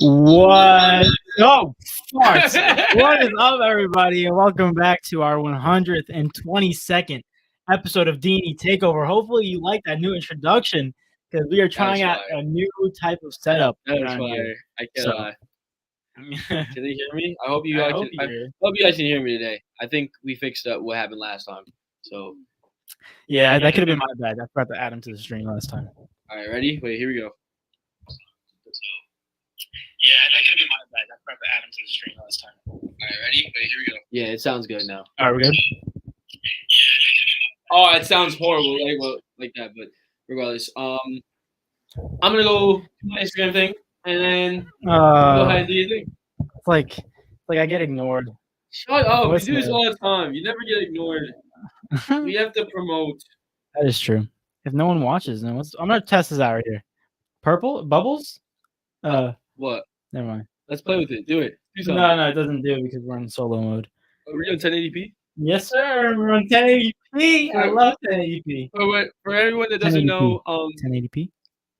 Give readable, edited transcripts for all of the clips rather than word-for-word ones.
What? Oh, farts. What is up, everybody, and welcome back to our 122nd episode of D&E TAKEOVER. Hopefully, you like that new introduction because we are trying out a new type of setup. That was fire. I can't lie. Can they hear me? I hope you guys can hear me today. I think we fixed up what happened last time. So yeah, that could have been my bad. I forgot to add him to the stream last time. All right, ready? Wait, here we go. Yeah, that could have been my bad. I forgot to add him to the stream last time. All right, ready? Wait, here we go. Yeah, it sounds good now. All right, we're good. Oh, it sounds horrible like that, but regardless, I'm gonna go do my Instagram thing and then go ahead and do your thing. It's like I get ignored. Shut up! You do this all the time. You never get ignored. We have to promote. That is true. If no one watches, then I'm gonna test this out right here. Purple bubbles. What? Never mind. Let's play with it. Do it. Do something. No, it doesn't do it because we're in solo mode. Are we on 1080p? Yes, sir. We're on 1080p. I love 1080p. For everyone that doesn't know, 1080p.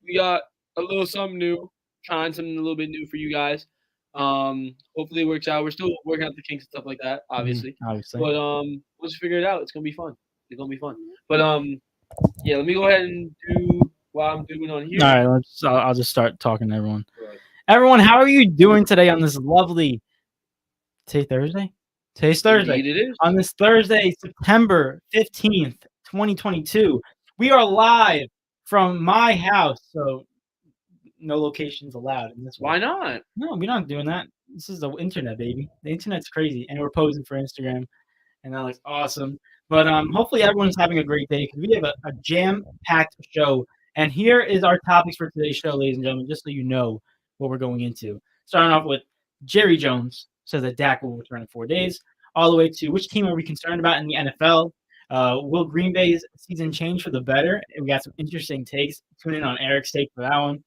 We got a little something new. Trying something a little bit new for you guys. Hopefully it works out. We're still working out the kinks and stuff like that, obviously. Obviously. But we'll just figure it out. It's gonna be fun. But yeah, let me go ahead and do what I'm doing on here. All right, I'll just start talking to everyone. Right. Everyone, how are you doing today on this lovely Thursday? Today's Thursday. Indeed it is. On this Thursday, September 15th, 2022. We are live from my house, so no locations allowed in this one. Why not? No, we're not doing that. This is the internet, baby. The internet's crazy, and we're posing for Instagram, and that looks awesome. But hopefully everyone's having a great day because we have a jam-packed show. And here is our topics for today's show, ladies and gentlemen, just so you know what we're going into. Starting off with Jerry Jones says that Dak will return in 4 days, all the way to which team are we concerned about in the NFL? Will Green Bay's season change for the better? And we got some interesting takes. Tune in on Eric's take for that one.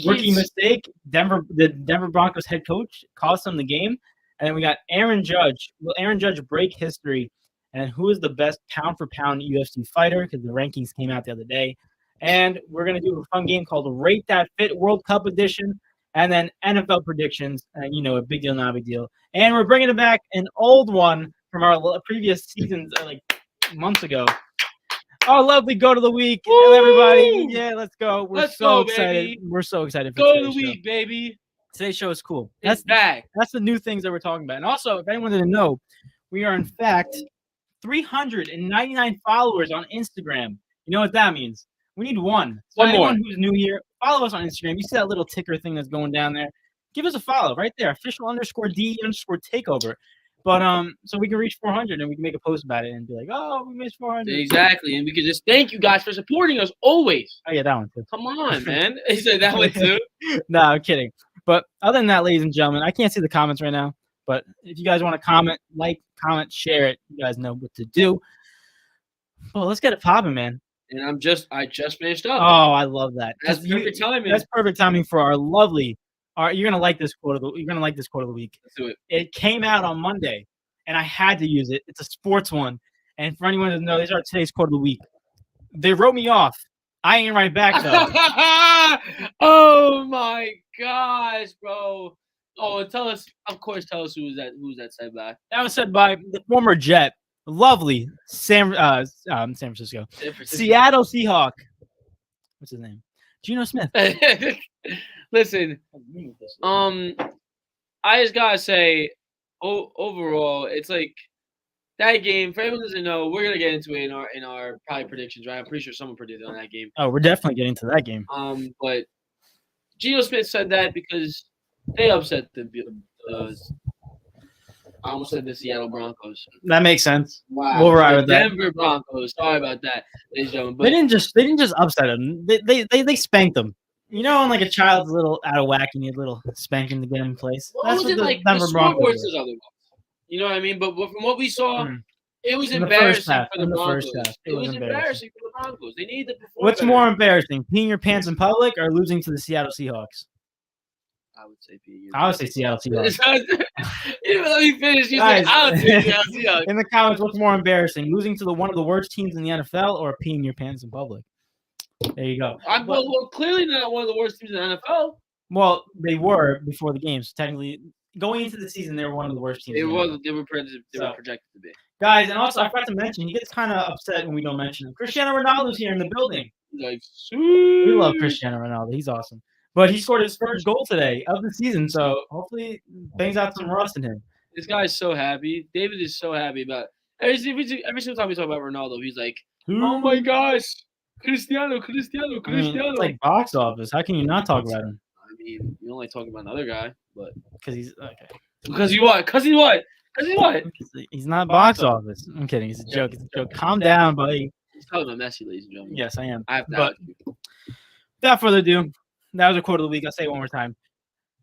Rookie mistake. The Denver Broncos head coach cost them the game. And then we got Aaron Judge. Will Aaron Judge break history? And who is the best pound-for-pound UFC fighter? Because the rankings came out the other day. And we're going to do a fun game called Rate That Fit World Cup Edition. And then NFL predictions. And, a big deal, not a big deal. And we're bringing back an old one from our previous seasons, like months ago. Our lovely Go to the Week. Woo! Everybody. Yeah, let's go. Let's go, excited. Baby. We're so excited for Go to the show. Week, baby. Today's show is cool. That's back. That's the new things that we're talking about. And also, if anyone didn't know, we are, in fact, 399 followers on Instagram. You know what that means? We need one. So anyone who's new here, follow us on Instagram. You see that little ticker thing that's going down there? Give us a follow right there. official_D_takeover. But so we can reach 400 and we can make a post about it and be like, oh, we missed 400. Exactly. And we can just thank you guys for supporting us always. Oh, yeah, that one too. Come on, man. He said that one too. No, I'm kidding. But other than that, ladies and gentlemen, I can't see the comments right now. But if you guys want to comment, share it. You guys know what to do. Well, let's get it popping, man. And I just finished up. Oh, I love that. That's perfect timing. That's perfect timing for our lovely. You're gonna like this quote of the. You're gonna like this quote of the week. Let's do it. It came out on Monday, and I had to use it. It's a sports one, and for anyone who doesn't know, these are today's quote of the week. They wrote me off. I ain't right back though. Oh my gosh, bro. Oh, tell us who's that said by. That was said by the former Jet, lovely San Francisco, Seattle Seahawk. What's his name? Geno Smith. Listen, I just gotta say, overall, it's like that game. For anyone who doesn't know, we're gonna get into it in our probably predictions, right? I'm pretty sure someone predicted on that game. Oh, we're definitely getting to that game. But Geno Smith said that because they upset the I almost said the Seattle Broncos. That makes sense. Wow. We'll ride with that. Denver Broncos. Sorry about that, ladies and gentlemen. But they didn't just upset them. They spanked them. You know, when like a child's a little out of whack, you need a little spanking to get him in place. Well, that's what the Denver Broncos says otherwise. You know what I mean? But from what we saw, it was embarrassing for the Broncos. It was embarrassing for the Broncos. They need to perform. What's more embarrassing, peeing your pants in public or losing to the Seattle Seahawks? I would say Seattle Seahawks. Let me finish. I would say Seattle Seahawks. In the comments, what's more embarrassing, losing to one of the worst teams in the NFL or peeing your pants in public? There you go. Well, clearly not one of the worst teams in the NFL. Well, they were before the game. So technically, going into the season, they were one of the worst teams. They in the were NFL. they were projected to be. Guys, and also I forgot to mention, he gets kind of upset when we don't mention him. Cristiano Ronaldo's here in the building. Like, We love Cristiano Ronaldo. He's awesome. But he scored his first goal today of the season, so hopefully bangs out some rust in him. This guy's so happy. David is so happy about every single time we talk about Ronaldo, he's like, "Oh my gosh, Cristiano." I mean, it's like box office. How can you not talk about him? I mean, you don't like talking about another guy, but Because he's okay. because you what? Because he what? Because he what? He's not box office. I'm kidding. It's a joke. It's a joke. Calm down, buddy. He's talking about Messi, ladies and gentlemen. Yes, I am. I have to But ask you. without further ado, that was a quote of the week. I'll say it one more time.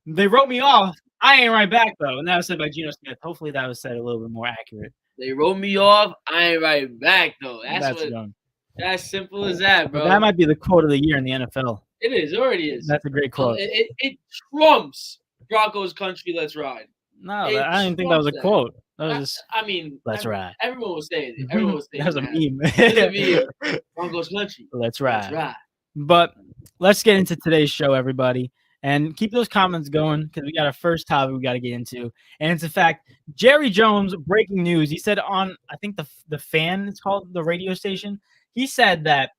They wrote me off. I ain't right back, though. And that was said by Geno Smith. Hopefully that was said a little bit more accurate. They wrote me off. I ain't right back though. That's young. That's simple as that, bro. But that might be the quote of the year in the NFL. It is. It already is. That's a great quote. It trumps Broncos country. Let's ride. No, I didn't think that was a quote. That was just, I mean, let's ride. Everyone was saying it. Everyone was saying that was a meme. It was a meme. Broncos country. Let's ride. Let's ride. But let's get into today's show, everybody. And keep those comments going because we got a first topic we got to get into. And it's a fact. Jerry Jones, breaking news. He said on, I think the Fan, it's called, the radio station. He said that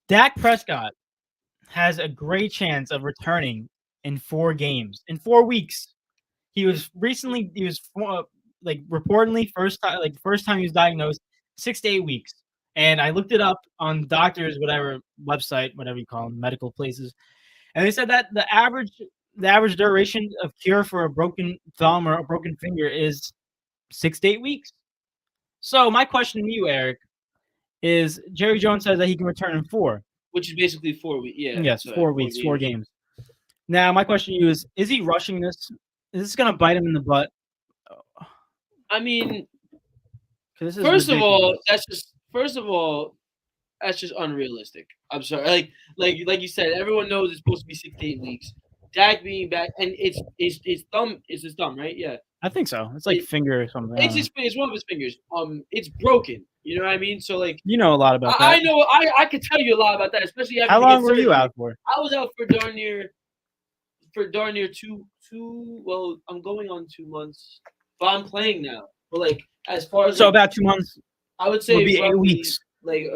Dak Prescott has a great chance of returning in 4 games, in 4 weeks. He was reportedly first time he was diagnosed, 6 to 8 weeks. And I looked it up on doctors, whatever website, whatever you call them, medical places. And they said that the average duration of cure for a broken thumb or a broken finger is 6 to 8 weeks. So my question to you, Eric, is Jerry Jones says that he can return in 4. Which is basically 4 weeks. Yeah. Yes, 4 weeks, 4 games. Now, my question to you is he rushing this? Is this going to bite him in the butt? I mean, first of all, that's just unrealistic. I'm sorry. Like you said, everyone knows it's supposed to be 6 to 8 weeks. Dak being back, and it's his thumb. Is his thumb, right? Yeah. I think so. It's like finger or something. It's one of his fingers. It's broken. You know what I mean? So like, you know a lot about that. I know. I could tell you a lot about that, especially after. How long were you out for? I was out for darn near 2. Well, I'm going on 2 months, but I'm playing now. But like, as far as about 2 months, I would say be 8 weeks. Like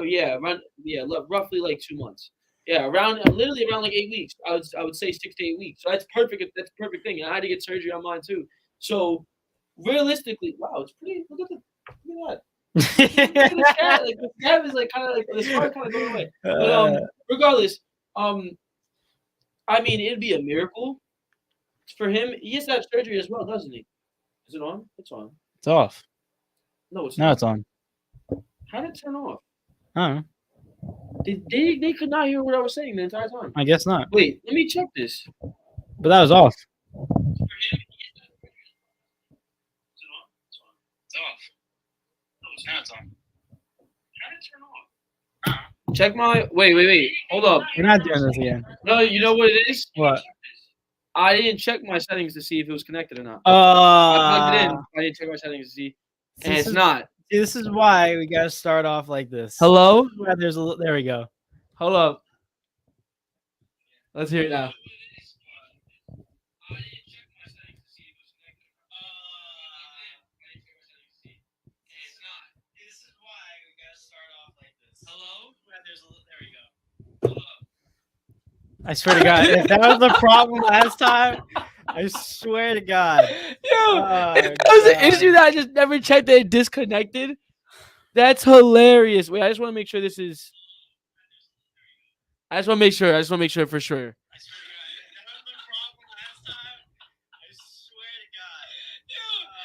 roughly like 2 months. Yeah, literally around like 8 weeks. I would say 6 to 8 weeks. So that's perfect. That's a perfect thing. I had to get surgery on mine too. So realistically, wow, it's pretty. Look at that. Like the scab is like kind of like the scar kind of going away. But regardless, I mean it'd be a miracle for him. He has to have surgery as well, doesn't he? Is it on? It's on. It's off. No, it's not. Now it's on. How did it turn off? I don't know. They could not hear what I was saying the entire time. I guess not. Wait, let me check this. But that was off. Now it's on. How did it turn off? Check my. Wait. Hold up. We're not doing this again. No, you know what it is? What? I didn't check my settings to see if it was connected or not. I plugged it in. I didn't check my settings to see. And it's not. See, this is why we gotta start off like this. Hello? There we go. Hold up. Let's hear it now. I swear to God, if that was the problem last time, I swear to God. If that was an issue that I just never checked that it disconnected, that's hilarious. Wait, I just want to make sure this is. I just want to make sure for sure. I swear to God, if that was the problem last time, I swear to God.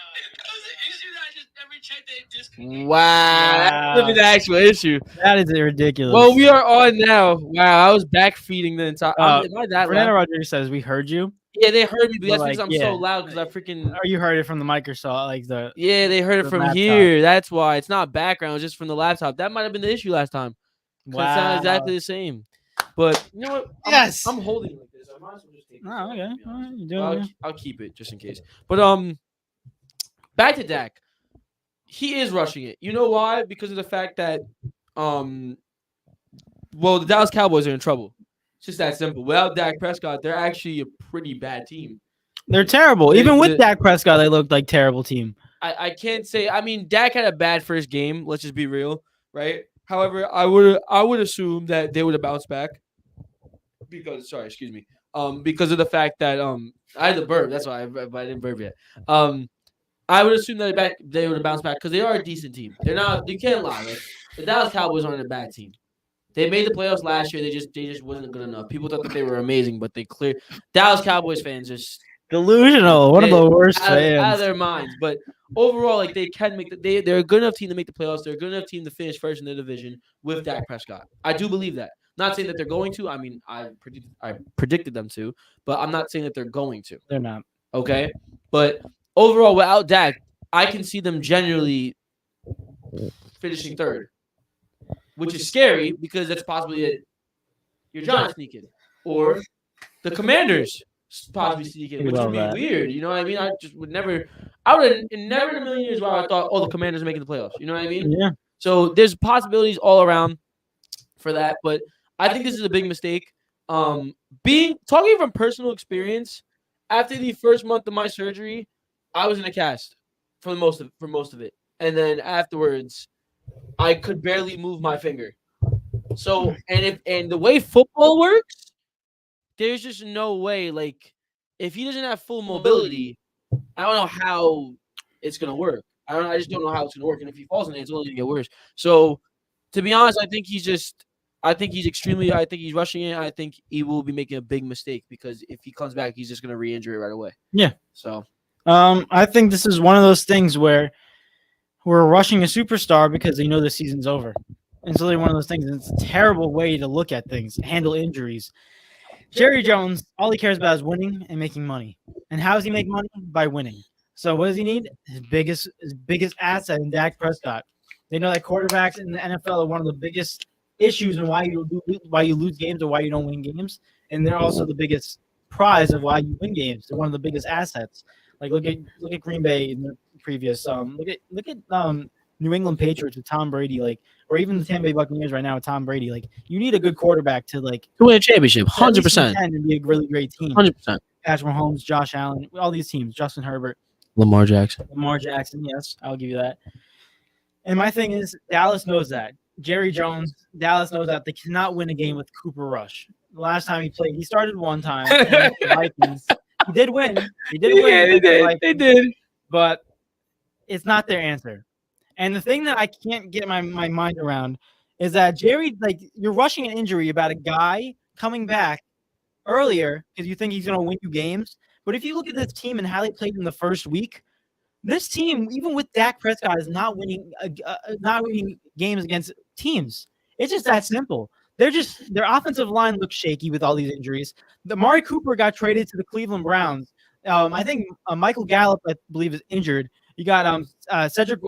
If that was an issue that I just never checked that it disconnected. Wow. That's the actual issue. That is ridiculous. Well, we are on now. Wow, I was back feeding the entire. Fernando Rodriguez says we heard you. Yeah, they heard me, but that's because I'm so loud because I freaking. Or you heard it from the Microsoft, like the. Yeah, they heard it from laptop. here. That's why it's not background; it's just from the laptop. That might have been the issue last time. Wow, it sounds exactly the same. But you know what? I'm holding it like this. I might as well just take it. Oh, okay. You doing I'll keep it just in case. But back to Dak. He is rushing it. You know why? Because of the fact that the Dallas Cowboys are in trouble. It's just that simple. Without Dak Prescott, they're actually a pretty bad team. They're terrible. The- Even with the- Dak Prescott, they looked like terrible team. I can't say. I mean, Dak had a bad first game. Let's just be real, right? However, I would assume that they would have bounced back because excuse me, because of the fact that I had to burp. That's why I didn't burp yet. I would assume that they would have bounced back because they are a decent team. They're not. You can't lie. Like the Dallas Cowboys aren't a bad team. They made the playoffs last year. They just wasn't good enough. People thought that they were amazing, but they clear Dallas Cowboys fans just Delusional. One of the worst out of fans. their minds. But overall, like they can make they're a good enough team to make the playoffs. They're a good enough team to finish first in the division with Dak Prescott. I do believe that. Not saying that they're going to. I mean, I predicted them to, but I'm not saying that they're going to. They're not. Okay, but overall, without Dak, I can see them generally finishing third, which is scary because that's possibly it. Your Giants sneak in, or the Commanders possibly sneak in, which would be weird. You know what I mean? I just would never. I would have never in a million years why I thought, oh, the Commanders are making the playoffs. You know what I mean? Yeah. So there's possibilities all around for that, but I think this is a big mistake. Talking from personal experience, after the first month of my surgery, I was in a cast for most of it, and then afterwards, I could barely move my finger. So and the way football works, there's just no way. Like if he doesn't have full mobility, I don't know how it's gonna work. I just don't know how it's gonna work. And if he falls in it, it's only gonna get worse. So to be honest, I think he's rushing it. I think he will be making a big mistake because if he comes back, he's just gonna re-injure it right away. Yeah. So I think this is one of those things where we're rushing a superstar because they know the season's over. And so they're one of those things. It's a terrible way to look at things, handle injuries. Jerry Jones, all he cares about is winning and making money. And how does he make money? By winning. So what does he need? His biggest asset in Dak Prescott. They know that quarterbacks in the NFL are one of the biggest issues in why you lose games or why you don't win games. And they're also the biggest prize of why you win games. They're one of the biggest assets. Like look at Green Bay in the previous look at New England Patriots with Tom Brady, like, or even the Tampa Bay Buccaneers right now with Tom Brady. Like, you need a good quarterback to like to win a championship, 100%, and be a really great team. 100%. Patrick Mahomes, Josh Allen, all these teams, Justin Herbert, Lamar Jackson. Yes, I'll give you that. And my thing is, Dallas knows that. Jerry Jones, Dallas knows that they cannot win a game with Cooper Rush. The last time he played, he started one time. The Vikings. He did win. Yeah, they did. But it's not their answer. And the thing that I can't get my mind around is that Jerry, like, you're rushing an injury about a guy coming back earlier because you think he's going to win you games. But if you look at this team and how they played in the first week, this team, even with Dak Prescott, is not winning games against teams. It's just that simple. Their offensive line looks shaky with all these injuries. The Amari Cooper got traded to the Cleveland Browns. I think Michael Gallup, I believe, is injured. You got Cedric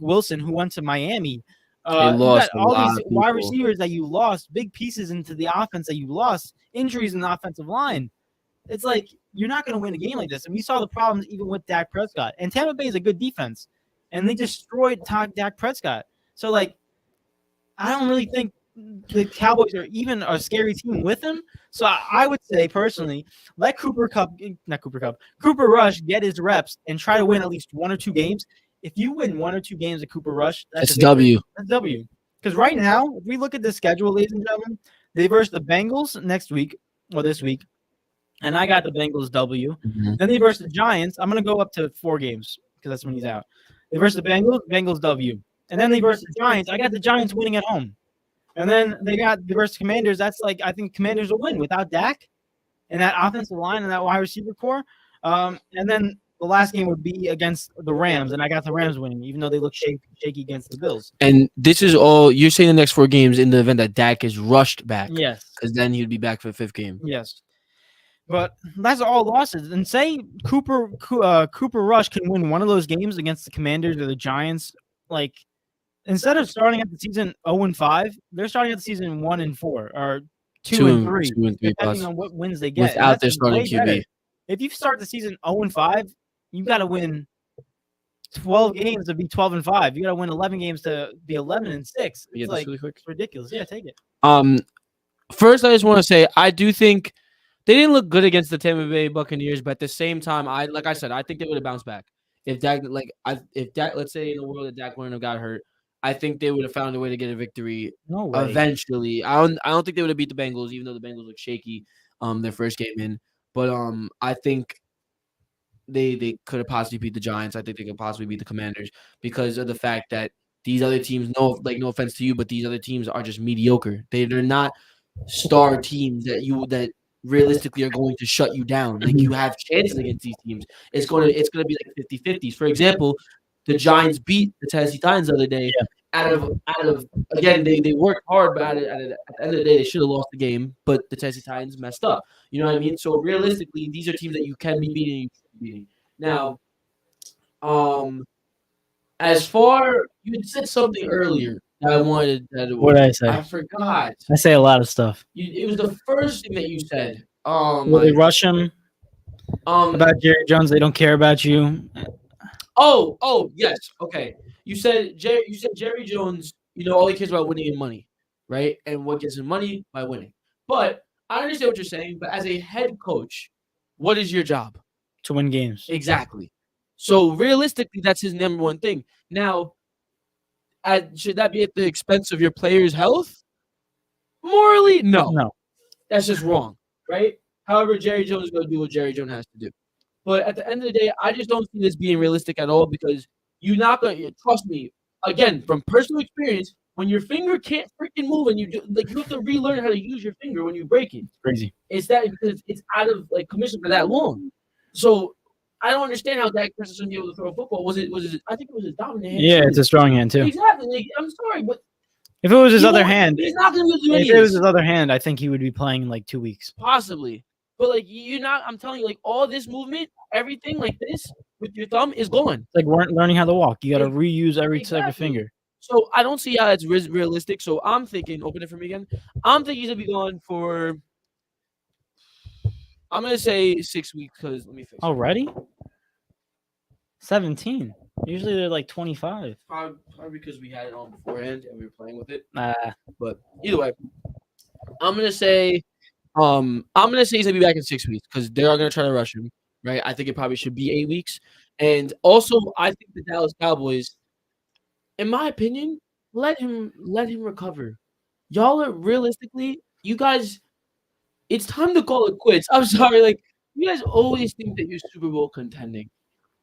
Wilson, who went to Miami. You lost got all these wide receivers that you lost, big pieces into the offense that you lost, injuries in the offensive line. It's like you're not going to win a game like this. And we saw the problems even with Dak Prescott. And Tampa Bay is a good defense, and they destroyed Dak Prescott. So, like, I don't really think the Cowboys are even a scary team with him. So I would say personally, let Cooper Rush get his reps and try to win at least one or two games. If you win one or two games at Cooper Rush, that's a W. That's W. Because right now, if we look at the schedule, ladies and gentlemen, they verse the Bengals next week or this week, and I got the Bengals W. Mm-hmm. Then they verse the Giants. I'm going to go up to 4 games because that's when he's out. They verse the Bengals W. And then they verse the Giants. I got the Giants winning at home. And then they got the versus Commanders. That's like, I think Commanders will win without Dak and that offensive line and that wide receiver core. And then the last game would be against the Rams, and I got the Rams winning, even though they look shaky against the Bills. And this is all you're saying the next 4 games in the event that Dak is rushed back. Yes. Because then he'd be back for the 5th game. Yes. But that's all losses. And say Cooper Rush can win one of those games against the Commanders or the Giants, like, instead of starting at the season 0-5, they're starting at the season 1-4 or 2-3, depending on what wins they get. Without their starting QB. Better. If you start the season 0-5, you got to win 12 games to be 12-5. You got to win 11 games to be 11-6. It's like, really quick. It's ridiculous. Yeah, take it. First, I just want to say I do think they didn't look good against the Tampa Bay Buccaneers, but at the same time, like I said, I think they would have bounced back if Dak, let's say in the world that Dak wouldn't have got hurt, I think they would have found a way to get a victory No way. eventually. I don't think they would have beat the Bengals, even though the Bengals look shaky, their first game in. But I think they could have possibly beat the Giants. I think they could possibly beat the Commanders because of the fact that these other teams, no offense to you, but these other teams are just mediocre. They're not star teams that realistically are going to shut you down. Like you have chances against these teams. It's gonna be like 50-50s. For example, the Giants beat the Tennessee Titans the other day. Yeah. Out of again, they worked hard, but at the end of the day, they should have lost the game. But the Tennessee Titans messed up. You know what I mean? So realistically, these are teams that you can be beating. You should be beating. Now, as far you said something earlier that I wanted. What did I say? I forgot. I say a lot of stuff. It was the first thing that you said. Will they rush him? About Jerry Jones, they don't care about you. Oh, yes. Okay. You said Jerry Jones, all he cares about winning and money, right? And what gets him money by winning. But I understand what you're saying, but as a head coach, what is your job? To win games. Exactly. So realistically, that's his number one thing. Now, should that be at the expense of your players' health? Morally, no. No. That's just wrong, right? However, Jerry Jones is going to do what Jerry Jones has to do. But at the end of the day, I just don't see this being realistic at all because you're not going to trust me. Again, from personal experience, when your finger can't freaking move and you have to relearn how to use your finger when you break it. Crazy. It's that because it's out of commission for that long. So I don't understand how Dak Prescott's be able to throw a football. Was it? I think it was his dominant hand. Yeah, it's a strong hand too. Exactly. I'm sorry, but if it was his other hand, he's not going to do anything. If it was his other hand, I think he would be playing in like 2 weeks. Possibly. But you're not. I'm telling you, all this movement, everything like this with your thumb is gone. It's like learning how to walk. You got to reuse every type of finger. So I don't see how it's realistic. So I'm thinking, open it for me again. I'm thinking he's gonna be gone for. I'm gonna say 6 weeks because let me fix. Already? 17. Usually they're like 25. Probably because we had it on beforehand and we were playing with it. But either way, I'm gonna say he's gonna be back in 6 weeks because they are gonna try to rush him. Right? I think it probably should be 8 weeks. And also, I think the Dallas Cowboys, in my opinion, let him recover. Y'all are realistically, you guys, it's time to call it quits. I'm sorry, you guys always think that you're Super Bowl contending,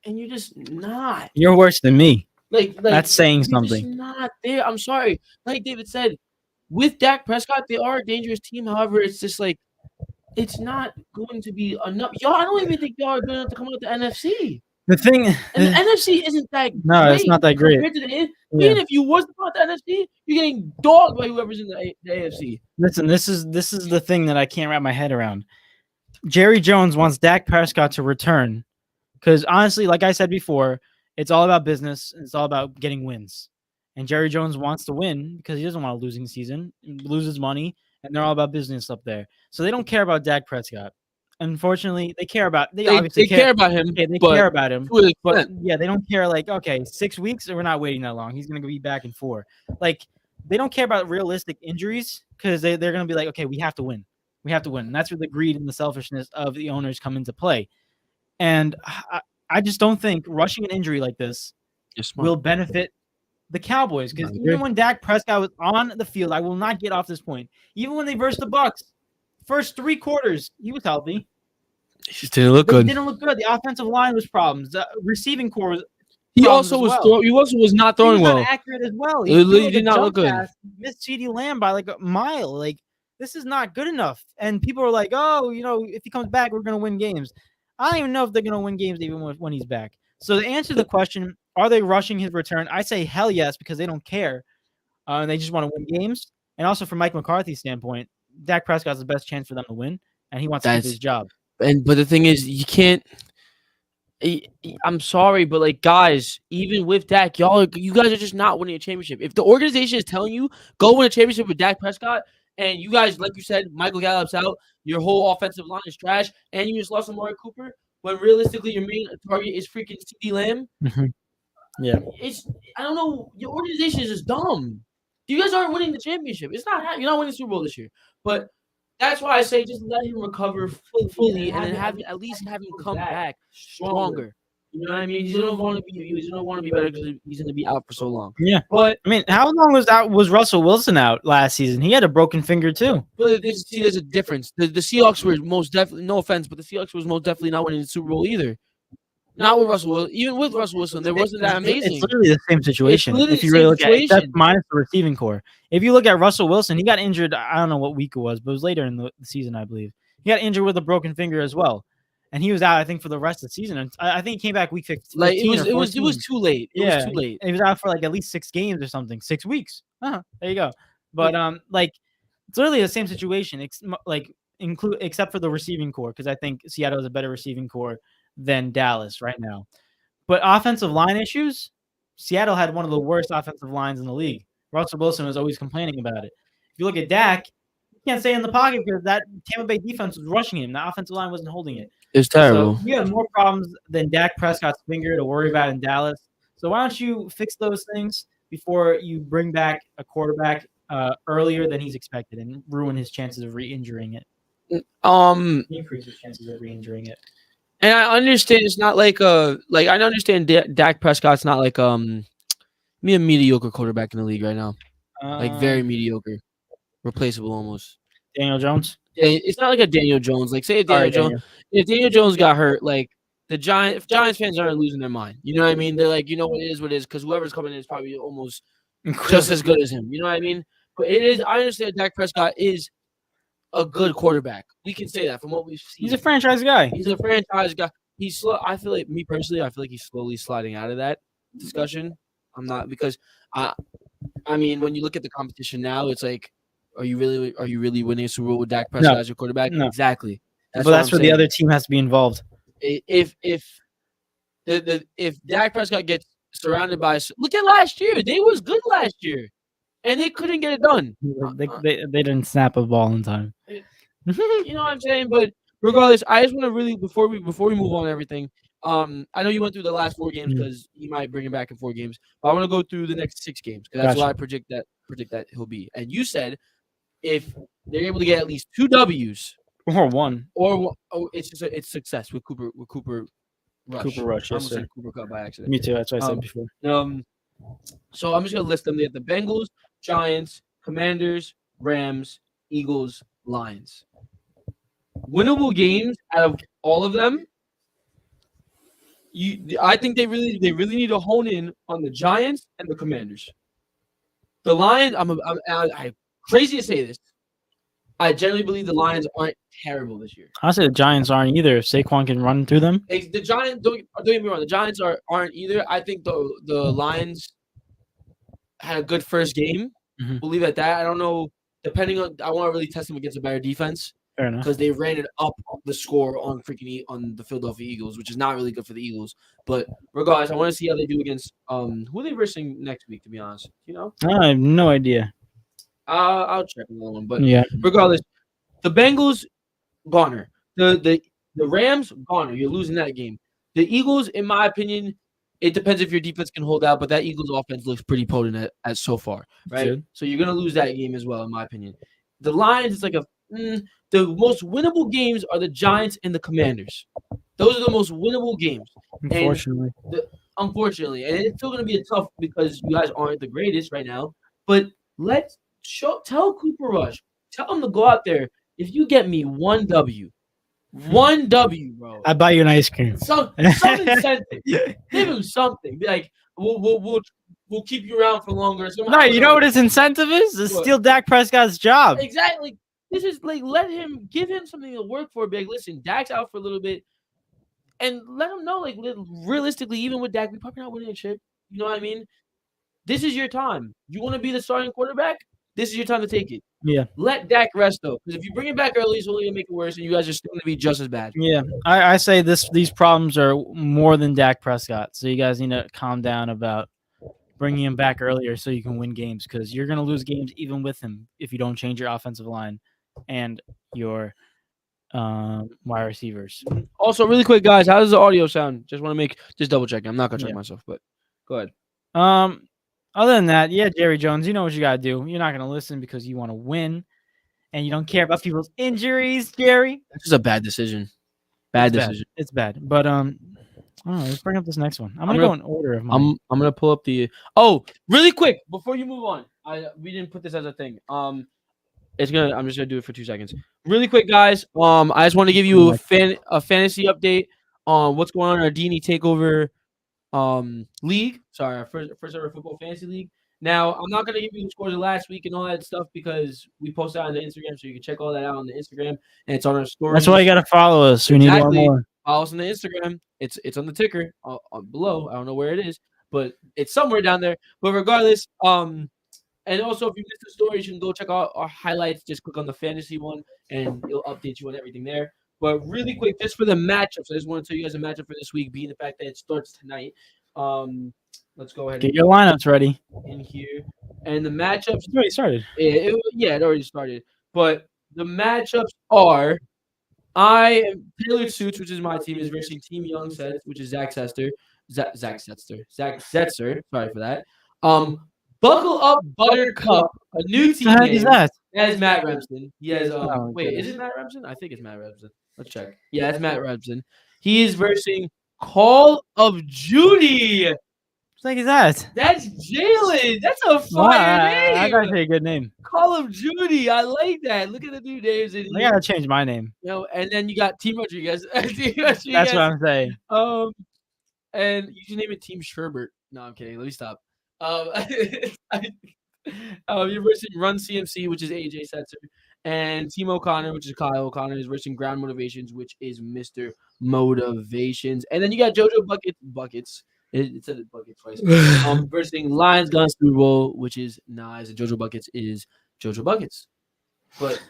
and you're just not. You're worse than me. That's saying you're something. Just not there. I'm sorry. Like David said, with Dak Prescott, they are a dangerous team. However, it's just it's not going to be enough. Y'all, I don't even think y'all are good enough to come out the NFC. The thing, and the NFC isn't that great. No, it's not that great. Even if you was to come out the NFC, you're getting dogged by whoever's in the AFC. Listen, this is the thing that I can't wrap my head around. Jerry Jones wants Dak Prescott to return because honestly, like I said before, it's all about business. It's all about getting wins. And Jerry Jones wants to win because he doesn't want a losing season, loses money, and they're all about business up there. So they don't care about Dak Prescott. Unfortunately, they care about they obviously care about him. Okay, they care about him, but yeah, they don't care. Okay, 6 weeks, we're not waiting that long. He's gonna be back in 4. They don't care about realistic injuries because they're gonna be like, okay, we have to win, and that's where the greed and the selfishness of the owners come into play. And I just don't think rushing an injury like this will benefit the Cowboys because even when Dak Prescott was on the field, I will not get off this point. Even when they versed the Bucs. First 3 quarters, he was healthy. He just didn't look good. He didn't look good. The offensive line was problems. The receiving core was. He also was not throwing well. Not accurate as well. He did not look good. Missed CeeDee Lamb by a mile. This is not good enough. And people are like, oh, if he comes back, we're gonna win games. I don't even know if they're gonna win games even when he's back. So to answer the question, are they rushing his return? I say hell yes because they don't care, and they just want to win games. And also from Mike McCarthy's standpoint. Dak Prescott's the best chance for them to win, and he wants to keep his job. But the thing is, you can't. I'm sorry, but guys, even with Dak, you guys are just not winning a championship. If the organization is telling you go win a championship with Dak Prescott, and you guys, like you said, Michael Gallup's out, your whole offensive line is trash, and you just lost Amari Cooper, when realistically your main target is freaking CeeDee Lamb. Mm-hmm. Yeah, I don't know. Your organization is just dumb. You guys aren't winning the championship. You're not winning the Super Bowl this year. But That's why I say just let him recover fully, and then at least have him come back stronger. You know what I mean? He's gonna want to be better because he's gonna be out for so long. Yeah. But I mean, how long was Russell Wilson out last season? He had a broken finger too. there's a difference. The Seahawks were most definitely, no offense, but the Seahawks was most definitely not winning the Super Bowl either. Not with Russell Wilson. Even with Russell Wilson, there wasn't that amazing. It's literally the same situation. literally If you the really same look at it, that's situation. minus the receiving core. If you look at Russell Wilson, he got injured. I don't know what week it was, but it was later in the season, I believe. He got injured with a broken finger as well, and he was out, I think, for the rest of the season. And I think he came back week 15. Like it or was 14. too late. It was too late. He was out for like at least 6 games or something, 6 weeks. There you go. But like it's literally the same situation. Except for the receiving core, because I think Seattle has a better receiving core than Dallas right now. But offensive line issues, Seattle had one of the worst offensive lines in the league. Russell Wilson was always complaining about it. If you look at Dak, he can't stay in the pocket because that Tampa Bay defense was rushing him. The offensive line wasn't holding it. It's terrible. So you have more problems than Dak Prescott's finger to worry about in Dallas. So why don't you fix those things before you bring back a quarterback earlier than he's expected and ruin his chances of re-injuring it? Increase his chances of re-injuring it. And I understand it's not like I understand Dak Prescott's not like a mediocre quarterback in the league right now. Like very mediocre, replaceable almost. Daniel Jones. Yeah, it's not like a Daniel Jones. Like say if Daniel Jones got hurt, like if Giants fans aren't losing their mind, you know what I mean? They're like, you know what it is, because whoever's coming in is probably almost just as good as him. You know what I mean? But it is. I understand Dak Prescott is a good quarterback. We can say that from what we've seen. He's a franchise guy. He's a franchise guy. He's slow. I feel like me personally, I feel like he's slowly sliding out of that discussion. I'm not because I mean, when you look at the competition now, it's like, are you really winning a Super Bowl with Dak Prescott as your quarterback? No. Exactly. That's where the other team has to be involved. If Dak Prescott gets surrounded by, look at last year, they was good last year, and they couldn't get it done. They didn't snap a ball in time. You know what I'm saying? But regardless, I just want to really before we move on everything. I know you went through the last 4 games because he might bring him back in 4 games. But I want to go through the next 6 games because that's what I predict that he'll be. And you said if they're able to get at least 2 W's or one, it's success with Cooper Rush. Cooper Rush. I almost said Cooper Cup by accident. Me too. That's what I said before. So I'm just gonna list them. They have the Bengals, Giants, Commanders, Rams, Eagles, Lions. Winnable games out of all of them. I think they really need to hone in on the Giants and the Commanders. The Lions, I'm crazy to say this. I generally believe the Lions aren't terrible this year. I say the Giants aren't either. If Saquon can run through them, the Giants don't get me wrong. The Giants aren't either. I think the Lions had a good first game. Mm-hmm. Believe that. I don't know. Depending on, I want to really test them against a better defense. Fair enough. Because they ran it up the score on the Philadelphia Eagles, which is not really good for the Eagles. But regardless, I want to see how they do against who are they versing next week. To be honest, you know, I have no idea. I'll check another one. But yeah, regardless, the Bengals goner. The Rams goner. You're losing that game. The Eagles, in my opinion, it depends if your defense can hold out, but that Eagles offense looks pretty potent as so far, right? Good. So you're gonna lose that game as well, in my opinion. The Lions, it's like the most winnable games are the Giants and the Commanders. Those are the most winnable games. Unfortunately. And it's still gonna be a tough because you guys aren't the greatest right now. But tell Cooper Rush, tell him to go out there. If you get me 1 W, bro, I buy you an ice cream. Some incentive. Give him something. Be like, we'll keep you around for longer. No, you know what his incentive is? To steal Dak Prescott's job. Exactly. This is like give him something to work for. Be like, listen, Dak's out for a little bit, and let him know, like, realistically, even with Dak, we probably not winning a chip. You know what I mean? This is your time. You want to be the starting quarterback? This is your time to take it. Yeah. Let Dak rest though, because if you bring him back early, it's only gonna make it worse, and you guys are still gonna be just as bad. Yeah, I say these problems are more than Dak Prescott, so you guys need to calm down about bringing him back earlier so you can win games, because you're gonna lose games even with him if you don't change your offensive line and your wide receivers. Also, really quick, guys, how does the audio sound? Just want to double check. I'm not gonna check myself, but go ahead. Other than that, yeah, Jerry Jones, you know what you gotta do. You're not gonna listen because you want to win, and you don't care about people's injuries, Jerry. That's just a bad decision. Bad It's decision. It's bad. But I don't know. Let's bring up this next one. I'm I'm gonna gonna go in order of mine. I'm gonna pull up the. Oh, really quick before you move on. We didn't put this as a thing. It's gonna. I'm just gonna do it for 2 seconds. Really quick, guys. I just want to give you a fantasy update on what's going on in our D&E Takeover league. Sorry, our first ever football fantasy league. Now, I'm not gonna give you the scores of last week and all that stuff because we posted on the Instagram, so you can check all that out on the Instagram and it's on our story. That's why you gotta follow us. We need one more. Follow us on the Instagram. It's on the ticker below. I don't know where it is, but it's somewhere down there. But regardless, and also if you missed the stories, you can go check out our highlights. Just click on the fantasy one, and it'll update you on everything there. But really quick, just for the matchups, I just want to tell you guys a matchup for this week, being the fact that it starts tonight. Let's go ahead. Get your lineups ready. In here, and the matchups. It's already started. It already started. But the matchups are. I am Tailored Suits, which is my team, is versus Team Young Sets, which is Zach Setzer. Zach Setzer. Sorry for that. Buckle Up Buttercup, a new team What the heck is that? That is Matt Remsen. He has wait, is it Matt Remsen? I think it's Matt Remsen. Let's check. Yeah, it's Matt Remsen. He is versing Call of Duty. What the heck is that? That's Jalen. That's a fire name. I gotta say a good name. Call of Duty. I like that. Look at the new names. I gotta change my name. And then you got Team Rodriguez. That's what I'm saying. And you can name it Team Sherbert. No, I'm kidding. Let me stop. You're versing Run CMC, which is AJ Setzer, and Team O'Connor, which is Kyle O'Connor, is versing Ground Motivations, which is Mr. Motivations. And then you got JoJo Buckets. It said it bucket twice. Versing Lions Guns Super Bowl, which is Nas, and JoJo Buckets is JoJo Buckets. But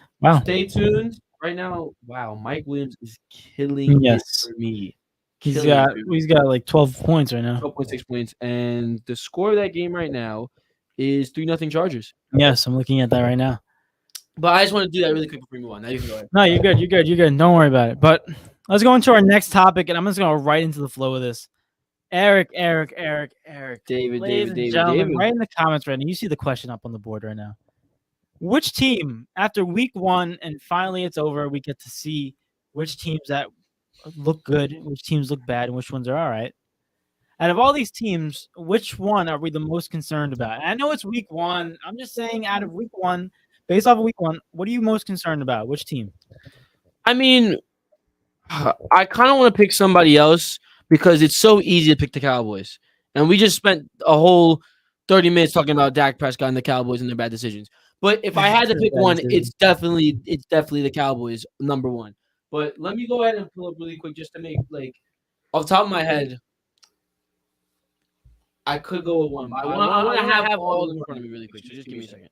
stay tuned. Right now, Mike Williams is killing it for me. He's got like 12 points right now. 12.6 points. And the score of that game right now is 3-0 Chargers. Yes, I'm looking at that right now. But I just want to do that really quick before we move on. Now you can go ahead. No, you're good. Don't worry about it. But let's go into our next topic, and I'm just going to right into the flow of this. Eric. David. Right in the comments right now. You see the question up on the board right now. Which team, after week 1 and finally it's over, we get to see which teams that look good, which teams look bad, and which ones are all right. Out of all these teams, which one are we the most concerned about? And I know it's week 1. I'm just saying out of week 1, based off of week 1, what are you most concerned about? Which team? I mean, I kind of want to pick somebody else because it's so easy to pick the Cowboys. And we just spent a whole 30 minutes talking about Dak Prescott and the Cowboys and their bad decisions. But if I had to pick one, it's definitely the Cowboys, number 1. But let me go ahead and pull up really quick just to make, off the top of my head, I could go with one. I want to have all of them in front of me really quick. So just give me a second.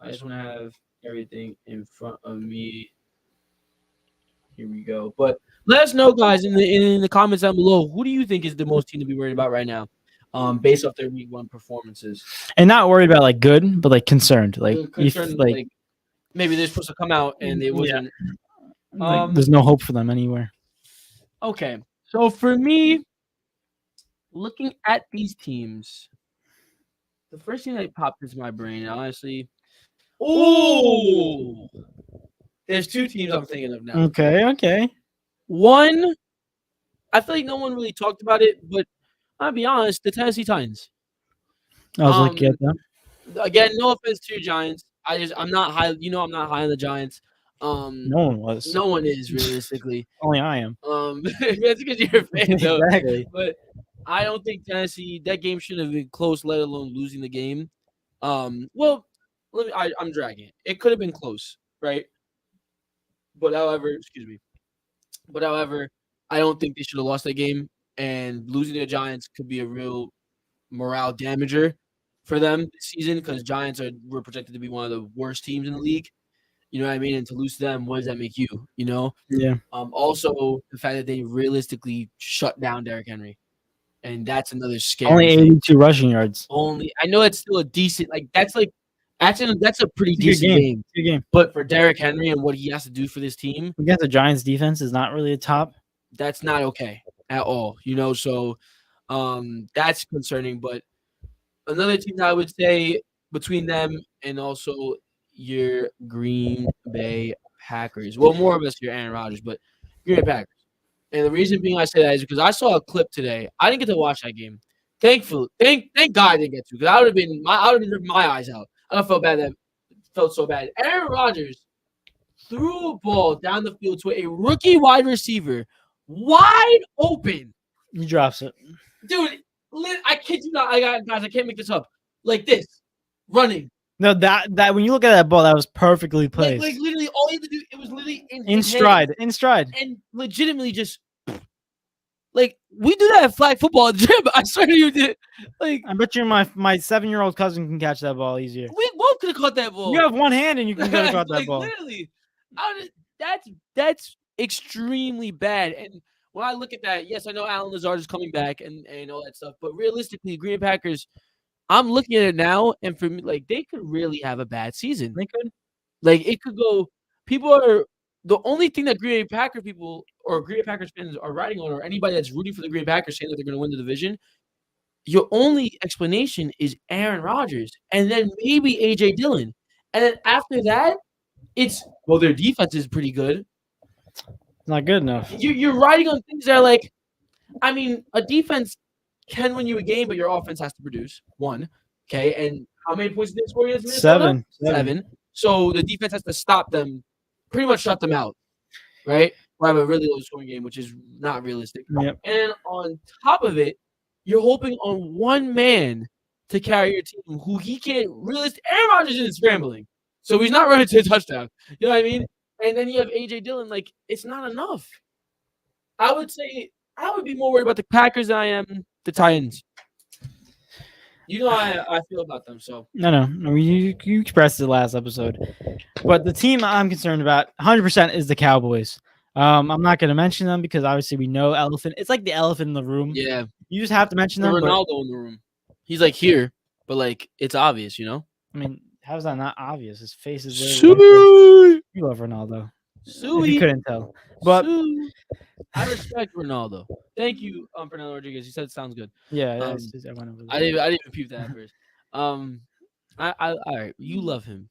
I just want to have everything in front of me. Here we go. But let us know, guys, in the comments down below, who do you think is the most team to be worried about right now, based off their week 1 performances? And not worried about good, but concerned. Maybe they're supposed to come out and they wasn't. There's no hope for them anywhere. Okay, so for me, looking at these teams, the first thing that popped into my brain, honestly, there's 2 teams I'm thinking of now. Okay. One, I feel like no one really talked about it, but I'll be honest, the Tennessee Titans. I was looking at them. Again, no offense to your Giants. I'm not high. I'm not high on the Giants. No one was. No one is realistically. Only I am. That's because you're a fan, though. Exactly. But I don't think Tennessee. That game shouldn't have been close, let alone losing the game. Well, I'm dragging it. It could have been close, right? But however, I don't think they should have lost that game. And losing to the Giants could be a real morale damager for them this season because Giants were projected to be one of the worst teams in the league. You know what I mean? And to lose to them, what does that make you? Yeah. Also, the fact that they realistically shut down Derrick Henry, and that's another scary. Only 82 rushing yards. I know it's still a decent. That's a pretty decent game. Good game. But for Derrick Henry and what he has to do for this team, against the Giants defense is not really a top. That's not okay at all. So that's concerning. But another team that I would say between them and also your Green Bay Packers. Well, more of us your Aaron Rodgers, but Green Bay Packers. And the reason being I say that is because I saw a clip today. I didn't get to watch that game. Thankfully, thank God I didn't get to, because I would have been ripping my eyes out. I felt bad that felt so bad. Aaron Rodgers threw a ball down the field to a rookie wide receiver, wide open. He drops it. Dude, I kid you not. Guys, I can't make this up. Like this, running. No, that when you look at that ball, that was perfectly placed. Like literally, all you had to do, it was literally in stride, in stride, and legitimately just like we do that at flag football at the gym. I swear to you, did. Like I bet you my 7-year-old cousin can catch that ball easier. we both could have caught that ball. You have one hand and you can caught that like, ball. Literally, that's extremely bad. And when I look at that, yes, I know Alan Lazard is coming back and all that stuff, but realistically, Green Bay Packers, I'm looking at it now, and for me, like they could really have a bad season. They could. Like it could go. People are the only thing that Green Bay Packer people or Green Bay Packers fans are riding on, or anybody that's rooting for the Green Bay Packers saying that they're going to win the division. Your only explanation is Aaron Rodgers, and then maybe AJ Dillon, and then after that, it's their defense is pretty good. Not good enough. You're riding on things that are like, I mean, a defense can win you a game, but your offense has to produce one. Okay, and how many points did they score against Minnesota? 7. So the defense has to stop them, pretty much shut them out, right? Or have a really low scoring game, which is not realistic. Yep. And on top of it, you're hoping on one man to carry your team who he can't realistically. Aaron Rodgers isn't scrambling, so he's not running to a touchdown. You know what I mean? And then you have AJ Dillon. Like, it's not enough. I would say I would be more worried about the Packers than I am the Titans. You know how I feel about them. So no. You expressed it last episode, but the team I'm concerned about 100% is the Cowboys. I'm not going to mention them because obviously we know elephant. It's like the elephant in the room. Yeah, you just have to mention them. Ronaldo in the room. He's like here, but like it's obvious, you know. I mean, how's that not obvious? His face is there. Suey. You love Ronaldo. Suey. If you couldn't tell, but I respect Ronaldo. Thank you, Fernando Rodriguez. You said it sounds good. Yeah, I didn't even peep that at first. All right, you love him.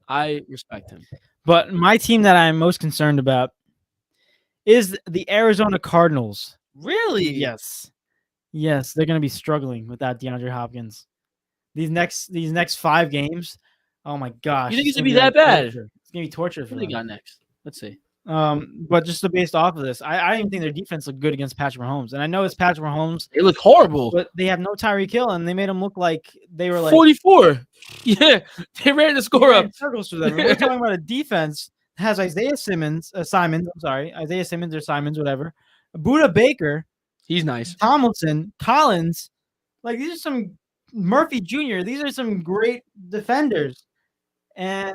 I respect him. But my team that I'm most concerned about is the Arizona Cardinals. Really? Yes, they're going to be struggling without DeAndre Hopkins. These next 5 games. Oh my gosh! You think it's gonna be that bad? It's gonna be torture for them. them. They got next. Let's see. But just based off of this, I didn't think their defense looked good against Patrick Mahomes, and I know it's Patrick Mahomes. It looked horrible, but they have no Tyreek Hill, and they made him look like they were like 44. Yeah, they ran the score up circles for them. We're talking about a defense that has Isaiah Simmons, or Simons, whatever. Buda Baker, he's nice. Tomlinson, Collins, like these are some Murphy Jr. These are some great defenders, and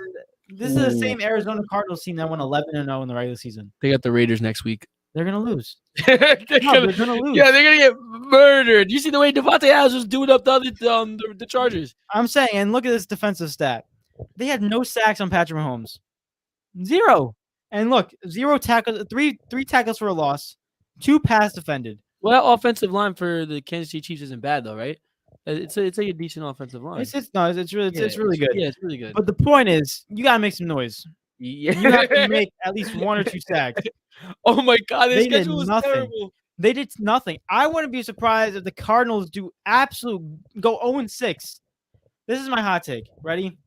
this is the same Arizona Cardinals team that won 11-0 in the regular season. They got the Raiders next week. They're gonna lose. They're gonna lose. Yeah, they're gonna get murdered. You see the way Devontae Adams was doing up the Chargers. I'm saying, and look at this defensive stat. They had no sacks on Patrick Mahomes. 0. And look, 0 tackles, three tackles for a loss, 2 pass defended. Well, that offensive line for the Kansas City Chiefs isn't bad though, right? It's like a decent offensive line. It's really good. Yeah, it's really good. But the point is, you gotta make some noise. Yeah. You have to make at least 1 or 2 sacks. Oh my God, their schedule was terrible. They did nothing. I wouldn't be surprised if the Cardinals go 0-6. This is my hot take. Ready?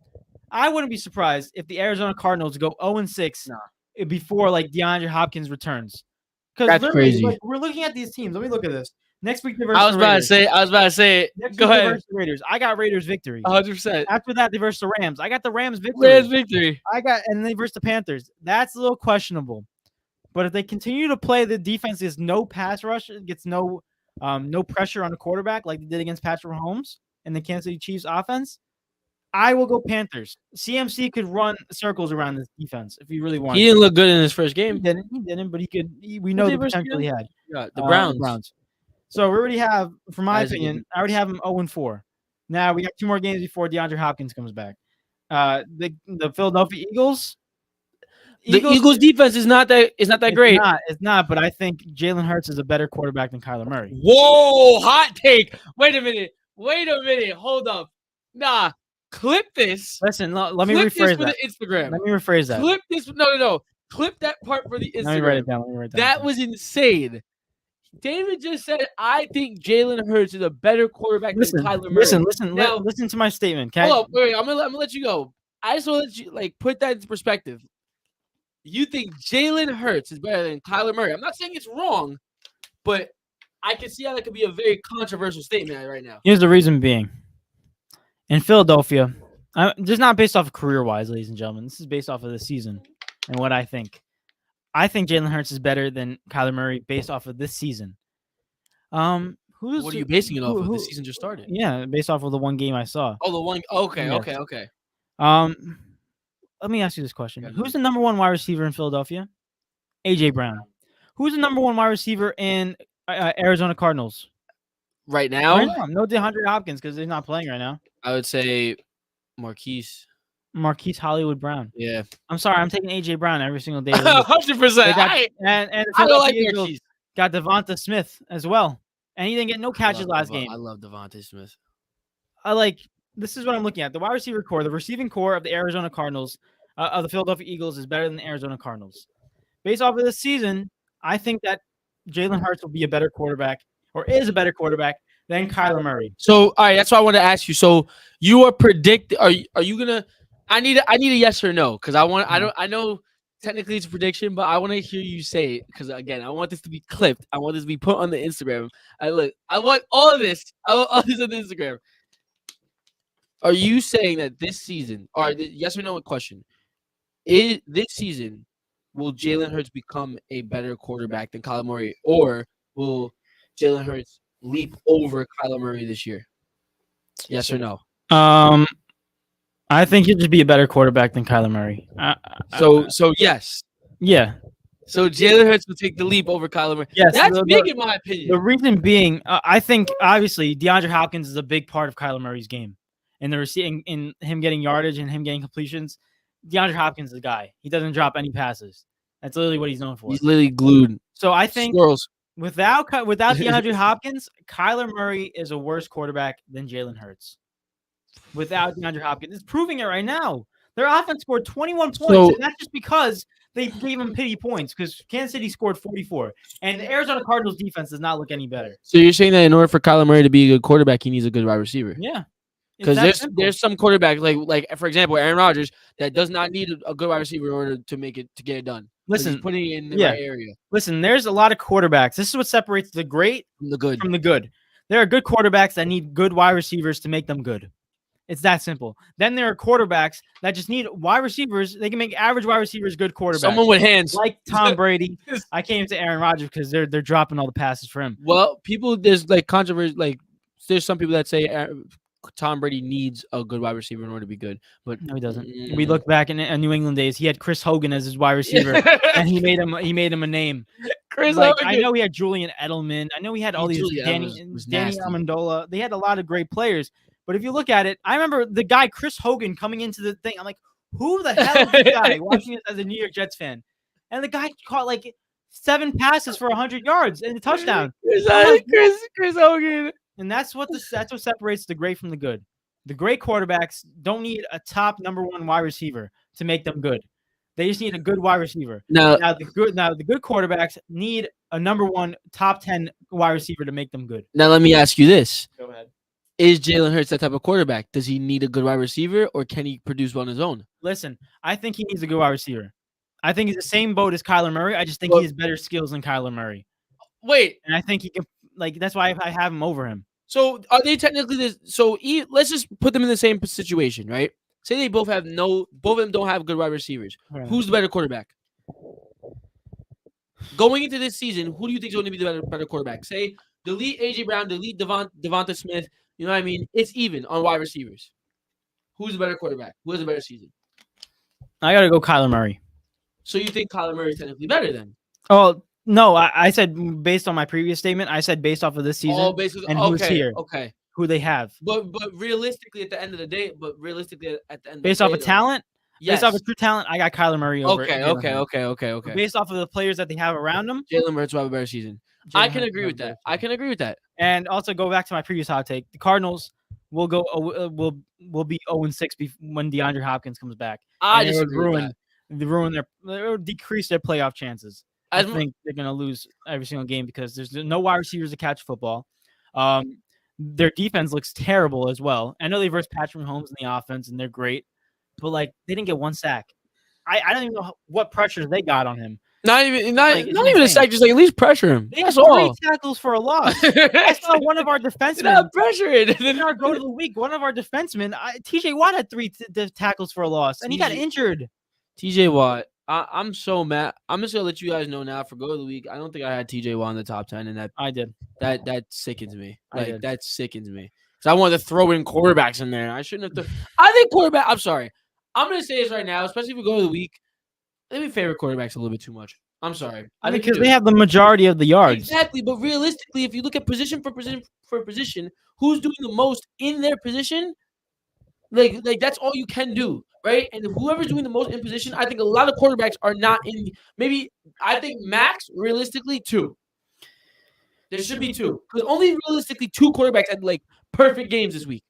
I wouldn't be surprised if the Arizona Cardinals go 0-6 before like DeAndre Hopkins returns. That's crazy. Like, we're looking at these teams. Let me look at this. Next week, I was about to say it. Next Go week, ahead. Versus the Raiders. I got Raiders victory. 100%. After that, they versus the Rams. I got the Rams victory. And they versus the Panthers. That's a little questionable. But if they continue to play the defense, there's no pass rush, it gets no pressure on the quarterback like they did against Patrick Mahomes and the Kansas City Chiefs offense, I will go Panthers. CMC could run circles around this defense if he really wanted. He didn't look good in his first game. He didn't, but he could. We know the potential he had. Yeah, the Browns. So we already have, for my opinion, I already have him 0-4. Now we got 2 more games before DeAndre Hopkins comes back. The Philadelphia Eagles. The Eagles defense is not that great. It's not, but I think Jalen Hurts is a better quarterback than Kyler Murray. Whoa, hot take. Wait a minute. Hold up. Nah, Clip this. Listen, let me Clip this rephrase for that. the Instagram. Let me rephrase that. Clip this. No. Clip that part for the Instagram. Let me write it down. Let me write it down. That was insane. David just said, I think Jalen Hurts is a better quarterback than Kyler Murray. Listen to my statement. Okay? Hold up, wait, I'm gonna let you go. I just want to let you put that into perspective. You think Jalen Hurts is better than Kyler Murray? I'm not saying it's wrong, but I can see how that could be a very controversial statement right now. Here's the reason being. In Philadelphia, this is not based off of career-wise, ladies and gentlemen. This is based off of the season and what I think. I think Jalen Hurts is better than Kyler Murray based off of this season. What are you basing it off of? The season just started. Yeah, based off of the one game I saw. Oh, the one. Okay, Yes. okay. Let me ask you this question. Who's the number one wide receiver in Philadelphia? A.J. Brown. Who's the number one wide receiver in Arizona Cardinals? Right now? No DeAndre Hopkins because they're not playing right now. I would say Marquise Hollywood Brown. Yeah. I'm sorry. I'm taking A.J. Brown every single day. 100%. And I don't like Marquise. Got Devonta Smith as well. And he didn't get no catches last game. I love Devonta Smith. This is what I'm looking at. The wide receiver core, the receiving core of the Arizona Cardinals, of the Philadelphia Eagles is better than the Arizona Cardinals. Based off of this season, I think that Jalen Hurts will be a better quarterback or is a better quarterback than Kyler Murray. So, all right, that's what I want to ask you. So, you are predicting. Are you gonna? I need a yes or no because I know technically it's a prediction, but I want to hear you say it because again, I want this to be clipped. I want this to be put on the Instagram. I want all of this. I want all this on the Instagram. Are you saying that this season, or yes or no question, this season, will Jalen Hurts become a better quarterback than Kyler Murray, or will Jalen Hurts leap over Kyler Murray this year? Yes or no? I think he'll just be a better quarterback than Kyler Murray. So yes. Yeah. So Jalen Hurts will take the leap over Kyler Murray. Yes, that's big in my opinion. The reason being, I think obviously DeAndre Hopkins is a big part of Kyler Murray's game. And the receiving, in him getting yardage and him getting completions, DeAndre Hopkins is the guy. He doesn't drop any passes. That's literally what he's known for. He's literally glued. So I think squirrels. Without DeAndre Hopkins, Kyler Murray is a worse quarterback than Jalen Hurts. Without DeAndre Hopkins, it's proving it right now. Their offense scored 21 points, and that's just because they gave him pity points. Because Kansas City scored 44, and the Arizona Cardinals defense does not look any better. So you're saying that in order for Kyler Murray to be a good quarterback, he needs a good wide receiver? Yeah. Because there's some quarterbacks like for example Aaron Rodgers that does not need a good wide receiver in order to get it done. Listen, putting it in the right area. Listen, there's a lot of quarterbacks. This is what separates the great from the good. There are good quarterbacks that need good wide receivers to make them good. It's that simple. Then there are quarterbacks that just need wide receivers. They can make average wide receivers good quarterbacks. Someone with hands, like Tom Brady. I came to Aaron Rodgers because they're dropping all the passes for him. Well, there's like controversy. There's some people that say Tom Brady needs a good wide receiver in order to be good, but no, he doesn't. We look back in New England days; he had Chris Hogan as his wide receiver, and he made him a name. Chris Hogan. I know he had Julian Edelman. I know he had all these Danny Amendola. They had a lot of great players, but if you look at it, I remember the guy Chris Hogan coming into the thing. I'm like, who the hell is this guy? Watching it as a New York Jets fan, and the guy caught like 7 passes for 100 yards and a touchdown. Chris Hogan. And that's what separates the great from the good. The great quarterbacks don't need a top number 1 wide receiver to make them good. They just need a good wide receiver. Now the good quarterbacks need a number 1 top 10 wide receiver to make them good. Now let me ask you this. Go ahead. Is Jalen Hurts that type of quarterback? Does he need a good wide receiver or can he produce on his own? Listen, I think he needs a good wide receiver. I think he's the same boat as Kyler Murray. I just think he has better skills than Kyler Murray. Wait. And I think he can that's why I have him over him. So are they technically this? So let's just put them in the same situation, right? Say they both of them don't have good wide receivers. Right. Who's the better quarterback? Going into this season, who do you think is going to be the better quarterback? Say delete A.J. Brown, delete Devonta Smith. You know what I mean? It's even on wide receivers. Who's the better quarterback? Who has a better season? I got to go Kyler Murray. So you think Kyler Murray is technically better then? Oh. No, I said based on my previous statement. I said based off of this season and who's here, who they have. But realistically, at the end of the day, based off of talent, based off of true talent, I got Kyler Murray over. Okay. Based off of the players that they have around them, Jalen Hurts will have a better season. I can agree with that. And also go back to my previous hot take: the Cardinals we'll go. We'll be 0-6 when DeAndre Hopkins comes back, I and it would disagree with that. ruin it would decrease their playoff chances. I As mu- think they're gonna lose every single game because there's no wide receivers to catch football. Their defense looks terrible as well. I know they versed Patrick Mahomes in the offense, and they're great, but like they didn't get one sack. I don't even know what pressures they got on him. Not even Like, it's not even a insane. sack, just like at least pressure him. They had That's 3 all. tackles for a loss. I saw one of our defensemen. Not pressured. In our go to the week, one of our defensemen, TJ Watt had 3 tackles for a loss, and he got TJ injured. TJ Watt. I'm so mad. I'm just gonna let you guys know now for go of the week. I don't think I had TJ Watt in the top 10, and I did. that sickens me. I Like did. that sickens me. Because I wanted to throw in quarterbacks in there. I shouldn't have. I think quarterback. I'm sorry. I'm gonna say this right now, especially if we go to the week. I think we favor quarterbacks a little bit too much. I'm sorry. I think we Because do. they have the majority of the yards. Exactly, but realistically, if you look at position for position, who's doing the most in their position, like that's all you can do, right? And whoever's doing the most in position, I think a lot of quarterbacks are not in. Maybe I think max realistically 2. There should be 2 because only realistically 2 quarterbacks had like perfect games this week.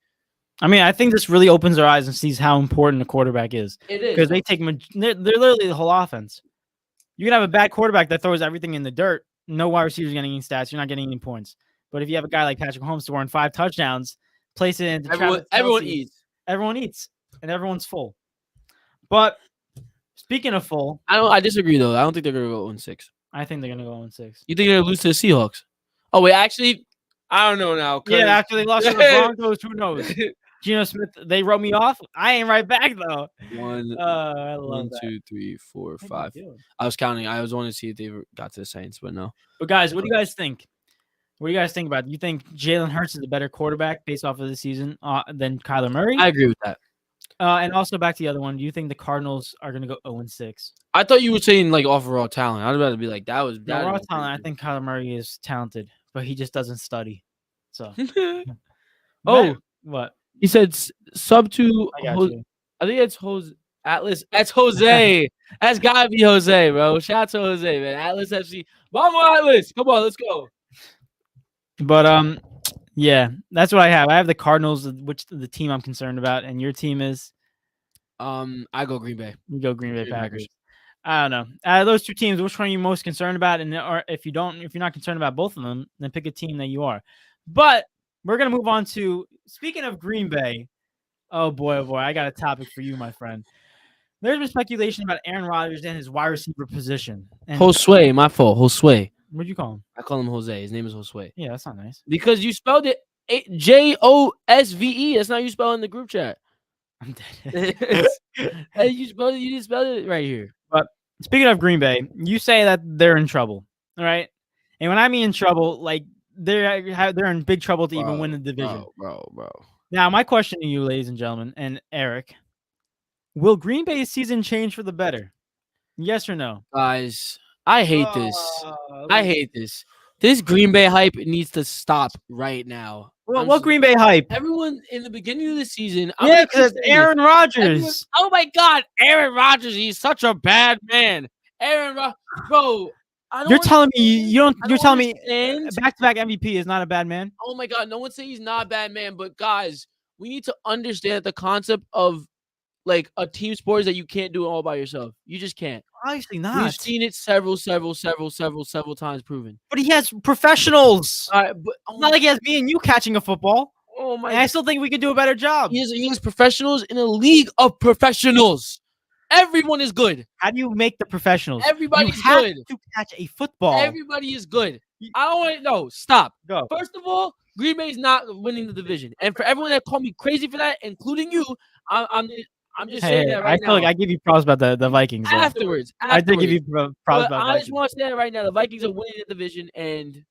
I mean, I think this really opens our eyes and sees how important a quarterback is. It is Because they take they're literally the whole offense. You can have a bad quarterback that throws everything in the dirt. No wide receivers getting any stats. You're not getting any points. But if you have a guy like Patrick Mahomes scoring 5 touchdowns, place it into everyone Travis Kelce, eats. Everyone eats, and everyone's full. But speaking of full, I disagree though. I don't think they're gonna go 1-6. I think they're gonna go 1-6. You think they're gonna lose to the Seahawks? Oh wait, actually, I don't know now. Yeah, after they lost to the Broncos, who knows? Geno Smith, they wrote me off. I ain't right back though. I love One, that. 2, 3, 4, What are you 5. doing? I was counting. I was wanting to see if they got to the Saints, but no. But guys, what do you guys think? What do you guys think about it? You think Jalen Hurts is a better quarterback based off of the season than Kyler Murray? I agree with that. And also back to the other one. Do you think the Cardinals are going to go 0-6? I thought you were saying like overall talent. I was about to be like that was that. Overall talent, I think Kyler Murray is talented, but he just doesn't study. So, Oh, what? he said sub to. I got you. I think it's Jose Atlas. That's Jose. That's gotta be Jose, bro. Shout out to Jose, man. Atlas FC. Vamos Atlas. Come on, let's go. But yeah, that's what I have. I have the Cardinals, which the team I'm concerned about, and your team is. I go Green Bay. You go Green Bay Green Packers. Packers. I don't know. Out of those 2 teams, which one are you most concerned about? And or if you're not concerned about both of them, then pick a team that you are. But we're gonna move on to speaking of Green Bay. Oh boy, I got a topic for you, my friend. There's been speculation about Aaron Rodgers and his wide receiver position. And Josue, my fault. Josue. what'd you call him? I call him Jose. His name is Josue. Yeah, that's not nice. Because you spelled it Josve. That's not how you spell it in the group chat. I'm dead. Hey, you spelled it. You didn't spell it right here. But speaking of Green Bay, you say that they're in trouble, all right? And when I mean in trouble, like they're in big trouble to even win the division. Bro. Now, my question to you, ladies and gentlemen, and Eric, will Green Bay's season change for the better? Yes or no? Guys, I hate this. I hate this. This Green Bay hype needs to stop right now. What Green Bay hype? Everyone in the beginning of the season. Yeah, because Aaron Rodgers. Oh my God, Aaron Rodgers. He's such a bad man. Bro. You're telling me you don't. You're telling me understand. back-to-back MVP is not a bad man. Oh my God, no one's saying he's not a bad man, but guys, we need to understand the concept of like a team sport is that you can't do it all by yourself. You just can't. Obviously not. We've seen it several times proven. But he has professionals. All right, but It's not like he has me and you catching a football. oh my! And I still think we could do a better job. He has professionals in a league of professionals. Everyone is good. How do you make the professionals? Everybody's you have good. to catch a football. Everybody is good. I don't want to know. Stop. Go. First of all, Green Bay's not winning the division, and for everyone that called me crazy for that, including you, I'm just saying that right I now. feel like I give you props about the Vikings. Though. Afterwards, I did give you props But about I just Vikings. want to say that right now. The Vikings are winning the division, and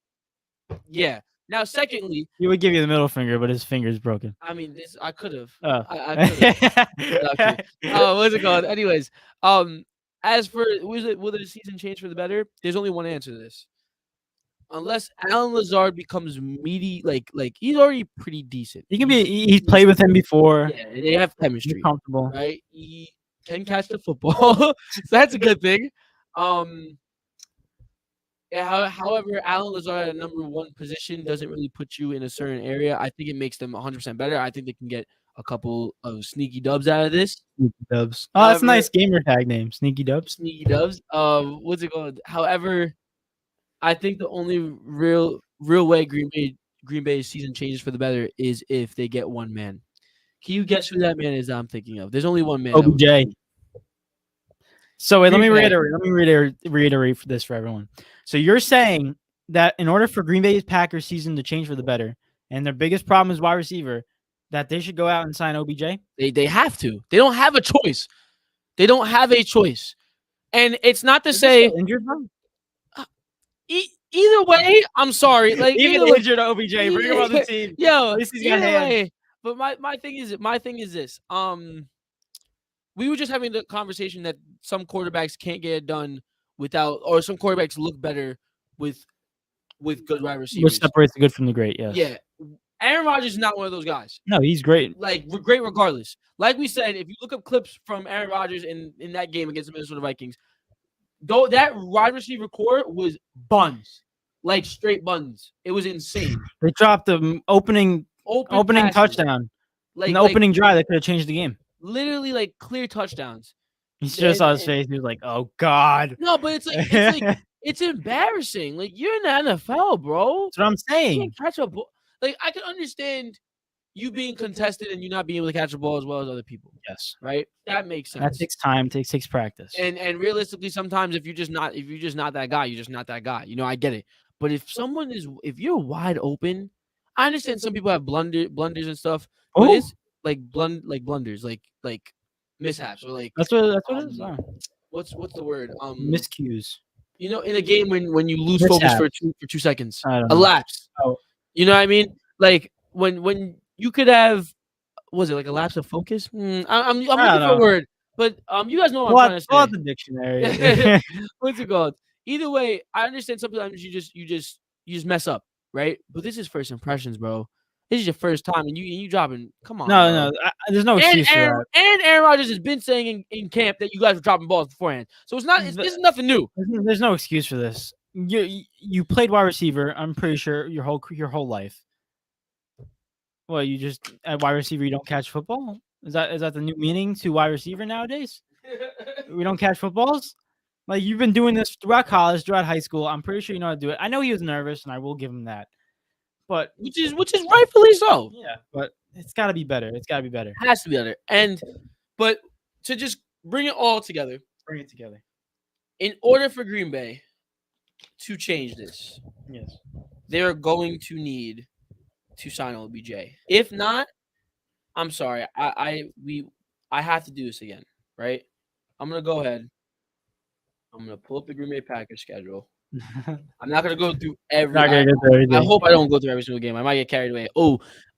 yeah. Now, secondly, He would give you the middle finger, but his finger's broken. I mean, I could have. Oh. I could have. What's it called? Anyways, as for will the season change for the better? There's only one answer to this. Unless Alan Lazard becomes meaty, like he's already pretty decent. He can be. He's played with him before. Yeah, they have He's chemistry, comfortable. right? He can catch the football, so that's a good thing. Yeah, however, Allen Lazard at number 1 position doesn't really put you in a certain area. I think it makes them 100% better. I think they can get a couple of sneaky dubs out of this. Sneaky Dubs. Oh, that's a However, nice gamer tag name, Sneaky Dubs. sneaky dubs. What's it called? However, I think the only real way Green Bay's season changes for the better is if they get one man. Can you guess who that man is that I'm thinking of? There's only one man. That would OBJ. So wait, let Green me Bay. reiterate for this for everyone. So you're saying that in order for Green Bay's Packers season to change for the better, and their biggest problem is wide receiver, that they should go out and sign OBJ? They have to. They don't have a choice. They don't have a choice. And it's not to Is he say still injured, bro? either way, I'm sorry. Like Even either way, injured OBJ, bring him on the team. yo, At least he's got either hands. way. But my thing is this. We were just having the conversation that some quarterbacks can't get it done without, or some quarterbacks look better with good wide Which receivers. separates the good from the great, yes. Yeah, Aaron Rodgers is not one of those guys. No, he's great. Like great regardless. Like we said, if you look up clips from Aaron Rodgers in that game against the Minnesota Vikings, though that wide receiver core was buns, like straight buns. It was insane. They dropped the opening Passes, touchdown. like In the opening drive that could have changed the game. literally like clear touchdowns. He just saw his face. He was like, "Oh God." No, but it's like it's embarrassing. Like you're in the NFL, bro. That's what I'm You saying. can't catch a ball. Like I can understand you being contested and you not being able to catch a ball as well as other people. Yes, Right? That makes sense. that takes time. Takes practice. And realistically, sometimes if you're just not that guy, you're just not that guy. You know, I get it. But if you're wide open, I understand some people have blunders and stuff, but Oh. it's like blunders, like mishaps or like That's what it is. what's the word? Miscues. You know, in a game when you lose focus for 2 seconds, I don't a know. lapse. Oh. You know what I mean? Like when you could have, was it like a lapse of focus? I'm looking for a know. word, but you guys know what I'm trying to Pull out say. the dictionary. What's it called? Either way, I understand sometimes you just mess up, right? But this is first impressions, bro. This is your first time, and you dropping. Come on, no, bro. there's no excuse for that. And Aaron Rodgers has been saying in camp that you guys were dropping balls beforehand, so it's not. This is nothing new. There's no excuse for this. You played wide receiver. I'm pretty sure your whole life. Well, you just at wide receiver you don't catch football. Is that the new meaning to wide receiver nowadays? We don't catch footballs. Like you've been doing this throughout college, throughout high school. I'm pretty sure you know how to do it. I know he was nervous, and I will give him that. But which is rightfully so. yeah, but it's got to be better. It's got to be better. It has to be better. But to just bring it all together, Bring it together. in order for Green Bay to change this, Yes. they are going to need to sign OBJ. If not, I'm sorry. I have to do this again, right? I'm gonna go ahead. I'm gonna pull up the Green Bay Packers schedule. I'm not gonna go through every. Not gonna get through everything. I hope I don't go through every single game. I might get carried away.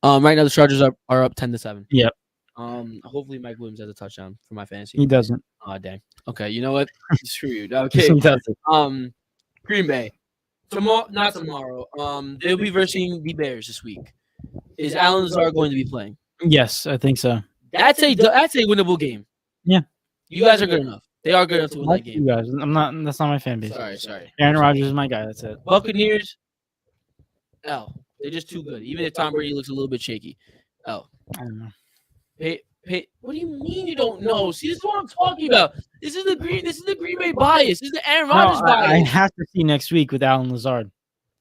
Right now the Chargers are up 10-7. Yep. Hopefully Mike Williams has a touchdown for my fantasy. He doesn't. Oh dang. Okay, you know what? Screw you. Okay. He doesn't. Green Bay. Not tomorrow. They'll be versing the Bears this week. Is Allen Lazard going to be playing? Yes, I think so. That's a winnable game. Yeah. You guys are good enough. They are good enough to win that Like game. you guys. I'm not. That's not my fan base. Sorry. Aaron Rodgers is my guy. That's it. Buccaneers. L. They're just too good. Even if Tom Brady looks a little bit shaky. L. I don't know. What do you mean you don't know? See, this is what I'm talking about. This is the Green Bay bias. This is the Aaron Rodgers No, I bias. have to see next week with Allen Lazard.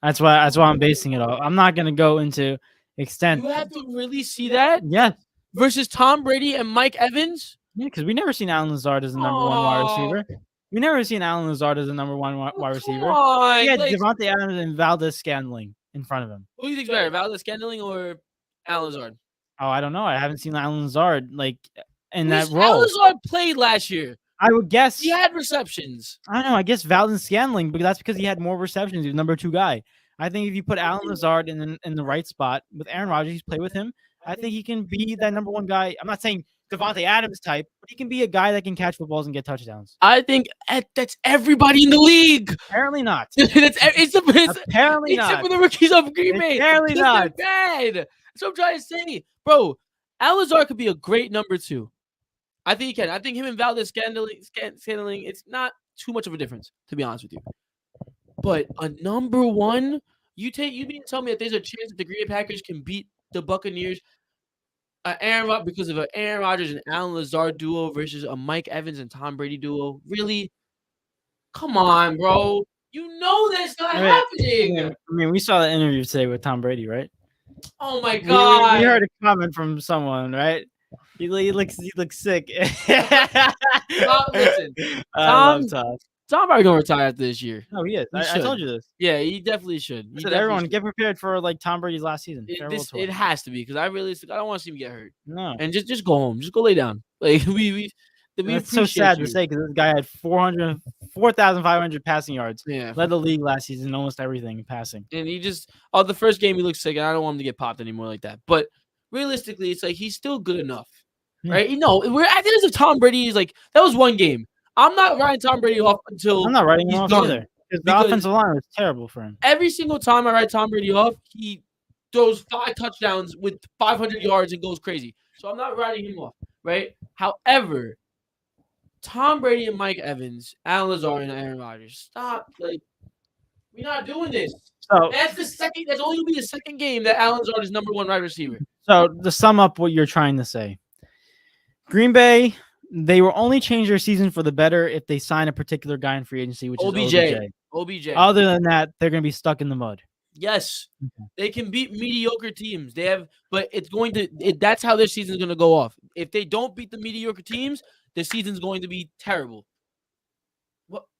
That's why I'm basing it off. I'm not gonna go into extent. You have to really see that Yeah, versus Tom Brady and Mike Evans. yeah, because we never seen Allen Lazard as the number one wide receiver. We never seen Allen Lazard as the number one wide receiver. Come on, He had like, Devontae Adams and Valdez Scandling in front of him. who do you think's better, Valdez Scantling or Allen Lazard? Oh, I don't know. I haven't seen Allen Lazard like in that Allen role. Lazard played last year. I would guess. He had receptions. I don't know. I guess Valdez Scandling, but that's because he had more receptions. He was number 2 guy. I think if you put Allen Lazard in the right spot with Aaron Rodgers, he's played with him. I think he can be that number 1 guy. I'm not saying Devontae Adams type, but he can be a guy that can catch footballs and get touchdowns. I think that's everybody in the league. Apparently not. Except Apparently not. for the rookies of Green Bay. Apparently Because not. they're bad. That's what I'm trying to say. Bro, Allen Lazard could be a great number 2. I think he can. I think him and Valdez Scantling, it's not too much of a difference, to be honest with you. But a number one, you mean to tell me that there's a chance that the Green Bay Packers can beat the Buccaneers, because of an Aaron Rodgers and Alan Lazard duo versus a Mike Evans and Tom Brady duo? Really? Come on, bro. You know that's not happening. I mean, we saw the interview today with Tom Brady, right? Oh my We god. heard a comment from someone, right? He looks sick. Listen, I love Tom. Tom probably gonna retire after this year. No, he is. He I told you this. Yeah, he definitely should. I said, everyone, get prepared for like Tom Brady's last season. It has to be because I don't want to see him get hurt. No, and just go home. Just go lay down. Like we It's so sad you. to say because this guy had 4,500 passing yards. Yeah, Led the league last season, almost everything passing. and he just the first game he looked sick, and I don't want him to get popped anymore like that. But realistically, it's like he's still good enough, right? You know, we're at the end of Tom Brady is like that was one game. I'm not writing Tom Brady off until I'm not writing him off done. either because the offensive line was terrible for him. Every single time I write Tom Brady off, he throws 5 touchdowns with 500 yards and goes crazy. So I'm not writing him off, right? However, Tom Brady and Mike Evans, Alan Lazard and Aaron Rodgers, stop! Like we're not doing this. So That's the second. That's only gonna be the second game that Alan Lazard is number 1 wide receiver. So to sum up what you're trying to say, Green Bay, they will only change their season for the better if they sign a particular guy in free agency, which is OBJ. Other than that, they're going to be stuck in the mud. Yes, they can beat mediocre teams. They have, but it's going to. That's how their season's going to go off. If they don't beat the mediocre teams, the season's going to be terrible.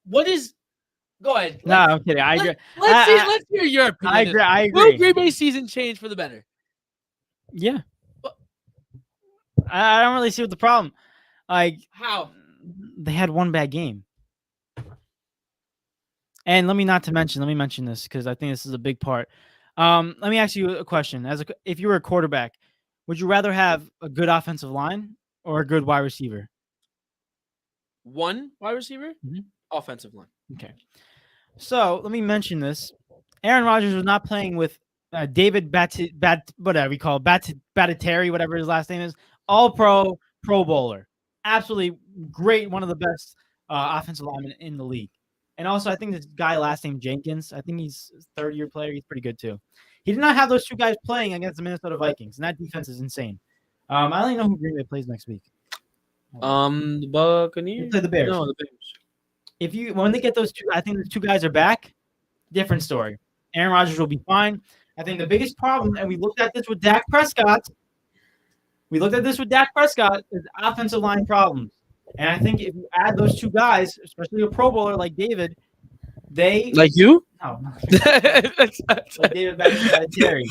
What is? Go ahead. No, I'm kidding. I agree. Let's hear your opinion. I agree. Will Green Bay season change for the better? Yeah. I don't really see what the problem. Like how they had one bad game. And let me mention this because I think this is a big part. Let me ask you a question. If you were a quarterback, would you rather have a good offensive line or a good wide receiver? One wide receiver, offensive line. Okay. So let me mention this. Aaron Rodgers was not playing with David Battisteri, whatever his last name is, All-Pro, Pro Bowler, absolutely great, one of the best offensive linemen in the league. And also, I think this guy last name Jenkins, I think he's a 3rd-year player. He's pretty good too. He did not have those two guys playing against the Minnesota Vikings, and that defense is insane. I don't even know who Green Bay plays next week. The Buccaneers. They play the Bears. No, the Bears. When they get those two, I think the two guys are back. Different story. Aaron Rodgers will be fine. I think the biggest problem, and we looked at this with Dak Prescott. Is offensive line problems. And I think if you add those two guys, especially a Pro Bowler like David, they like you. No, like David Battisteri.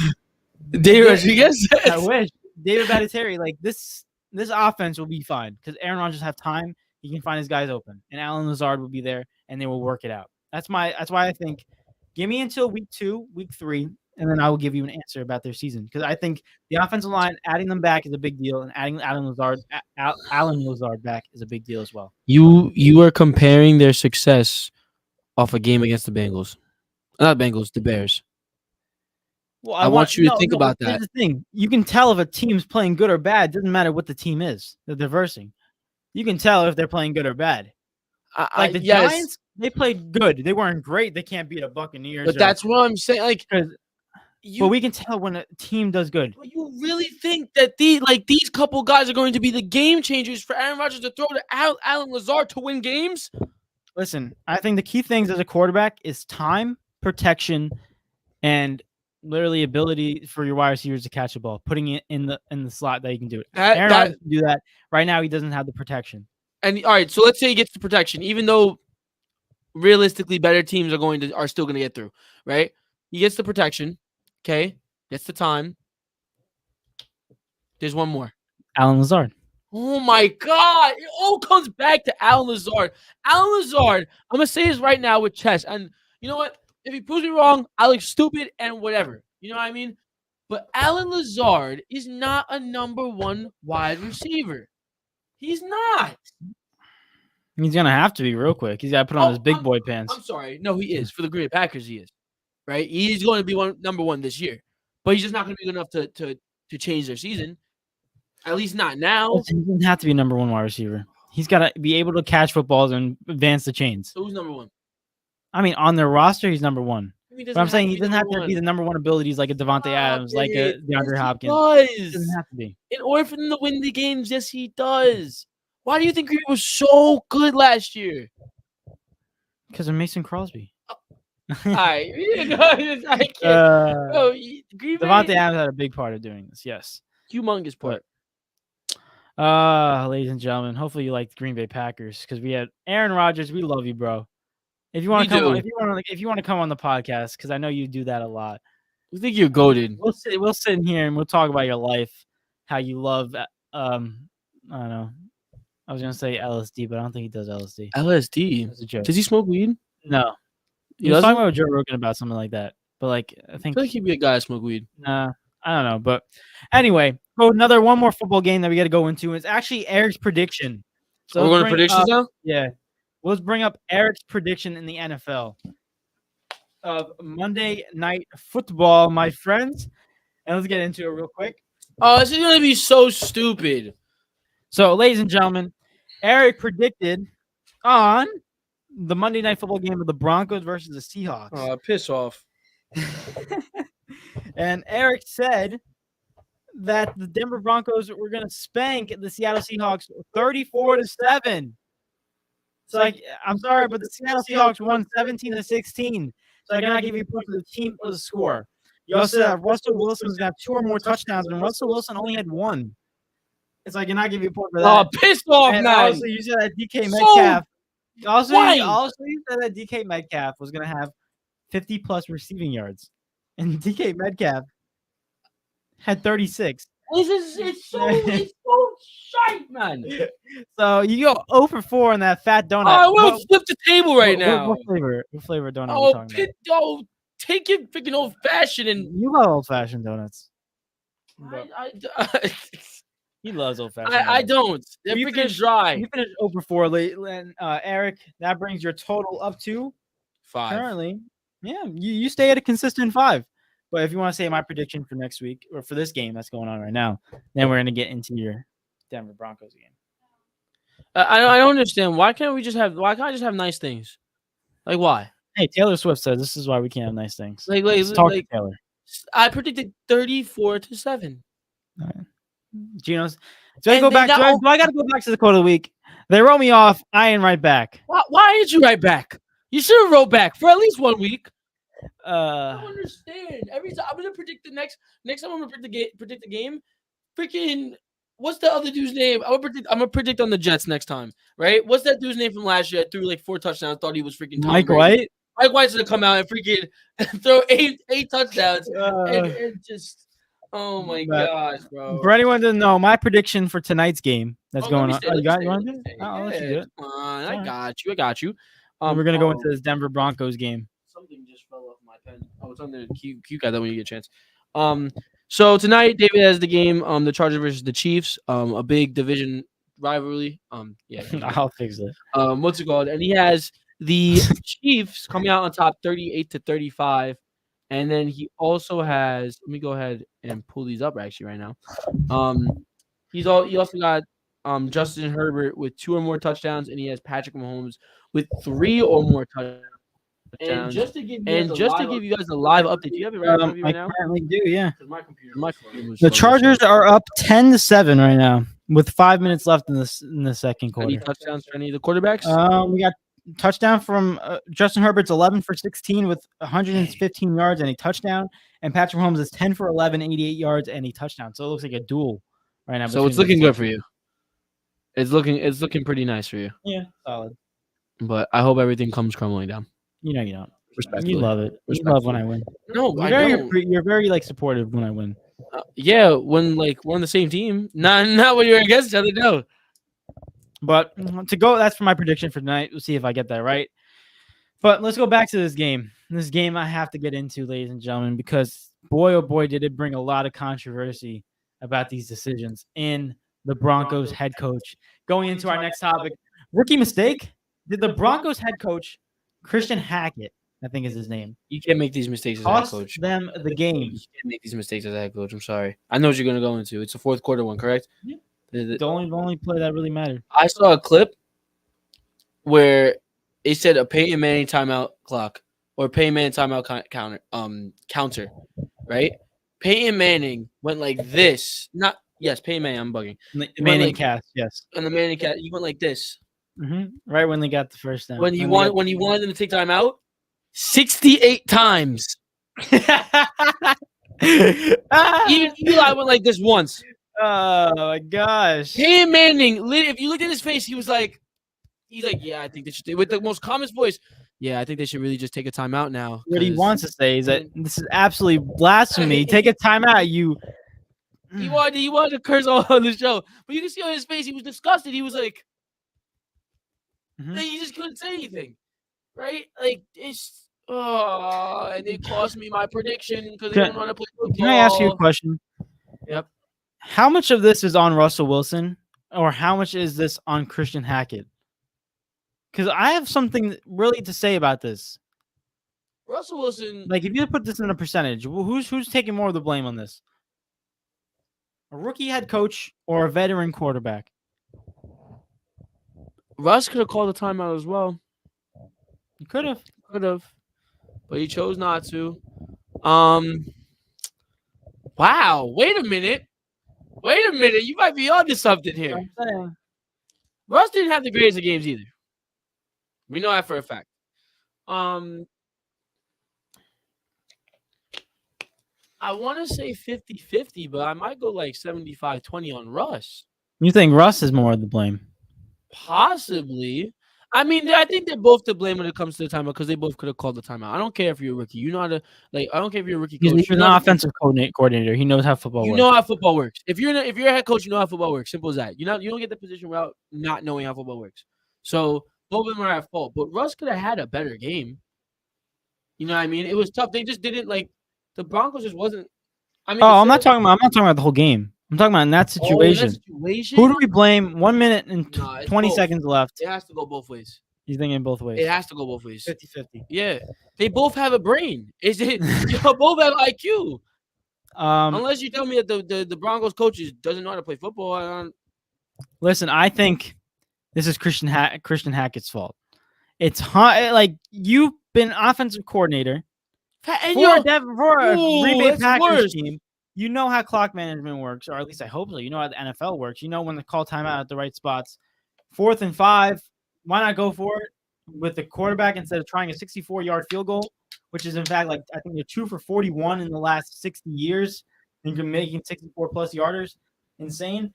David Rodriguez. I wish David Battisteri. Like this offense will be fine because Aaron Rodgers have time. He can find his guys open, and Alan Lazard will be there, and they will work it out. That's why I think. Give me until week 2, week 3, and then I will give you an answer about their season because I think the offensive line, adding them back is a big deal, and adding Alan Lazard back is a big deal as well. You are comparing their success off a game against the Bengals, not Bengals, the Bears. Well, I want you to think about that. Here's the thing: you can tell if a team's playing good or bad. It doesn't matter what the team is that they're versing. You can tell if they're playing good or bad. Like the Giants, they played good. They weren't great. They can't beat a Buccaneers. But that's what I'm saying. Like, but we can tell when a team does good. But you really think that these couple guys are going to be the game changers for Aaron Rodgers to throw to Alan Lazard to win games? Listen, I think the key things as a quarterback is time, protection, and literally ability for your wide receivers to catch the ball, putting it in the slot that you can do it. Aaron Rodgers can do that. Right now, he doesn't have the protection. And all right, so let's say he gets the protection, even though realistically better teams are still going to get through, right? He gets the protection, okay? Gets the time. There's one more. Alan Lazard. Oh my God! It all comes back to Alan Lazard. Alan Lazard. I'm gonna say this right now with chest, and you know what? If he proves me wrong, I look stupid and whatever. You know what I mean? But Alan Lazard is not a number 1 wide receiver. He's not. He's gonna have to be real quick. He's got to put on his big boy pants. I'm sorry. No, he is. For the Green Bay Packers, he is. Right? He's going to be number 1 this year. But he's just not going to be good enough to change their season. At least not now. He doesn't have to be number 1 wide receiver. He's got to be able to catch footballs and advance the chains. So who's number 1? I mean, on their roster, he's number one. He But I'm doesn't saying to he be doesn't number have to be one. the number one abilities like a Devontae Adams, like a Yes, DeAndre he Hopkins. He doesn't does. have to be. In order for them to win the games, yes, he does. Why do you think Green Bay was so good last year? Because of Mason Crosby. I can't. Bro, Green Bay, Devontae Adams had a big part of doing this, yes. humongous part. Ladies and gentlemen, hopefully you like the Green Bay Packers because we had Aaron Rodgers. We love you, bro. If you want to come, on, if you want to come on the podcast, because I know you do that a lot. We think you're goated. We'll sit in here and we'll talk about your life, how you love. I don't know. I was gonna say LSD, but I don't think he does LSD. LSD. That's a joke. Does he smoke weed? No. He He was doesn't? talking about Joe Rogan about something like that, but like I I think feel like he'd be a guy to smoke weed. I don't know, but anyway, one more football game that we got to go into. It's actually Eric's prediction. So we're going to predictions now? Yeah, let's bring up Eric's prediction in the NFL of Monday Night Football, my friends, and let's get into it real quick. Oh, this is going to be so stupid. So, ladies and gentlemen, Eric predicted on the Monday Night Football game of the Broncos versus the Seahawks. Oh, piss off. And Eric said that the Denver Broncos were going to spank the Seattle Seahawks 34-7. So, like, I'm sorry, but the Seattle Seahawks won 17-16. So I cannot give you points for the team or the score. You also said that Russell Wilson's got 2 or more touchdowns, and Russell Wilson only had 1. It's like, I cannot give you a point for that. Oh, pissed off And now. also, you said that DK Metcalf. Why? You said that DK Metcalf was going to have 50-plus receiving yards. And DK Metcalf had 36. It's so shite, man. So you go 0 for 4 on that fat donut. I want to flip the table right now. What flavor donut are we talking about? Take your freaking old fashioned and You love old fashioned donuts. He loves old fashioned. I don't. They're You freaking finished- dry. You finished 0 for 4 late, and Eric. That brings your total up to 5. currently. Yeah, you stay at a consistent 5. But if you want to say my prediction for next week or for this game that's going on right now, then we're gonna get into your Denver Broncos game. I don't understand. Why can't I just have nice things? Like why? Hey, Taylor Swift says this is why we can't have nice things. Like Let's talk to Taylor. I predicted 34-7. Gino's. Do I go back? Do I got to go back to the quote of the week? They wrote me off. I ain't right back. Why did you write back? You should have wrote back for at least 1 week. I don't Uh, understand. Every time I'm gonna predict the next time I'm gonna predict the game. Freaking what's the other dude's name? I'm gonna predict on the Jets next time, right? What's that dude's name from last year? I threw like 4 touchdowns. Thought he was freaking Tom Mike Brady. White. Mike White's gonna come out and freaking throw eight touchdowns and just oh my gosh, bro. For anyone that doesn't know, my prediction for tonight's game that's Oh, going let on. me say, Oh, let you me got say, you want let to me do it? say. I'll let you do Yeah, it. come on, Alright. I got you. We're gonna go into this Denver Broncos game. Something just fell off my pen. Oh, it's on the Q got that when you get a chance. So tonight David has the game. The Chargers versus the Chiefs. A big division rivalry. Yeah. I'll fix it. What's it called? And he has the Chiefs coming out on top 38-35. And then he also has, let me go ahead and pull these up actually right now. He also got Justin Herbert with 2 or more touchdowns, and he has Patrick Mahomes with 3 or more touchdowns. And just to give you guys a live update, do you have it right in front of you I right now? currently do, yeah. My phone was The slow. Chargers are up 10-7 right now with 5 minutes left in the second Any quarter. touchdowns for any of the quarterbacks? We got touchdown from Justin Herbert's 11 for 16 with 115 yards and a touchdown, and Patrick Mahomes is 10 for 11, 88 yards and a touchdown. So it looks like a duel right now. So it's looking good for you. It's looking pretty nice for you. Yeah, solid. But I hope everything comes crumbling down. You know you don't. Respectfully. You love it. You love when I win. No, I don't. You're very like supportive when I win. Yeah, when like we're on the same team. Not when you're against each other. No. But to go, that's for my prediction for tonight. We'll see if I get that right. But let's go back to this game. This game I have to get into, ladies and gentlemen, because boy, oh boy, did it bring a lot of controversy about these decisions in the Broncos head coach. Going into our next topic, rookie mistake. Did the Broncos head coach, Christian Hackett, I think is his name, You can't make these mistakes as a head cost coach. them the game? You can't make these mistakes as a head coach. I'm sorry. I know what you're gonna go into. It's a fourth quarter one, correct? Yeah. The The only play that really mattered. I saw a clip where It said a Peyton Manning timeout clock or Peyton Manning timeout counter, right? Peyton Manning went like this. Not yes, Peyton Manning. I'm bugging. The He went Manning like cast, yes. on the Manning cat. He went like this Right when they got the first down. when he wanted them to take time out. 68 times. Even Eli went like this once. Oh my gosh. Peyton Manning, if you looked at his face, he's like, yeah, I think they should. With the most calmest voice, yeah, I think they should really just take a timeout now. What he wants to say is that this is absolutely blasphemy. Take a timeout, you. He wanted to curse all on the show, but you can see on his face he was disgusted. He was like, he just couldn't say anything, right? Like it's and it cost me my prediction because they don't want to play football. Can I ask you a question? Yep. How much of this is on Russell Wilson, or how much is this on Christian Hackett? Because I have something really to say about this. Russell Wilson, like if you put this in a percentage, who's taking more of the blame on this? A rookie head coach or a veteran quarterback? Russ could have called a timeout as well. He could have, but he chose not to. Wow. Wait a minute. You might be onto something here. I'm saying. Russ didn't have the greatest of games either. We know that for a fact. I want to say 50-50, but I might go like 75-20 on Russ. You think Russ is more of the blame? Possibly. I mean, I think they're both to blame when it comes to the timeout because they both could have called the timeout. I don't care if you're a rookie. You know how to I don't care if you're a rookie coach. He's an offensive coordinator. He knows how football works. You know how football works. If you're a head coach, you know how football works. Simple as that. You don't get the position without not knowing how football works. So both of them are at fault. But Russ could have had a better game. You know what I mean? It was tough. They just didn't the Broncos just wasn't. I mean, I'm not talking about the whole game. I'm talking about in that situation. Who do we blame? 1 minute and 20 seconds left. It has to go both ways. You're thinking both ways. It has to go both ways. 50-50. Yeah. They both have a brain. Both have IQ. Unless you tell me that the Broncos coaches doesn't know how to play football. Listen, I think this is Christian Hackett's fault. It's like you've been offensive coordinator for a Green Bay Packers team. You know how clock management works, or at least I hope so. You know how the NFL works. You know when to call timeout at the right spots. 4th and 5. Why not go for it with the quarterback instead of trying a 64-yard field goal, which is in fact I think they're 2 for 41 in the last 60 years, and you're making 64+ yarders. Insane.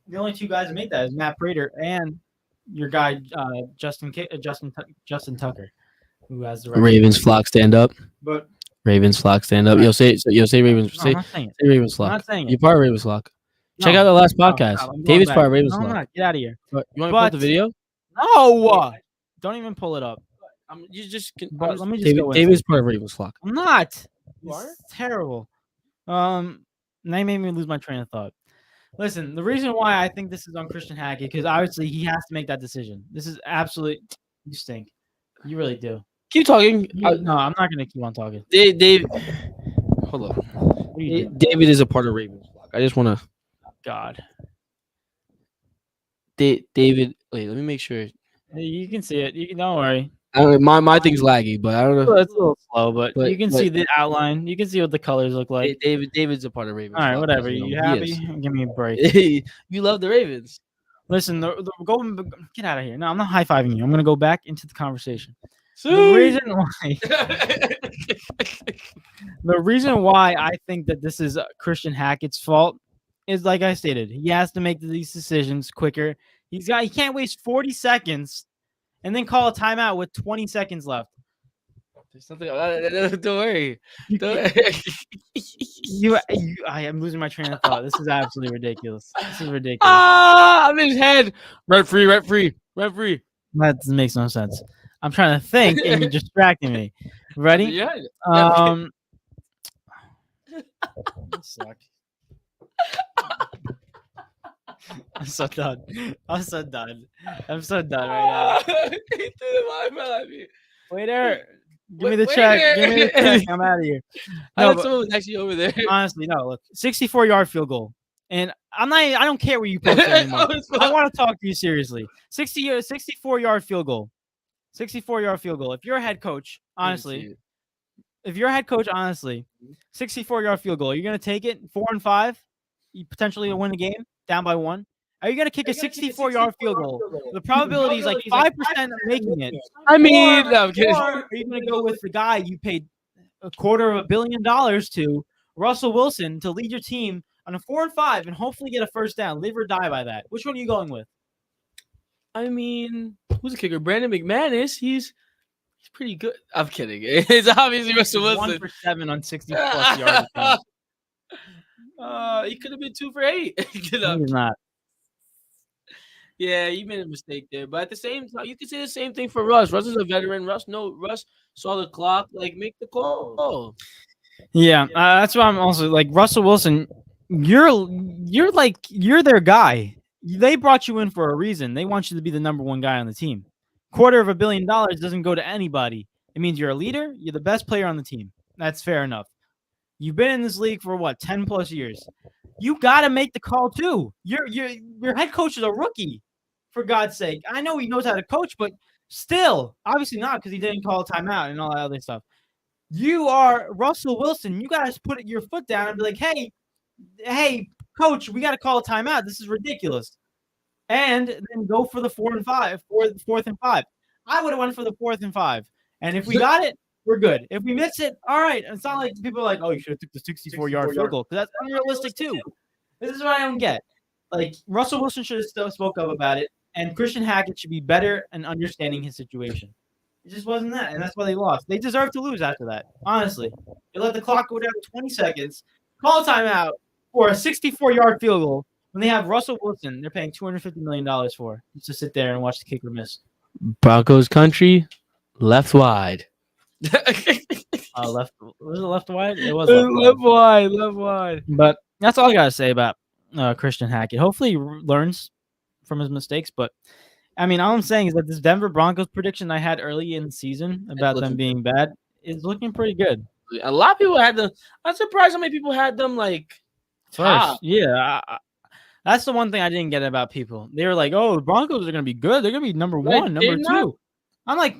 The only two guys that make that is Matt Prater and your guy Justin Tucker, who has the Ravens flock stand up. But Ravens flock stand up. You'll say Ravens. No, I'm not saying it. Say Ravens flock. I'm not saying it. You're part of Ravens flock. No, Check out the last podcast. I'm David's going part of back. Ravens No, I'm flock. not. Get out of here. You want to put the video? No. Don't even pull it up. You just. But let me just go. David's part of Ravens flock. I'm not. You are? It's terrible. Now you made me lose my train of thought. Listen, the reason why I think this is on Christian Hackett, because obviously he has to make that decision. This is absolutely you stink. You really do. Keep talking. No, I'm not gonna keep on talking. Dave, hold on. David is a part of Ravens flock. I just want to. God. David, wait. Let me make sure. You can see it. Don't worry. My thing's laggy, but I don't know. It's a little slow, but you can see the outline. You can see what the colors look like. David's a part of Ravens. All right, whatever. You happy? Give me a break. You love the Ravens. Listen, get out of here. No, I'm not high-fiving you. I'm going to go back into the conversation. The reason why I think that this is Christian Hackett's fault is, like I stated, he has to make these decisions quicker. He can't waste 40 seconds and then call a timeout with 20 seconds left. There's something. Don't worry. I am losing my train of thought. This is absolutely ridiculous. This is ridiculous. I'm in his head. Referee. That makes no sense. I'm trying to think, and you're distracting me. Ready? Yeah. You suck. I'm so done. I'm so done right now. Waiter, give me the check. Give me the check. I'm out of here. I thought someone was actually over there. Honestly, no. Look, 64-yard field goal, and I don't care where you post it anymore. I want to talk to you seriously. 64-yard field goal. 64-yard field goal. If you're a head coach, I didn't see honestly, it. if you're a head coach, honestly, 64-yard field goal, you're gonna take it 4-5, you potentially win the game down by 1. Are you gonna kick a 64-yard field goal? The probability is like 5% of making it. I mean, no, I'm Or kidding. are you gonna go with the guy you paid $250 million to, Russell Wilson, to lead your team on a 4-5 and hopefully get a first down, live or die by that? Which one are you going with? I mean, who's the kicker? Brandon McManus. He's pretty good. I'm kidding. It's obviously Russell He's Wilson. 1 for 7 on 60+ yards. He could have been 2 for 8. He's not. Yeah, you made a mistake there. But at the same time, you can say the same thing for Russ. Russ is a veteran. Russ saw the clock. Like, make the call. Yeah, that's why I'm also like Russell Wilson. You're their guy. They brought you in for a reason. They want you to be the number 1 guy on the team. $250 million doesn't go to anybody. It means you're a leader. You're the best player on the team. That's fair enough. You've been in this league for 10+ years. You got to make the call too. Your head coach is a rookie, for God's sake. I know he knows how to coach, but still, obviously not, because he didn't call a timeout and all that other stuff. You are Russell Wilson. You got to put your foot down and be like, hey, coach, we got to call a timeout. This is ridiculous. And then go for the 4th and 5. I would have went for the 4th and 5. And if we got it, we're good. If we miss it, all right. It's not like people are like, oh, you should have took the 64-yard field goal, because that's unrealistic too. This is what I don't get. Like, Russell Wilson should have still spoke up about it, and Christian Hackett should be better in understanding his situation. It just wasn't that, and that's why they lost. They deserve to lose after that, honestly. They let the clock go down to 20 seconds, call timeout for a 64-yard field goal when they have Russell Wilson they're paying $250 million for, just to sit there and watch the kicker miss. Broncos country, left wide. Left was it left wide? It was left wide. But that's all I gotta say about Christian Hackett. Hopefully he learns from his mistakes. But I mean, all I'm saying is that this Denver Broncos prediction I had early in the season about them being bad is looking pretty good. A lot of people had them. I'm surprised how many people had them like top. Yeah, that's the one thing I didn't get about people. They were like, "Oh, the Broncos are gonna be good. They're gonna be number 1, number 2." I'm like,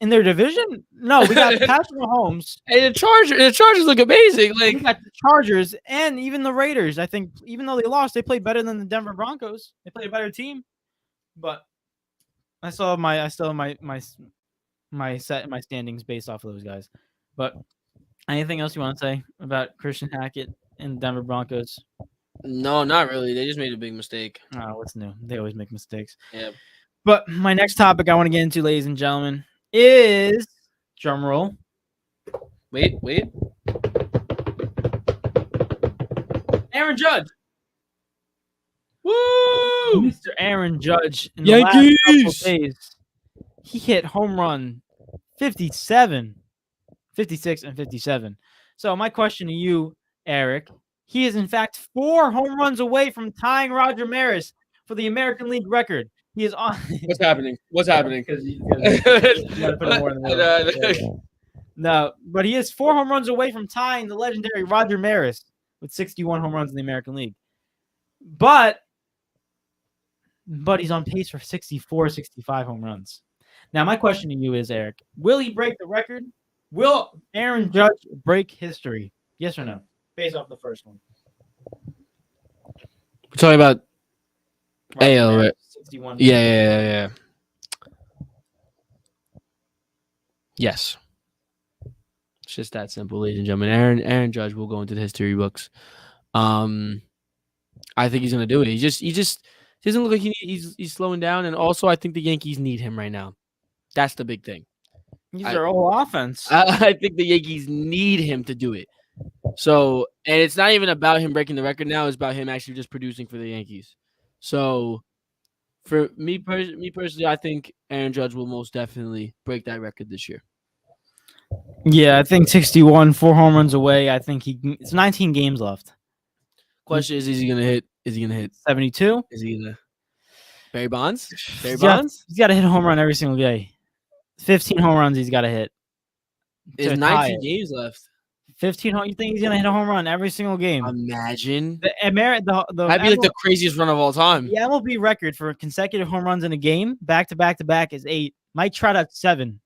in their division? No, we got Patrick Mahomes. Hey, the Chargers look amazing. Like, we got the Chargers and even the Raiders. I think even though they lost, they played better than the Denver Broncos. They played a better team. But I still have my standings based off of those guys. But anything else you want to say about Christian Hackett and the Denver Broncos? No, not really. They just made a big mistake. Oh, what's new? They always make mistakes. Yeah. But my next topic I want to get into, ladies and gentlemen, is drum roll. Wait. Aaron Judge. Woo! Mr. Aaron Judge in Yankees! the last couple of days, he hit home run 57, 56, and 57. So my question to you, Eric, he is in fact 4 home runs away from tying Roger Maris for the American League record. He is on. What's happening? No, but he is 4 home runs away from tying the legendary Roger Maris with 61 home runs in the American League. But he's on pace for 64, 65 home runs. Now, my question to you is, Eric, will he break the record? Will Aaron Judge break history? Yes or no? Based off the first one. We're talking about AL, right? 61. Yeah. Yes. It's just that simple, ladies and gentlemen. Aaron Judge will go into the history books. I think he's gonna do it. He just doesn't look like he's slowing down, and also I think the Yankees need him right now. That's the big thing. He's their whole offense. I think the Yankees need him to do it. So, and it's not even about him breaking the record now. It's about him actually just producing for the Yankees. So, for me personally, I think Aaron Judge will most definitely break that record this year. Yeah, I think 61, 4 home runs away. I think it's 19 games left. Question is he gonna hit? 72? Is he gonna Barry Bonds? He's got to hit a home run every single day. 15 home runs he's got to hit. There's 19 games left. 15 home. You think he's gonna hit a home run every single game? Imagine. That'd be like the craziest run of all time. The MLB record for consecutive home runs in a game, back to back is 8. Mike Trout had 7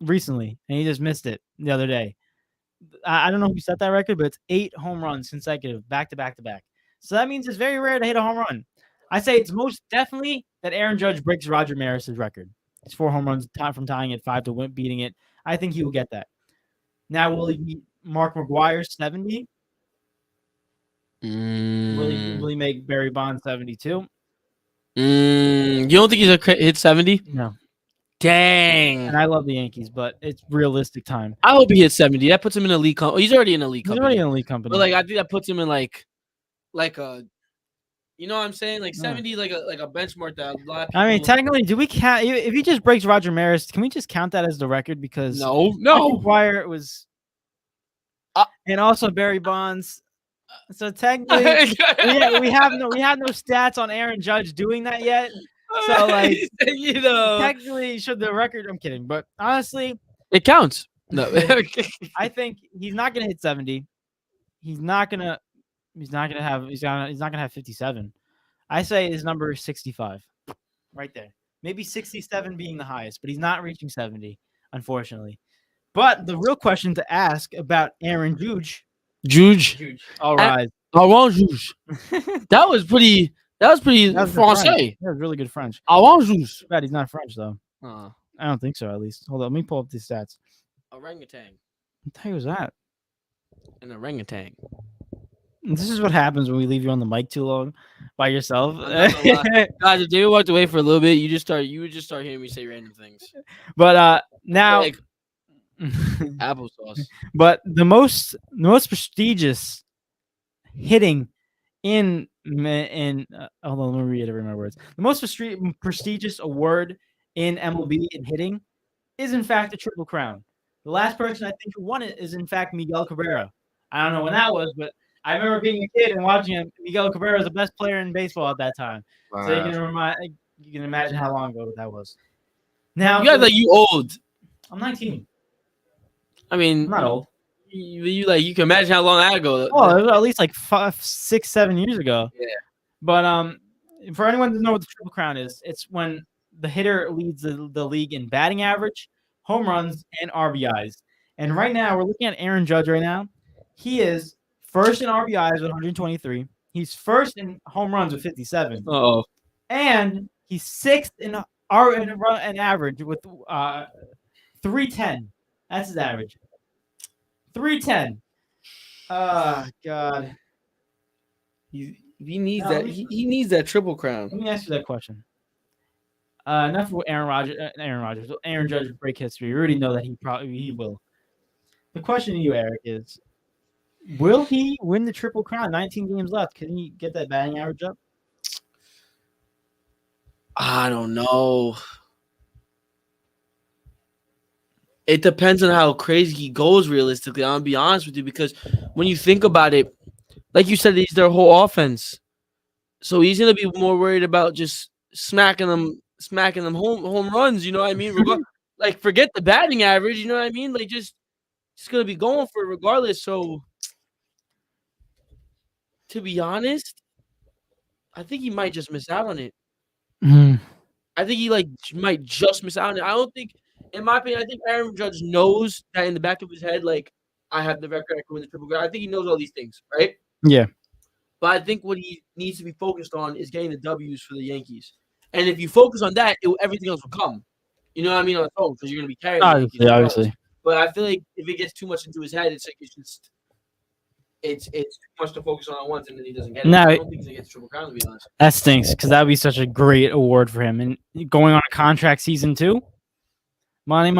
recently, and he just missed it the other day. I don't know who set that record, but it's 8 home runs consecutive, back to back to back. So that means it's very rare to hit a home run. I say it's most definitely that Aaron Judge breaks Roger Maris's record. It's 4 home runs from tying it, 5 to beating it. I think he will get that. Now, will he beat Mark McGuire's 70? Will he make Barry Bonds 72? You don't think he's a hit 70? No. Dang. And I love the Yankees, but it's realistic time. I hope he hits 70. That puts him in a league company. He's already in a league He's company. already in a league company. But like I think that puts him in like a, you know what I'm saying? Like 70, like a benchmark that a lot of people. I mean, technically, do we count if he just breaks Roger Maris? Can we just count that as the record? Because no. McGuire was, and also Barry Bonds. So technically, we have no stats on Aaron Judge doing that yet. So like, you know, technically, should the record? I'm kidding, but honestly, it counts. No, I think he's not gonna hit 70. He's not gonna have 57. I say his number is 65, right there. Maybe 67 being the highest, but he's not reaching 70, unfortunately. But the real question to ask about Aaron Judge. All right. Judge. That was pretty Francais. That was really good French. Judge. Too bad he's not French though. I don't think so. At least. Hold on. Let me pull up these stats. Orangutan. What the heck was that? An orangutan. This is what happens when we leave you on the mic too long by yourself. Guys, if David walked away for a little bit, you would just start hearing me say random things. But now like applesauce. But the most prestigious hitting in hold on, let me reiterate my words. The most prestigious award in MLB in hitting is in fact the Triple Crown. The last person I think who won it is in fact Miguel Cabrera. I don't know when that was, but I remember being a kid and watching him. Miguel Cabrera was the best player in baseball at that time. Wow. So you can imagine how long ago that was. Now you old. I'm 19. I mean, I'm not old. You can imagine how long that ago. Oh, it was at least like 5, 6, 7 years ago. Yeah. But for anyone to know what the Triple Crown is, it's when the hitter leads the league in batting average, home runs, and RBIs. And right now, we're looking at Aaron Judge right now. He is first in RBIs with 123. He's first in home runs with 57. Oh. And he's sixth in average with 310. That's his average. 310. God. He needs that. He needs that Triple Crown. Let me ask you that question. Enough with Aaron Rodgers. Aaron Judge will break history. You already know that he will. The question to you, Eric, is will he win the Triple Crown? 19 games left. Can he get that batting average up? I don't know. It depends on how crazy he goes realistically. I'm going to be honest with you, because when you think about it, like you said, he's their whole offense. So he's going to be more worried about just smacking them home runs, you know what I mean? Like, forget the batting average, you know what I mean? Like, just going to be going for it regardless. So, to be honest, I think he might just miss out on it. Mm. I think he, might just miss out on it. I don't think, in my opinion, I think Aaron Judge knows that in the back of his head, like, I have the record, I can win the Triple Crown. I think he knows all these things, right? Yeah. But I think what he needs to be focused on is getting the W's for the Yankees. And if you focus on that, everything else will come. You know what I mean? On its own, because you're going to be carrying obviously. But I feel like if it gets too much into his head, it's too much to focus on at once, and then he doesn't get it. I don't think he gets Triple Crown, to be honest. That stinks, because that would be such a great award for him. And going on a contract season 2, money.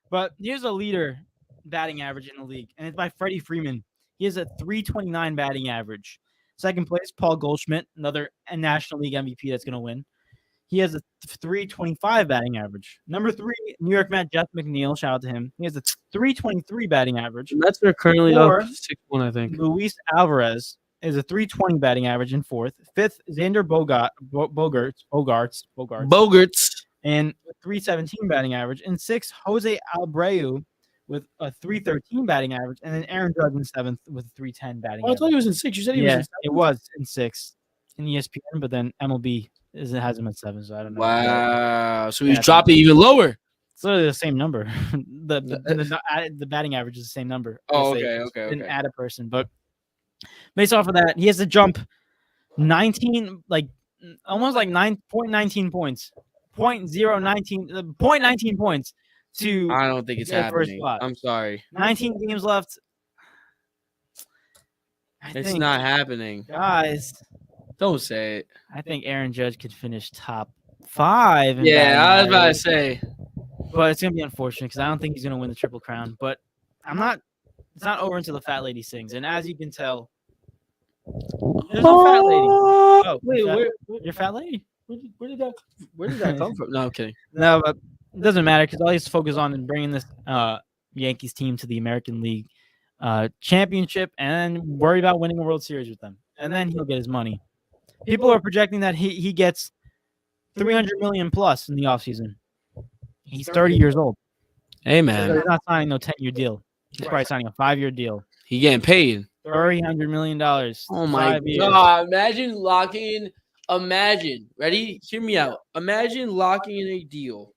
But here's a leader batting average in the league, and it's by Freddie Freeman. He has a 329 batting average. Second place, Paul Goldschmidt, another National League MVP that's going to win. He has a 325 batting average. Number 3, New York Met Jeff McNeil. Shout out to him. He has a 323 batting average. The Mets are currently up 6-1, I think. Luis Alvarez is a 320 batting average in 4th. 5th, Xander Bogaerts. And 317 batting average. And 6th, Jose Abreu with a 313 batting average. And then Aaron Judge in 7th with a 310 batting average. I thought he was in 6th. You said he was in 7th. It was in 6th in ESPN, but then MLB It has him at 7, so I don't know. Wow. So he's Yeah, dropping even lower. It's literally the same number. The batting average is the same number. Oh, They okay. didn't add a person, but based off of that, he has to jump 19, almost like 9.19 points, 0.19 points to I don't think it's get first happening. spot. I'm sorry. 19 games left. It's not happening. Guys. Don't say it. I think Aaron Judge could finish top 5. Yeah, I was about to say. But it's gonna be unfortunate because I don't think he's gonna win the Triple Crown. But I'm not. It's not over until the fat lady sings, and as you can tell, there's no fat lady. Oh, Wait, your fat lady? where did that come from? No, I'm kidding. No, but it doesn't matter because all he has to focus on is bringing this Yankees team to the American League championship, and worry about winning a World Series with them, and then he'll get his money. People are projecting that he gets $300 million plus in the offseason. He's 30 years old. Hey, So man. he's not signing no 10-year deal. He's probably signing a 5-year deal. He getting paid. $300 million. Oh, my 5 years. God. Imagine locking in. Imagine. Ready? Hear me out. Imagine locking in a deal,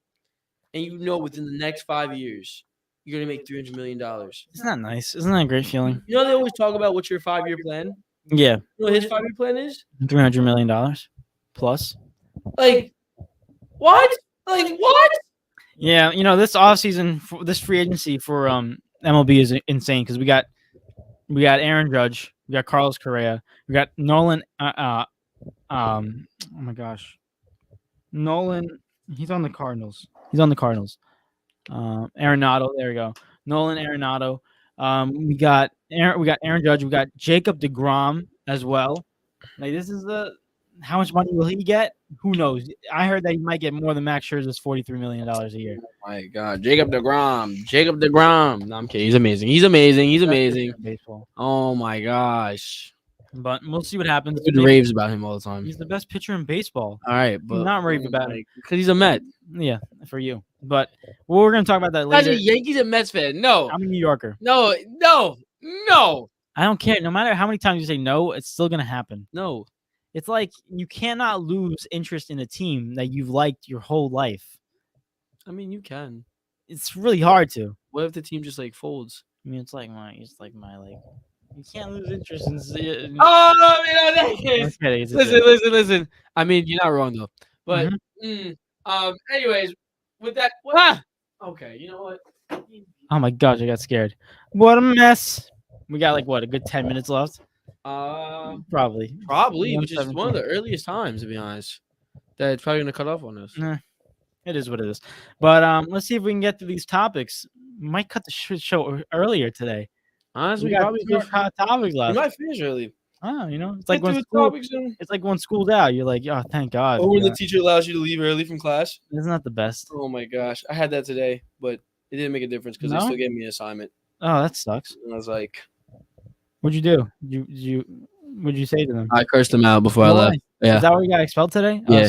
and you know within the next 5 years, you're going to make $300 million. Isn't that nice? Isn't that a great feeling? You know they always talk about what's your 5-year plan? Yeah. You know what his 5-year plan is? $300 million plus. Like, what? Like, what? Yeah, this offseason, this free agency for MLB is insane because we got Aaron Judge, we got Carlos Correa, we got Nolan. Oh my gosh, Nolan. He's on the Cardinals. Arenado. There we go. Nolan Arenado. We got Aaron Judge. We got Jacob deGrom as well. Like this is how much money will he get? Who knows? I heard that he might get more than Max Scherzer's $43 million a year. Oh my God, Jacob deGrom. No, I'm kidding. He's amazing. Baseball. Oh my gosh. But we'll see what happens. Dude raves about him all the time. He's the best pitcher in baseball. All right, but not rave about it because he's a Met. Yeah, for you. But we're gonna talk about that later. As a Yankees and Mets fan, no. I'm a New Yorker. No. I don't care. No matter how many times you say no, it's still gonna happen. No. It's like you cannot lose interest in a team that you've liked your whole life. I mean, you can. It's really hard to. What if the team just like folds? I mean, it's like my you can't lose interest in. Oh, I mean, I'm kidding, it's a listen. I mean, you're not wrong though. But anyways, with that, okay, you know what? Oh my gosh, I got scared. What a mess. We got a good 10 minutes left. Probably, which is one of the earliest times, to be honest. That it's probably gonna cut off on us. Nah, it is what it is. But let's see if we can get through these topics. Might cut the show earlier today. Honestly, we got probably two hot topics left. We might finish early. Oh, it's like when school's out. You're like, oh, thank God. Or when the teacher allows you to leave early from class. Isn't that the best? Oh my gosh, I had that today, but it didn't make a difference because they still gave me an assignment. Oh, that sucks. And I was like, "What'd you do? What'd you say to them?" I cursed them out before I left. Yeah. Is that why you got expelled today? Yeah. Oh,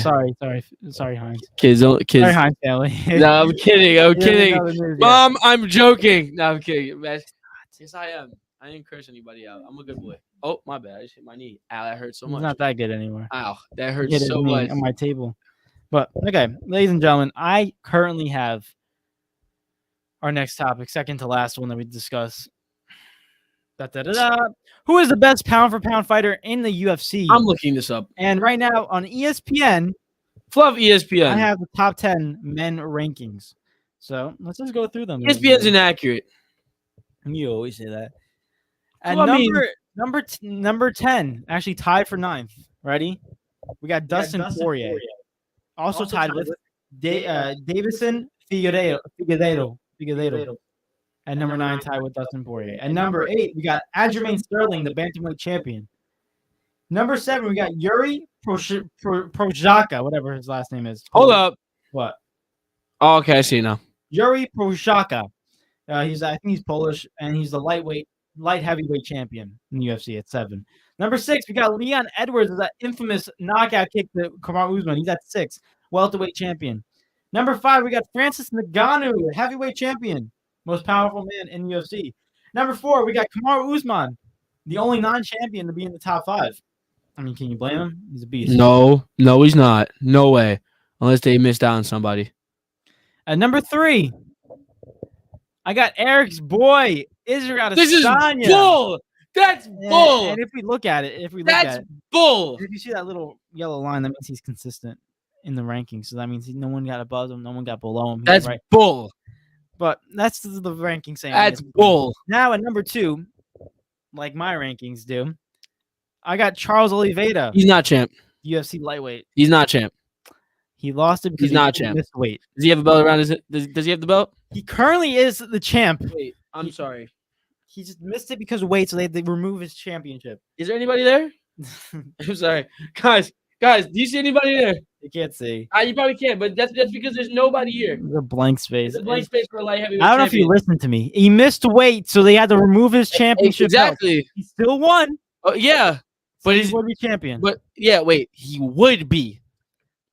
sorry, Heinz. Kids. Sorry, Heinz family. No, I'm kidding. Mom, I'm joking. No, I'm kidding. Yes, I am. I didn't curse anybody out. I'm a good boy. Oh, my bad. I just hit my knee. Ow, that hurt so much. It's not that good anymore. Ow, that hurts so much. On my table. But okay, ladies and gentlemen, I currently have our next topic, second to last one that we discuss. Who is the best pound for pound fighter in the UFC? I'm looking this up. And right now on ESPN, Fluff ESPN. I have the top 10 men rankings. So let's just go through them. ESPN's inaccurate. You always say that. And well, number 10, actually tied for 9th. Ready? We got Dustin Poirier. Also tied with Davison Figueiredo. At number 9, tied with Dustin Poirier. At number 8, we got Aljamain Sterling, the bantamweight champion. Number 7, we got Yuri Prochazka, whatever his last name is. Hold up. What? Oh, okay, I see now. Yuri Prochazka. I think he's Polish, and he's the light heavyweight champion in the UFC at 7. Number 6, we got Leon Edwards, that infamous knockout kick to Kamaru Usman. He's at 6, welterweight champion. Number 5, we got Francis Ngannou, heavyweight champion, most powerful man in the UFC. Number 4, we got Kamaru Usman, the only non-champion to be in the top 5. I mean, can you blame him? He's a beast. No, he's not. No way. Unless they missed out on somebody. At number 3, I got Eric's boy, Israel Adesanya. This is bull. That's bull. And if we look at it, That's bull. if you see that little yellow line, that means he's consistent in the rankings. So that means no one got above him, no one got below him. That's right. bull. But that's the ranking saying. That's bull. Now at number 2, like my rankings do, I got Charles Oliveira. He's not champ. UFC lightweight. He's not champ. He lost it because he's not champ. Missed weight. Does he have a belt around his? Does he have the belt? He currently is the champ. Wait, I'm sorry. He just missed it because of weight, so they remove his championship. Is there anybody there? I'm sorry, guys. Do you see anybody there? You can't see. You probably can't, but that's because there's nobody here. There's a blank space. There's a blank space for a light heavyweight. I don't know if you listened to me. He missed weight, so they had to remove his championship. Exactly. Belt. He still won. Oh yeah, but he would be champion. But yeah, wait, he would be.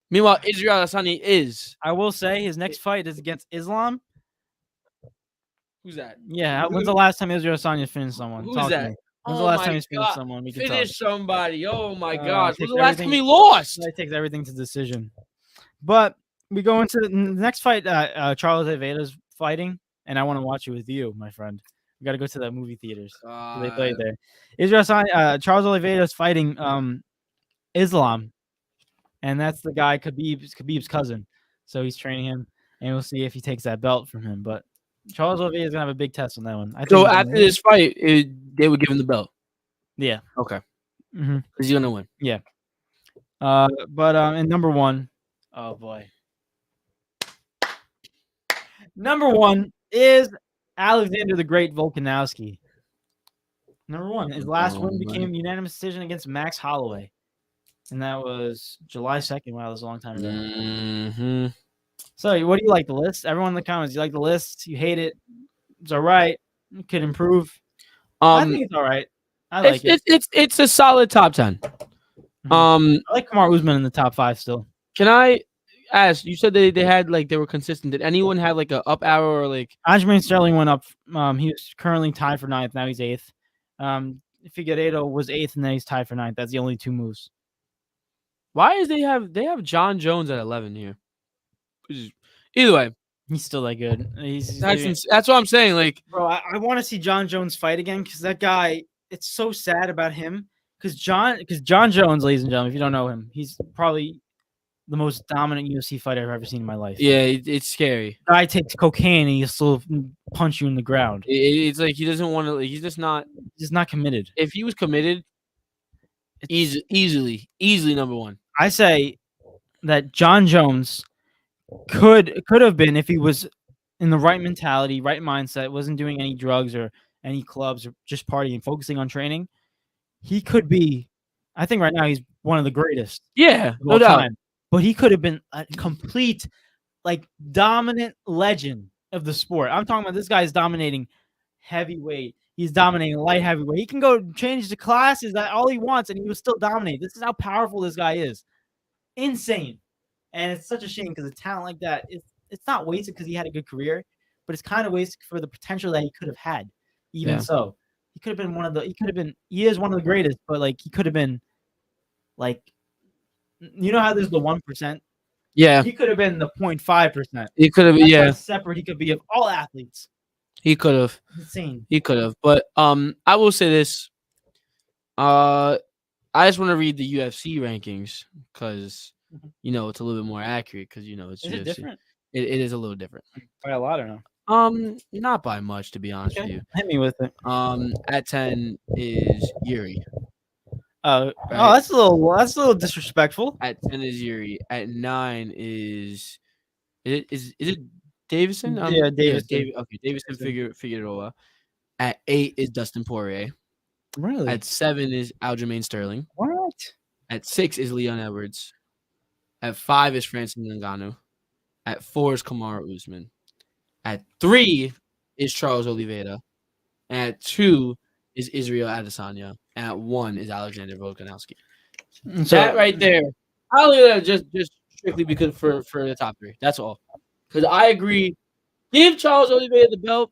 Meanwhile, Israel Adesanya is. I will say his next fight is against Islam. Who's that? Yeah. When's the last time Israel Adesanya finished someone? Who's that? When's the last time he finished someone? We can finish somebody. Oh my gosh. When's the last last time he lost? He takes everything to decision. But we go into the next fight. Charles Oliveira's fighting, and I want to watch it with you, my friend. We got to go to the movie theaters. They play there. Israel Adesanya, Charles Oliveira's fighting Islam, and that's the guy Khabib's cousin. So he's training him, and we'll see if he takes that belt from him. But Charles Oliveira is gonna have a big test on that one. So after this fight, they would give him the belt. Yeah. Okay. Mm-hmm. He's gonna win. Yeah. But in number 1, oh boy. Number 1 is Alexander the Great Volkanovski. Number 1. His last win became unanimous decision against Max Holloway, and that was July 2nd. Wow, that was a long time ago. Mm-hmm. So, what do you like the list? Everyone in the comments, you like the list? You hate it? It's all right. It could improve. I think it's all right. I like it. It's a solid top 10. Mm-hmm. I like Kamaru Usman in the top 5 still. Can I ask? You said they had they were consistent. Did anyone have an up arrow or Aljamain Sterling went up. He was currently tied for 9th. Now he's 8th. Figueiredo was 8th, and then he's tied for 9th. That's the only 2 moves. Why is they have John Jones at 11 here? Either way, he's still that good. That's what I'm saying. Bro, I want to see John Jones fight again because that guy. It's so sad about him because John Jones, ladies and gentlemen, if you don't know him, he's probably the most dominant UFC fighter I've ever seen in my life. Yeah, it's scary. Guy takes cocaine and he'll still punch you in the ground. It's like he doesn't want to. He's just not. He's not committed. If he was committed, easily number 1. I say that John Jones could have been if he was in the right mentality, right mindset, wasn't doing any drugs or any clubs or just partying, focusing on training. He could be. I think right now he's one of the greatest. Yeah, no doubt. Time. But he could have been a complete, dominant legend of the sport. I'm talking about this guy's dominating heavyweight. He's dominating light heavyweight. He can go change the classes, that all he wants, and he will still dominate. This is how powerful this guy is. Insane. And it's such a shame because a talent like that, it's not wasted because he had a good career, but it's kind of wasted for the potential that he could have had. Even so, he could have been he is one of the greatest, but he could have been you know how there's the 1%? Yeah. He could have been the 0.5%. He could have, yeah. Separate he could be of all athletes. He could have. Insane. He could have. But I will say this. I just want to read the UFC rankings because it's a little bit more accurate because it's is UFC. It different? It is a little different. By a lot or no? Not by much, to be honest with you. Hit me with it. At 10 is Yuri. Right. Oh, that's a little disrespectful. At 10 is Yuri. At 9 is it Davison? Yeah, Davison. Okay, Davison Figueroa. At 8 is Dustin Poirier. Really? At 7 is Aljamain Sterling. What? At 6 is Leon Edwards. At 5 is Francis Ngannou. At 4 is Kamaru Usman. At 3 is Charles Oliveira. And at 2 is Israel Adesanya. And at 1 is Alexander Volkanovski. So that right there, I'll leave that just strictly because for the top 3. That's all. Because I agree. Give Charles Oliveira the belt.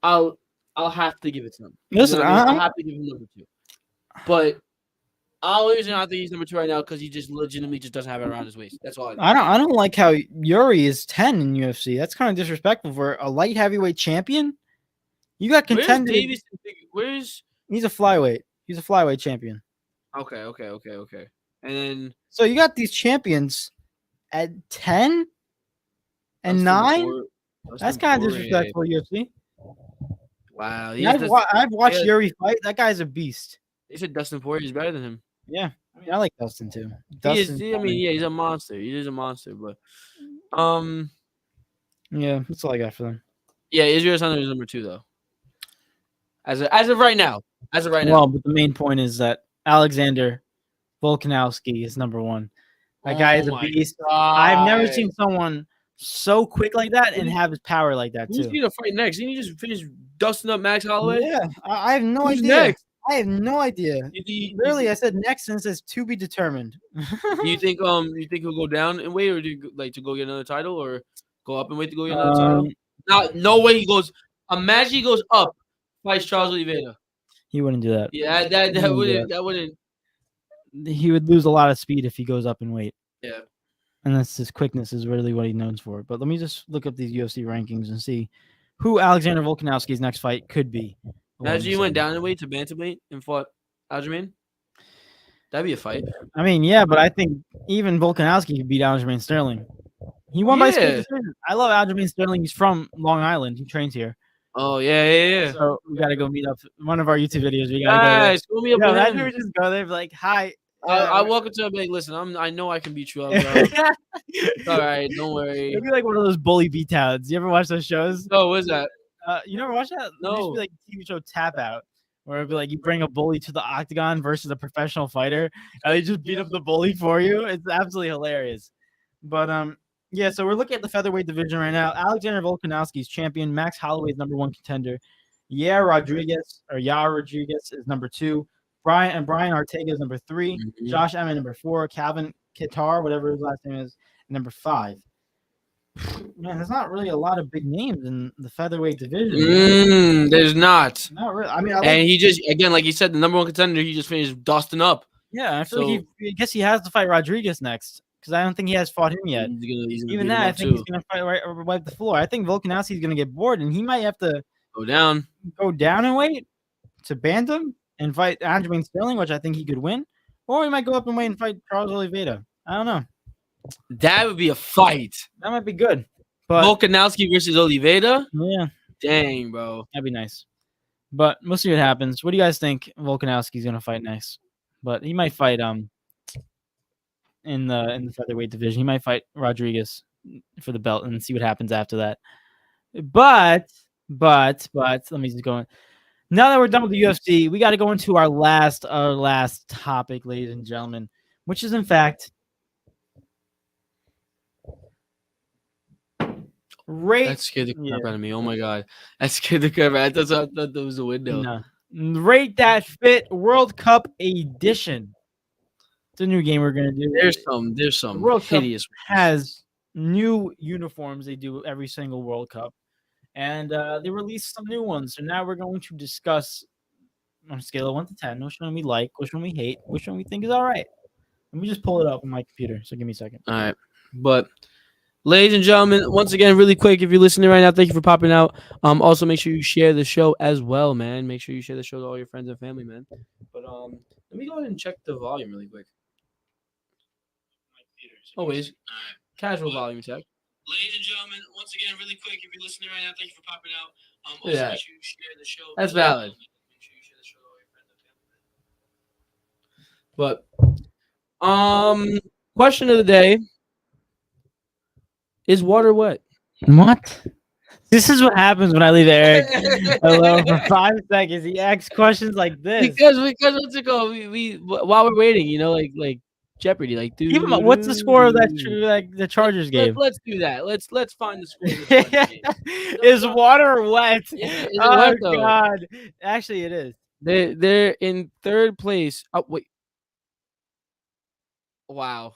I'll have to give it to him. Listen, I'll have to give him number 2. But the only reason I think he's number 2 right now because he just legitimately just doesn't have it around his waist. That's all I think. I don't like how Yuri is 10 in UFC. That's kind of disrespectful for a light heavyweight champion. You got Where's contenders. Davis? Where's He's a flyweight. He's a flyweight champion. okay. And then So you got these champions at 10 and 9. That's kind of disrespectful, UFC. Wow, I've watched yeah. Yuri fight. That guy's a beast. They said Dustin Poirier is better than him. Yeah, I mean, I like Dustin too. He is. I mean, yeah, he's a monster. He is a monster. But yeah, that's all I got for them. yeah, Israel Adesanya is number 2 though. As of right now. Well, but the main point is that Alexander Volkanovski is number 1. That guy is a beast. I've never seen someone so quick like that and have his power like that Who's too. going to fight next? Didn't you just finish dusting up Max Holloway? Yeah, I have no Who's idea. next? I have no idea. Really, I said next and it says to be determined. Do you think he'll go down and wait, or do you like to go get another title, or go up and wait to go get another title? No way he goes. Imagine he goes up, fights Charles Oliveira. He wouldn't do that. Yeah, that wouldn't. He would lose a lot of speed if he goes up in weight. Yeah. And that's his quickness is really what he knows for. But let me just look up these UFC rankings and see who Alexander Volkanovski's next fight could be. Imagine he went down in weight to bantamweight and fought Aljamain. That'd be a fight. I mean, yeah, but I think even Volkanovski could beat Aljamain Sterling. He won by split decision. I love Aljamain Sterling. He's from Long Island. He trains here. Oh yeah. So we gotta go meet up. One of our YouTube videos. We gotta go meet up. Imagine we just go there, be like, "Hi." I walk up to him and be like, "Listen, I know I can beat you up, bro. All right, don't worry." It'd be like one of those bully beatdowns. You ever watch those shows? Oh, what is that? You never watch that? No. It used to be like a TV show Tap Out, where it'd be like you bring a bully to the octagon versus a professional fighter, and they just beat up the bully for you. It's absolutely hilarious. But yeah. So we're looking at the featherweight division right now. Alexander Volkanovski's champion. Max Holloway is number 1 contender. Yair Rodriguez is number 2. Brian Ortega is number 3. Mm-hmm. Josh Emmett number 4. Calvin Kattar, whatever his last name is, number 5. Man, there's not really a lot of big names in the featherweight division. There's not. Not really. I mean, and he just again, like you said, the number 1 contender. He just finished dusting up. Yeah, I feel like I guess he has to fight Rodriguez next because I don't think he has fought him yet. He's gonna Even that, I think he's gonna fight wipe the floor. I think Volkanovski's gonna get bored and he might have to go down and wait to bantam and fight Aljamain Sterling, which I think he could win, or he might go up and wait and fight Charles Oliveira. I don't know. That would be a fight. That might be good. But Volkanovski versus Oliveira? Yeah. Dang, bro. That'd be nice. But we'll see what happens. What do you guys think Volkanovski's gonna fight next? But he might fight in the featherweight division. He might fight Rodriguez for the belt and see what happens after that. But let me just go on. Now that we're done with the UFC, we got to go into our last topic, ladies and gentlemen, which is in fact rate. That scared the crap out of me. Oh my god, that scared the crap out. I thought that was a window. No. Rate That Fit World Cup Edition. It's a new game we're gonna do. There's some World hideous Cup has new uniforms they do every single World Cup. And they released some new ones. So now we're going to discuss on a scale of 1 to 10, which one we like, which one we hate, which one we think is all right. Let me just pull it up on my computer. So give me a second. All right. But ladies and gentlemen, once again, really quick, if you're listening right now, thank you for popping out. Also make sure you share the show as well, man. Make sure you share the show to all your friends and family, man. But let me go ahead and check the volume really quick. Always casual volume check. Ladies and gentlemen, once again, really quick, if you're listening right now, thank you for popping out. Also, make sure you share the show. That's valid. Make sure you share the show to all your friends and family. But, question of the day: is water wet? What? This is what happens when I leave Eric alone for 5 seconds. He asks questions like this because what's it called? We while we're waiting, like Jeopardy, like dude. What's the score of that the Chargers game? Let's do that. Let's find the score. Of the Is water wet? Yeah, oh wet, God! Actually, it is. They're in 3rd place. Oh wait! Wow,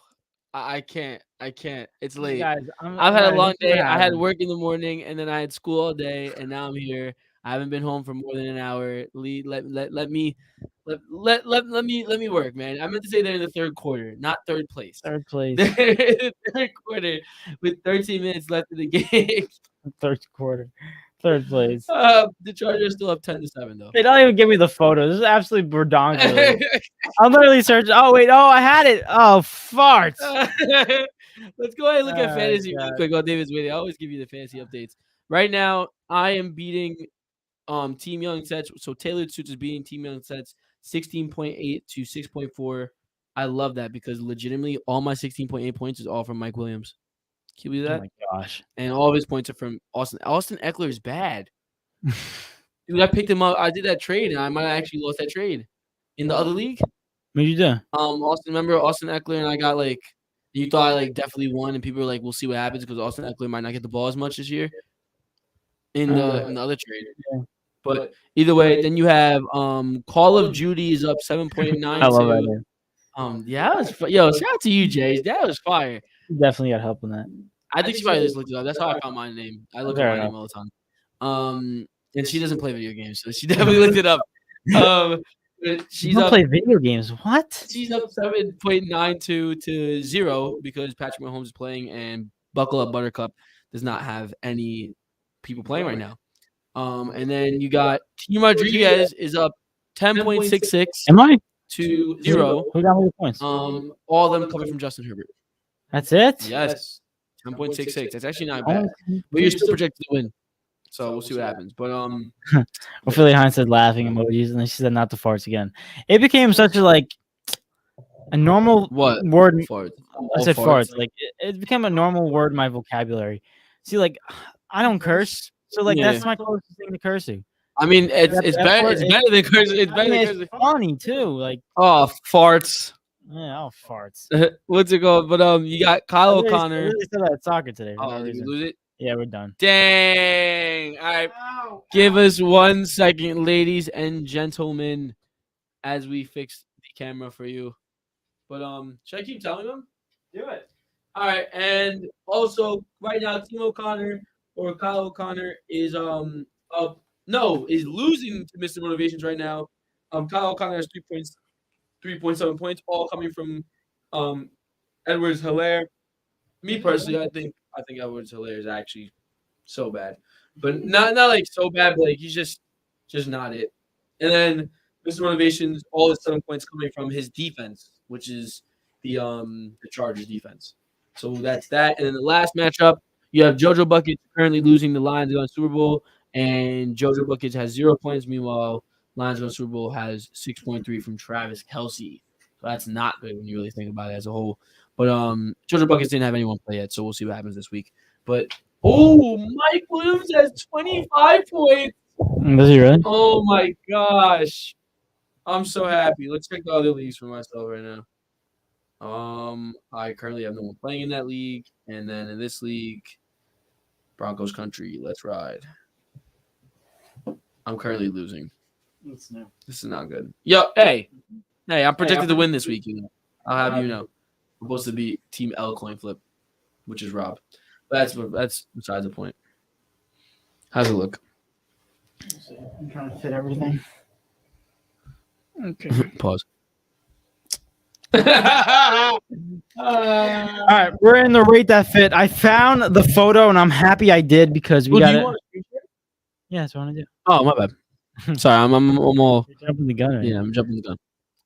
I can't. It's late. Guys, I've had a long day. I had work in the morning, and then I had school all day, and now I'm here. I haven't been home for more than an hour. Let me Let me work, man. I meant to say they're in the third quarter, not third place. Third place. They're in the third quarter with 13 minutes left in the game. Third quarter. Third place. The Chargers still up 10-7 though. They don't even give me the photo. This is absolutely redonkulous. I'm literally searching. Oh wait, oh I had it. Oh farts. Let's go ahead and look at Oh, fantasy real God. quick while David's waiting. I always give you the fantasy updates. Right now, I am beating Team Young Sets. So Tailored Suits is beating Team Young Sets 16.8 to 6.4. I love that because legitimately all my 16.8 points is all from Mike Williams. Can you believe Oh that? my gosh. And all of his points are from Austin. Austin Eckler is bad. Dude, I picked him up. I did that trade, and I might have actually lost that trade in the other league. What you do? Remember Austin Eckler, and I got like, you thought I like definitely won, and people were like, we'll see what happens because Austin Eckler might not get the ball as much this year in the other trade. Yeah. But either way, then you have Call of Duty is up 7.9. I love that name. Yeah, that was yo. Shout out to you, Jay. That was fire. You definitely got help on that. I think she probably just looked it up. That's how I found my name. I look Fair at my enough. name all the time. And she doesn't play video games, so she definitely looked it up. But You she's don't up. play video games. What? She's up 7.92 to 0 because Patrick Mahomes is playing, and Buckle Up Buttercup does not have any people playing right now. And then you got Team Rodriguez is up 10.66 Am I? to 0. Who got more points? All of them coming from Justin Herbert. That's it? Yes, 10.66. That's actually not bad. But you're still projected to win. So we'll see what happens. But Ophelia Hines said laughing emojis, and then she said not the farts again. It became such a normal what word. farts? I said farts. Like it became a normal word in my vocabulary. See, like I don't curse, so like Yeah. that's my closest thing to cursing. I mean, it's That better. word It's is- better than cursing. It's I better mean, than cursing. it's funny too. Like Oh, farts. yeah, oh farts. What's it called? But you got Kyle I O'Connor. really said that at soccer today. For Oh, no did we reason. lose it? Yeah, we're done. Dang. All right. Give us 1 second, ladies and gentlemen, as we fix the camera for you. But should I keep telling them? Do it. All right, and also right now, Team O'Connor or Kyle O'Connor is is losing to Mr. Motivations right now. Kyle O'Connor has 3.7 points, all coming from Edwards Hilaire. Me personally, I think Edwards Hilaire is actually so bad, but not like so bad, but like he's just not it. And then Mr. Motivations, all his 7 points coming from his defense, which is the Chargers defense. So that's that. And then the last matchup, you have JoJo Buckets currently losing the Lions on Super Bowl, and JoJo Buckets has 0 points. Meanwhile, Lions on Super Bowl has 6.3 from Travis Kelce. So that's not good when you really think about it as a whole. But JoJo Buckets didn't have anyone play yet, so we'll see what happens this week. But Mike Williams has 25 points. Does he really? Oh my gosh. I'm so happy. Let's check the other leagues for myself right now. I currently have no one playing in that league. And then in this league, Broncos country, let's ride. I'm currently losing. This is not good. Hey, I'm projected to win this week, you know. I'll have you know. I'm supposed to be Team L coin flip, which is Rob. That's besides the point. How's it look? I'm trying to fit everything. Okay. Pause. All right, we're in the rate that fit. I found the photo, and I'm happy I did because we got it. Yeah, that's what I want to do. Oh, my bad. Sorry, I'm all. You're jumping the gun. Right Yeah, now. I'm jumping the gun.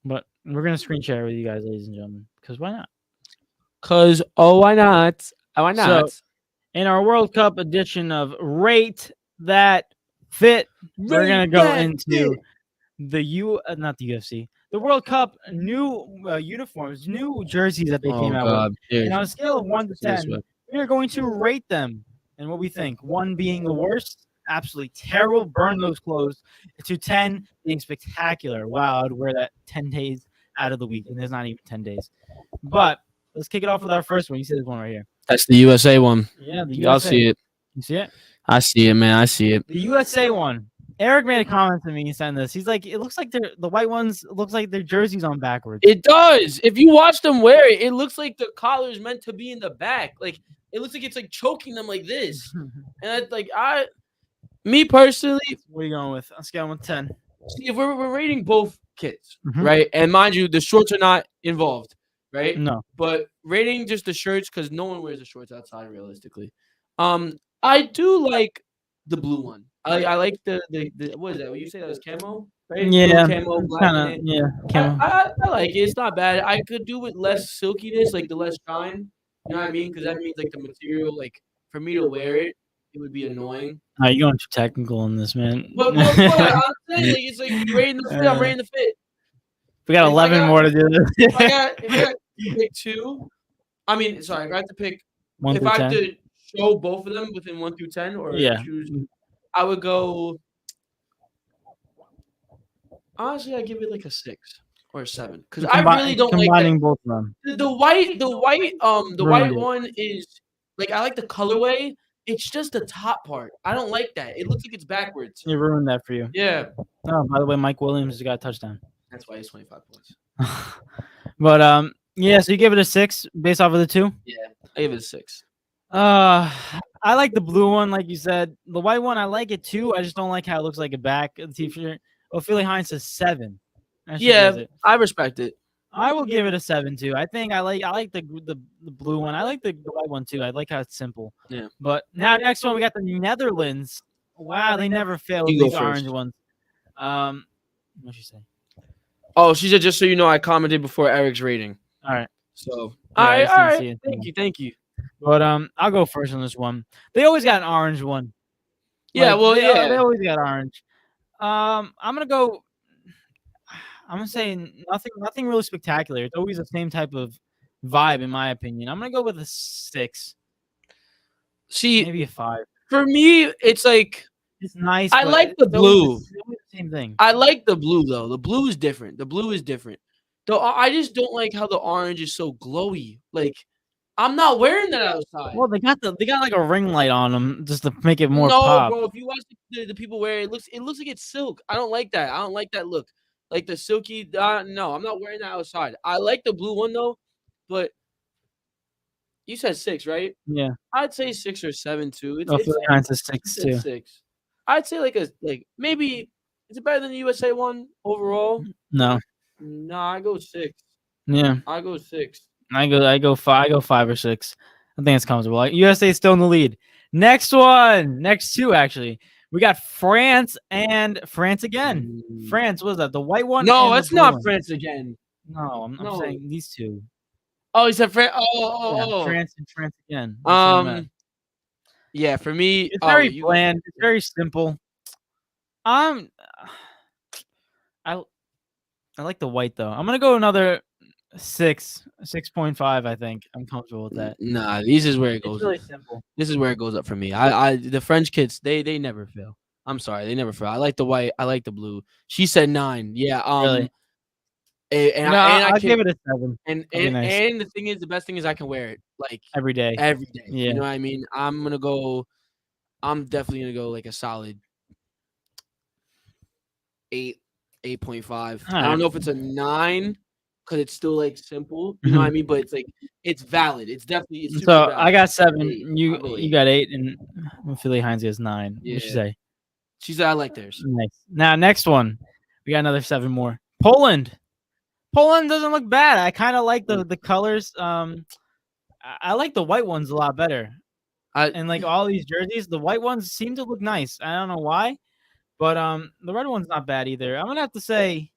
But we're gonna screen share with you guys, ladies and gentlemen, because why not? Cause why not? Why not? So, in our World Cup edition of Rate That Fit, we're gonna go into not the UFC, the World Cup new uniforms, new jerseys that they came out with. And on a scale of 1 to 10, we are going to rate them and what we think. 1 being the worst, absolutely terrible, burn those clothes, to 10 being spectacular. Wow, I'd wear that 10 days out of the week, and there's not even 10 days. But let's kick it off with our first one. You see this one right here. That's the USA one. Yeah, the USA. Y'all see it. You see it? I see it, man. I see it. The USA one. Eric made a comment to me and sent this. He's like, it looks like the white ones looks like their jerseys on backwards. It does. If you watch them wear it, it looks like the collar is meant to be in the back. Like it looks like it's like choking them like this. And me personally, What are you going with? On a scale of 1 to 10. See, if we're rating both kits, Mhm. right? And mind you, the shorts are not involved, right? No. But rating just the shirts because no one wears the shorts outside realistically. I do like the blue one. I like the what is that? What you say that was camo, right? Blue Yeah, camo, it's black kind in of it. camo. I like it. It's not bad. I could do with less silkiness, like the less shine. You know what I mean? Because that means like the material, like for me to wear it, it would be annoying. You're going too technical on this, man. But what I'm saying, like it's like rating the fit. I'm rating the fit. We got And 11 more to do this. if I got to pick two, I mean, sorry, if I have to pick, One if through I have 10. to show both of them within 1 through 10, or Yeah. choose, I would go. Honestly, I give it like a 6 or a 7 because I really don't like that. Combining both of them. The white Ruined it. one is like I like the colorway. It's just the top part. I don't like that. It looks like it's backwards. You ruined that for you. Yeah, Oh, by the way, Mike Williams has got a touchdown. that's why he's 25 points. But yeah. So you give it a 6 based off of the two. Yeah, I give it a 6. I like the blue one, like you said. The white one, I like it too. I just don't like how it looks like a back of the t-shirt. Ophelia Hines says 7. And she Yeah, gives it. I respect it. I will give it a 7 too. I think I like the blue one. I like the white one too. I like how it's simple. Yeah. But now next one we got the Netherlands. Wow, they never fail with You go these orange first. ones. What'd she say? Oh, she said just so you know, I commented before Eric's rating. All right. So Yeah, all I right, just all didn't right. see it. Thank you. But I'll go first on this one. They always got an orange one. Yeah, well, they always got orange. I'm gonna say nothing really spectacular. It's always the same type of vibe, in my opinion. I'm gonna go with a 6, See, maybe a 5. for me, it's like It's nice. I but like it's the always blue. it's always the same thing. I like the blue though. The blue is different. Though I just don't like how the orange is so glowy. Like I'm not wearing that outside. Well, they got like a ring light on them just to make it more No, pop. bro. If you watch the people wear it, it looks like it's silk. I don't like that. I don't like that look. Like the silky. No, I'm not wearing that outside. I like the blue one though, but you said 6, right? Yeah. I'd say 6 or 7 too. It's Ophelia Hines is 6 too. 6. I'd say maybe is it better than the USA one overall? No. Nah, I go 6. Yeah. I go 6. I go 5 or 6. I think it's comfortable. USA is still in the lead. Next two actually. We got France and France again. France, what is that? The white one? No, and it's the blue not one. France again. No, I'm No. saying these two. Oh, he said France. Yeah, Oh. France and France again. That's what I meant. Yeah, for me, It's very bland. It's very simple. I like the white though. I'm gonna go another 6.5. I think I'm comfortable with that. Nah, this is where it It's goes. really simple. This is where it goes up for me. The French kids, they never fail. I'm sorry, they never fail. I like the white. I like the blue. She said 9. Yeah. Really? I give it a 7 And That'd be nice. and the thing is, the best thing is I can wear it like every day. every day. Yeah. You know what I mean? I'm definitely gonna go like a solid 8, 8.5. I don't know if it's a 9 because it's still like simple. You know what I mean? But it's like it's valid. It's definitely super So valid. I got 7. 8. I'll go You 8. got 8, and Philly Hines has 9. Yeah. What'd you say? She said I like theirs. Nice. Now next one, we got another 7 more. Poland doesn't look bad. I kind of like the colors. I like the white ones a lot better. And like all these jerseys, the white ones seem to look nice. I don't know why, but the red one's not bad either. I'm gonna have to say,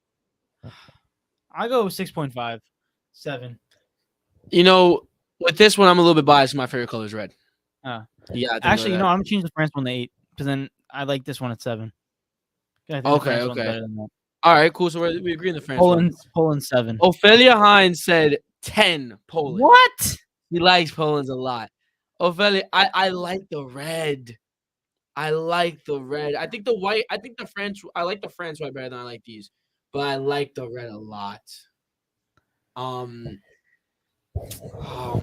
I go 6.5, 7. You know, with this one, I'm a little bit biased. My favorite color is red. Yeah. Actually, I'm gonna change the France one to 8 because then I like this one at 7. I think the France one's better than that. All right, cool. So we agree on the France one. Poland 7. Ophelia Hines said 10 Poland. What? He likes Poland's a lot. Ophelia, I like the red. I like the red. I think the white. I think the French. I like the France white better than I like these, but I like the red a lot. Oh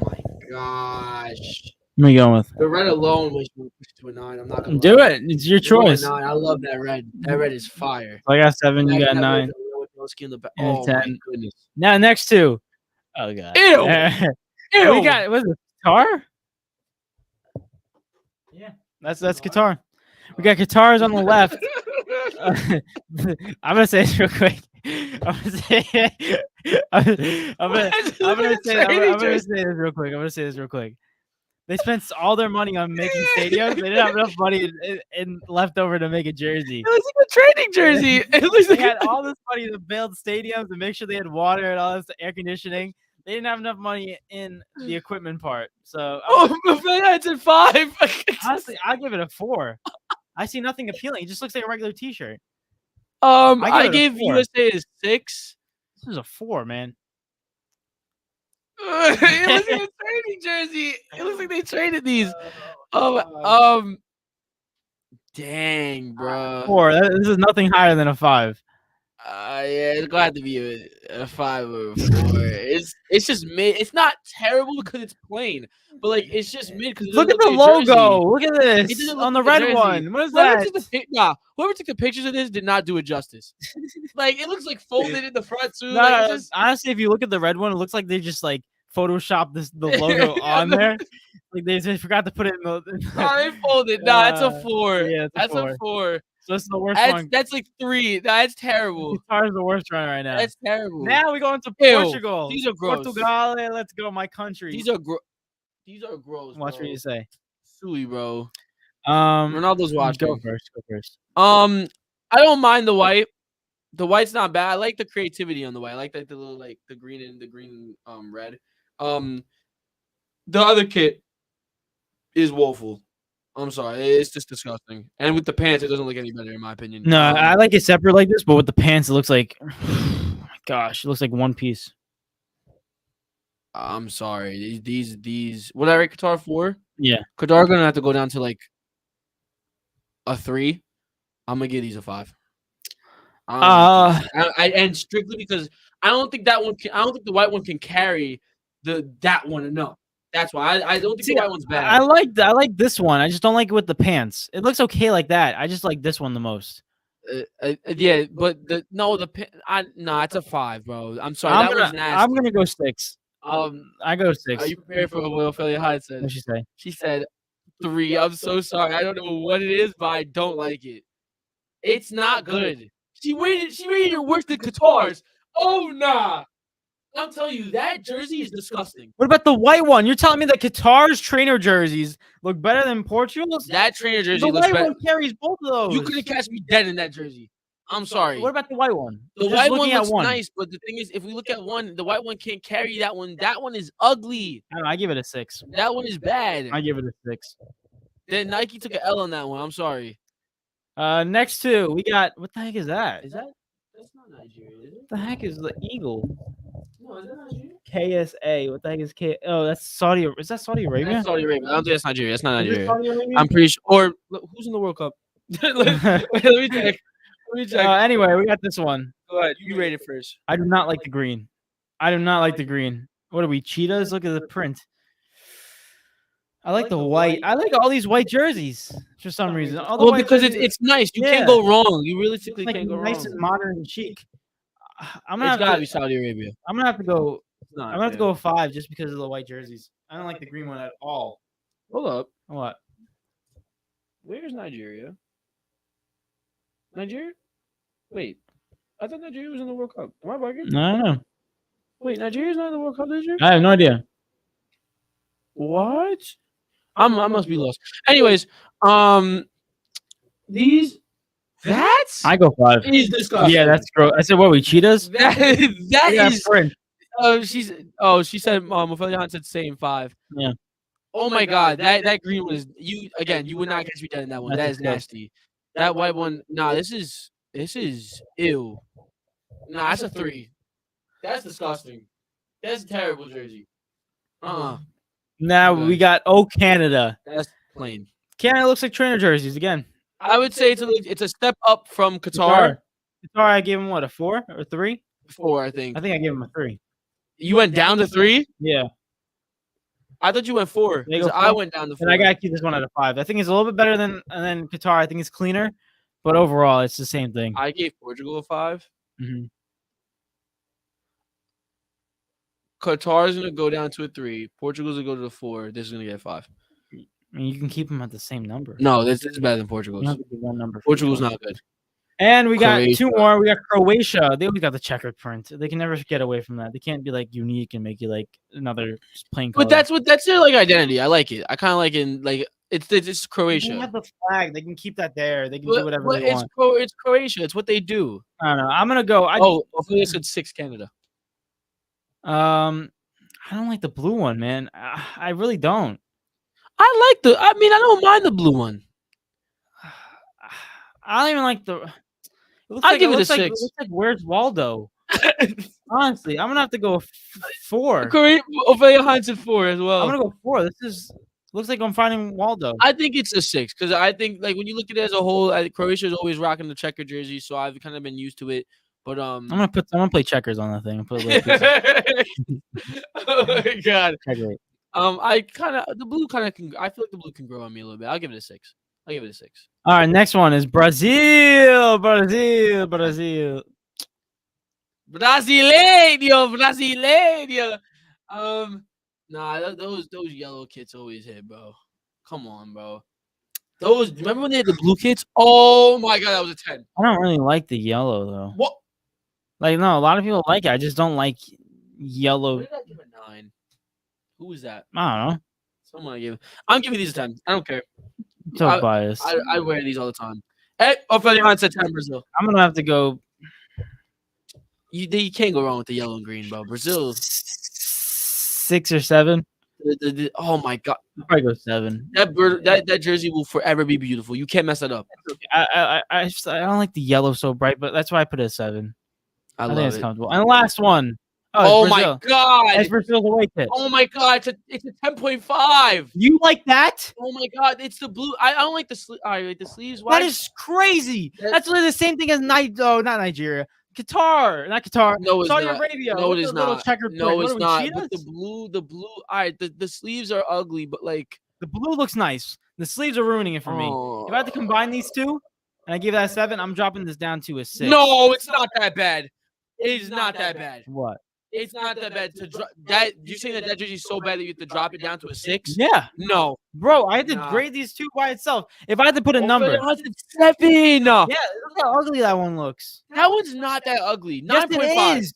my gosh. What are you going with? The red alone makes me push to a 9. I'm not gonna Do lie. it. It's your I'm going choice. 9. I love that red. That red is fire. I got 7. You got That 9. red with the skin in the back. And Oh my 10. goodness. Now next two. Oh god. Ew. We got was it Qatar? Yeah, that's Qatar. We got Qatar's on the left. I'm gonna say this real quick. I'm gonna say. I'm gonna say this real quick. I'm gonna say this real quick. They spent all their money on making stadiums. They didn't have enough money in left over to make a jersey. It looks like a training jersey. It looks They like had all this money to build stadiums and make sure they had water and all this air conditioning. They didn't have enough money in the equipment part. So it's at 5. honestly, I give it a 4. I see nothing appealing. It just looks like a regular T-shirt. I give it a gave 4. USA a 6. This is a 4, man. It looks like a training jersey. It looks like they traded these. Dang, bro. 4. This is nothing higher than a 5. Yeah, it's gonna have to be a 5 or a 4. It's just mid. It's not terrible because it's plain, but like it's just mid because Look at the logo. Look at this doesn't on look the like a red jersey. one. What is that? Whoever took the pictures of this did not do it justice. Like it looks like folded in the front too. No, Like, it's just, honestly, if you look at the red one, it looks like they just like photoshopped the logo on there. Like they just forgot to put it in the. they folded. Nah, that's a 4. Yeah, that's a 4. So it's the worst That's, one. that's like 3. That's terrible. Qatar is the worst one right now. That's terrible. Now we go into Ew, Portugal. these are gross. Portugal, let's go, my country. These are gross. Watch what you say. Suey, bro. Um, Ronaldo's watching. Go first. I don't mind the white. The white's not bad. I like the creativity on the white. I like the little the green and the green red. The other kit is woeful. I'm sorry, it's just disgusting. And with the pants, it doesn't look any better in my opinion. No, I like it separate like this, but with the pants, it looks like, oh my gosh, it looks like one piece. I'm sorry. These what I rate Qatar 4? Yeah, Qatar gonna have to go down to like a 3. I'm gonna give these a 5. And strictly because I don't think that one. I don't think the white one can carry that one enough. That's why I don't think the white one's bad. I like this one. I just don't like it with the pants. It looks okay like that. I just like this one the most. Yeah, but it's a 5, bro. I'm sorry. I'm that one's nasty. I'm gonna go 6. I go 6. Are you prepared for what Ophelia Hyde said? What'd she say? She said 3. I'm so sorry. I don't know what it is, but I don't like it. It's not good. She rated it worse than Qatar's. Oh nah. I'm telling you, that jersey is disgusting. What about the white one? You're telling me that Qatar's trainer jerseys look better than Portugal's? That trainer jersey the looks white better. one carries both of those. You couldn't catch me dead in that jersey. I'm sorry. What about the white one? The white one looks nice, but the thing is, if we look at one, the white one can't carry that one. That one is ugly. I give it a 6. That one is bad. I give it a 6. Then Nike took an L on that one. I'm sorry. Next 2, we got, what the heck is that? That's not Nigeria, is it? What the heck is the eagle? No, is that Nigeria? KSA. What the heck is K? Oh, that's Saudi. Is that Saudi Arabia? That's Saudi Arabia. I don't think that's Nigeria. That's not Is it Nigeria. Saudi Arabia? I'm pretty sure. Or who's in the World Cup? Let me check. Anyway, we got this one. Go ahead. You rate it first. I do not like the green. What are we, cheetahs? Look at the print. I like the white. I like all these white jerseys for some reason. Well, because it's nice. You can't go wrong. You realistically can't go wrong. Nice and modern and chic. It's gotta be Saudi Arabia. I'm gonna have to go. I'm gonna have to go 5 just because of the white jerseys. I don't like the green one at all. Hold up. What? Where's Nigeria? Nigeria? Wait. I thought Nigeria was in the World Cup. Am I bugging? No, I don't know. Wait, Nigeria's not in the World Cup this year? I have no idea. What? I must be lost. Anyways, these that's I go 5. is disgusting. Yeah, that's gross. I said, what are we, cheetahs? That is print. she said Ophelia said same 5. Yeah. Oh my god, that green one is you would not catch me dead in that one. That is nasty. That white one, this is ew. Nah, that's a 3. That's disgusting. That's a terrible jersey. Now we got Canada. That's plain. Canada looks like trainer jerseys again. I would say it's a step up from Qatar. Qatar, I gave him what, a 4 or 3? 4, I think. I think I gave him a 3. You went down to 3? Yeah. I thought you went 4. Because I went down to 4. And I gotta keep this one at a 5. I think it's a little bit better than Qatar. I think it's cleaner, but overall, it's the same thing. I gave Portugal a 5. Mm-hmm. Qatar's gonna go down to a 3. Portugal's gonna go to a 4. This is gonna get a 5. I mean, you can keep them at the same number. No, this is better than Portugal's. You have to give one number. Portugal's not good. And we got two Croatia. more. We got Croatia. They always got the checkered print. They can never get away from that. They can't be like unique and make you like another plain color. But that's their like identity. I like it. I kind of like it. Like it's Croatia. They have the flag. They can keep that there. They can do whatever they want. It's Croatia. It's what they do. I don't know. I'm gonna go. Hopefully they said 6 Canada. I don't like the blue one, man. I really don't. I don't mind the blue one. I don't even like the. I'll give it a 6. It looks like Where's Waldo? Honestly, I'm gonna have to go 4. Ophelia Hines at 4 as well. I'm gonna go 4. Looks like I'm finding Waldo. I think it's a 6 because I think like when you look at it as a whole, Croatia is always rocking the checker jersey, so I've kind of been used to it. But I'm gonna play checkers on that thing. Oh my god. Checker. The blue kind of can. I feel like the blue can grow on me a little bit. I'll give it a 6. All right, next one is Brazil. Brasileiro. Nah, those yellow kits always hit, bro. Come on, bro. Remember when they had the blue kits? Oh my god, that was a 10. I don't really like the yellow though. What? Like no, a lot of people like it. I just don't like yellow. What did I give a 9? Who was that? I don't know. Someone I gave. I'm giving these a 10. I don't care. So biased. I wear these all the time. Hey, Ophelia Hines said 10 Brazil. I'm gonna have to go. You can't go wrong with the yellow and green, bro. Brazil 6 or 7. Oh my god, I'll probably go 7. That jersey will forever be beautiful. You can't mess that up. I don't like the yellow so bright, but that's why I put it at 7. I think it's it. comfortable. And the last one. Oh my god, it's Brazil's away kit. Oh my god, it's a 10.5. You like that? Oh my god, it's the blue. I don't like the sleeve. I like the sleeves. That is crazy. That's literally the same thing as not Nigeria. Qatar, not Qatar. No, it's Saudi not. Arabia. No, it is not. No, it's not. Cheetahs? But the blue. All right, the sleeves are ugly, but like the blue looks nice. The sleeves are ruining it for me. If I had to combine these two, and I give that a 7, I'm dropping this down to a 6. No, it's not that bad. It is not that bad. What? It's not that bad to drop that. You saying that jersey is so bad that you have to drop it down to a 6? Yeah. No, bro, I had to grade these two by itself. If I had to put a number, 7. Yeah, look how ugly that one looks. That one's not that ugly. 9.5. Yes, it is.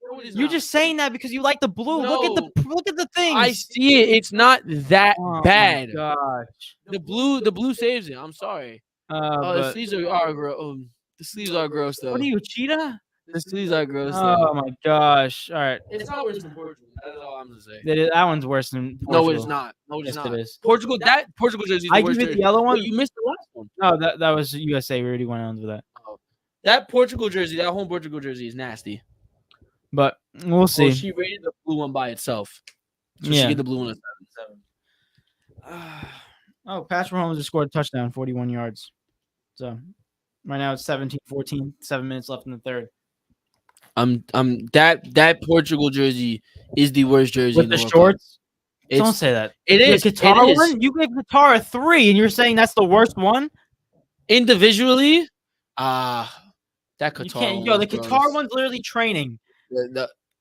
No, it is You're not. just saying that because you like the blue. No. Look at the things. I see it. It's not that bad. My gosh. The blue saves it. I'm sorry. The sleeves are gross. The sleeves are gross though. What are you, a cheetah? The sleeves are gross. Oh my gosh! All right, it's not worse than Portugal. That's all I'm gonna say. That one's worse than Portugal. No, it is not. No, it is Yes, not. it is. Portugal. That Portugal jersey. I give it the yellow one. Wait, you missed the last one. No, that was USA. We already went on with that. Oh. That Portugal jersey, that home Portugal jersey is nasty. But we'll see. She rated the blue one by itself. So Yeah. she get the blue one at 7. Patrick Mahomes just scored a touchdown, 41 yards. So right now it's 17-14, 7 minutes left in the third. That Portugal jersey is the worst jersey With in the World shorts. Cup. Don't say that. It is. The Qatar it is. one. You gave Qatar a 3, and you're saying that's the worst one. Individually, that Qatar. You can't. One Yo, the was Qatar gross. one's literally training.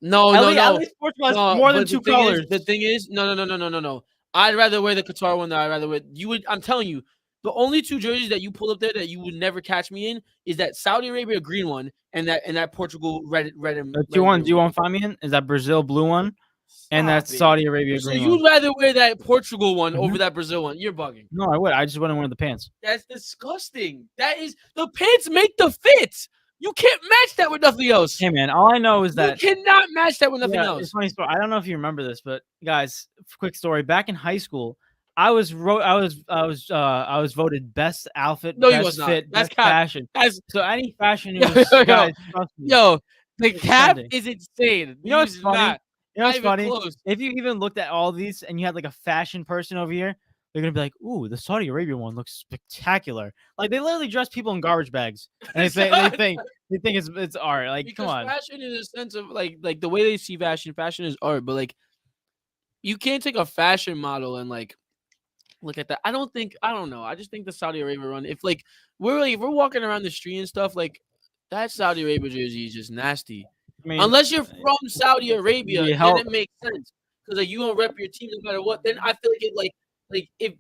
No. At least Portugal has more than but 2 the thing colors. Is, the thing is, no. I'd rather wear the Qatar one than I'd rather wear. You would. I'm telling you, the only 2 jerseys that you pull up there that you would never catch me in is that Saudi Arabia green one and that Portugal red and. Do you want to find me in? Is that Brazil blue one? And that's Saudi Arabia So green you'd one. rather wear that Portugal one over that Brazil one? You're bugging. No, I would. I just wouldn't wear the pants. That's disgusting. That is the pants make the fit. You can't match that with nothing else. Hey man, all I know is that you cannot match that with nothing else. It's funny story. I don't know if you remember this, but guys, quick story. Back in high school, I was voted best outfit, No, best you was not. fit, That's best cap. fashion. That's So any fashion Yo, news, guys, trust me. yo. The It's cap trending. is insane. You know what's funny? Not You know what's even funny? close. If you even looked at all these and you had like a fashion person over here, they're gonna be like, "Ooh, the Saudi Arabia one looks spectacular." Like they literally dress people in garbage bags, and they think it's art. Like, Because come on. fashion in a sense of like the way they see fashion is art, but like you can't take a fashion model and like look at that. I don't know. I just think the Saudi Arabia run. If like we're walking around the street and stuff, like that Saudi Arabia jersey is just nasty. I mean, Unless you're from Saudi Arabia, Yeah, then it makes sense because like you don't rep your team no matter what. Then I feel like it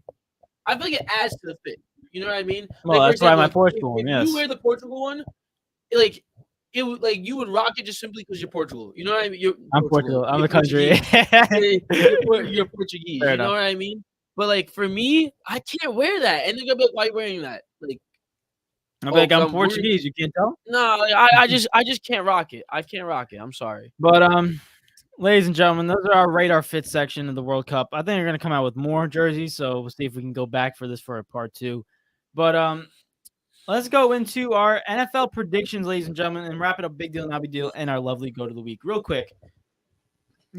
I feel like it adds to the fit. You know what I mean? Well, For that's why my example, Portugal one. if Yes. you wear the Portugal one, like it would you would rock it just simply because you're Portugal. You know what I mean? You're I'm Portugal. I'm You're the country. Portuguese. You're Portuguese. Fair You know enough. what I mean? But for me, I can't wear that, and they're gonna be like, "Why are you wearing that?" I'm like, 'Cause I'm I'm rooting. Portuguese. You can't tell. No, I just can't rock it. I can't rock it. I'm sorry. But ladies and gentlemen, those are our radar fit section of the World Cup. I think they're gonna come out with more jerseys, so we'll see if we can go back for this for a part 2. But let's go into our NFL predictions, ladies and gentlemen, and wrap it up. Big deal, not big deal, and our lovely go to the week. Real quick,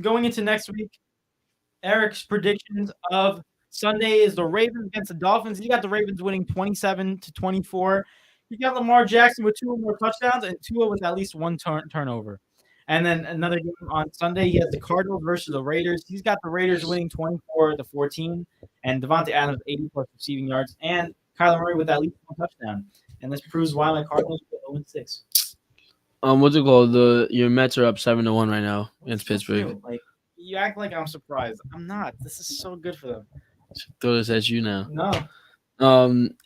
going into next week, Eric's predictions of Sunday is the Ravens against the Dolphins. You got the Ravens winning 27-24. You got Lamar Jackson with 2 or more touchdowns and Tua with at least 1 turnover. And then another game on Sunday, he has the Cardinals versus the Raiders. He's got the Raiders winning 24-14, and Devontae Adams 80+ receiving yards, and Kyler Murray with at least 1 touchdown. And this proves why my Cardinals are 0-6. What's it called? Your Mets are up 7-1 right now against Pittsburgh. Like, you act like I'm surprised. I'm not. This is so good for them. Throw this at you now. No.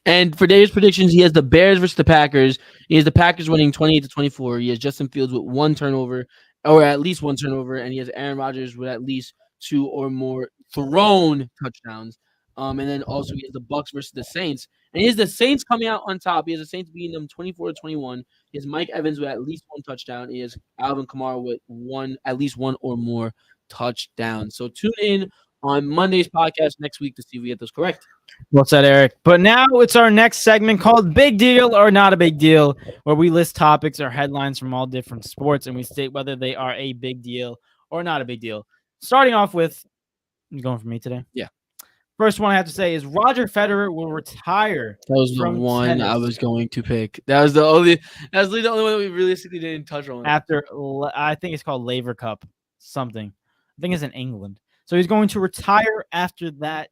And for Dave's predictions, he has the Bears versus the Packers. He has the Packers winning 28-24. He has Justin Fields with 1 turnover, or at least 1 turnover, and he has Aaron Rodgers with at least 2 or more thrown touchdowns. And then also he has the Bucks versus the Saints, and he has the Saints coming out on top. He has the Saints beating them 24-21. He has Mike Evans with at least 1 touchdown. He has Alvin Kamara with at least 1 or more touchdowns. So tune in on Monday's podcast next week to see if we get those correct. Well said, Eric. But now it's our next segment called Big Deal or Not a Big Deal, where we list topics or headlines from all different sports and we state whether they are a big deal or not a big deal. Starting off with, you going for me today? Yeah. First one I have to say is Roger Federer will retire. That was the one tennis. I was going to pick. That was the only one that we realistically didn't touch on. After, I think it's called Laver Cup, something. I think it's in England. So he's going to retire after that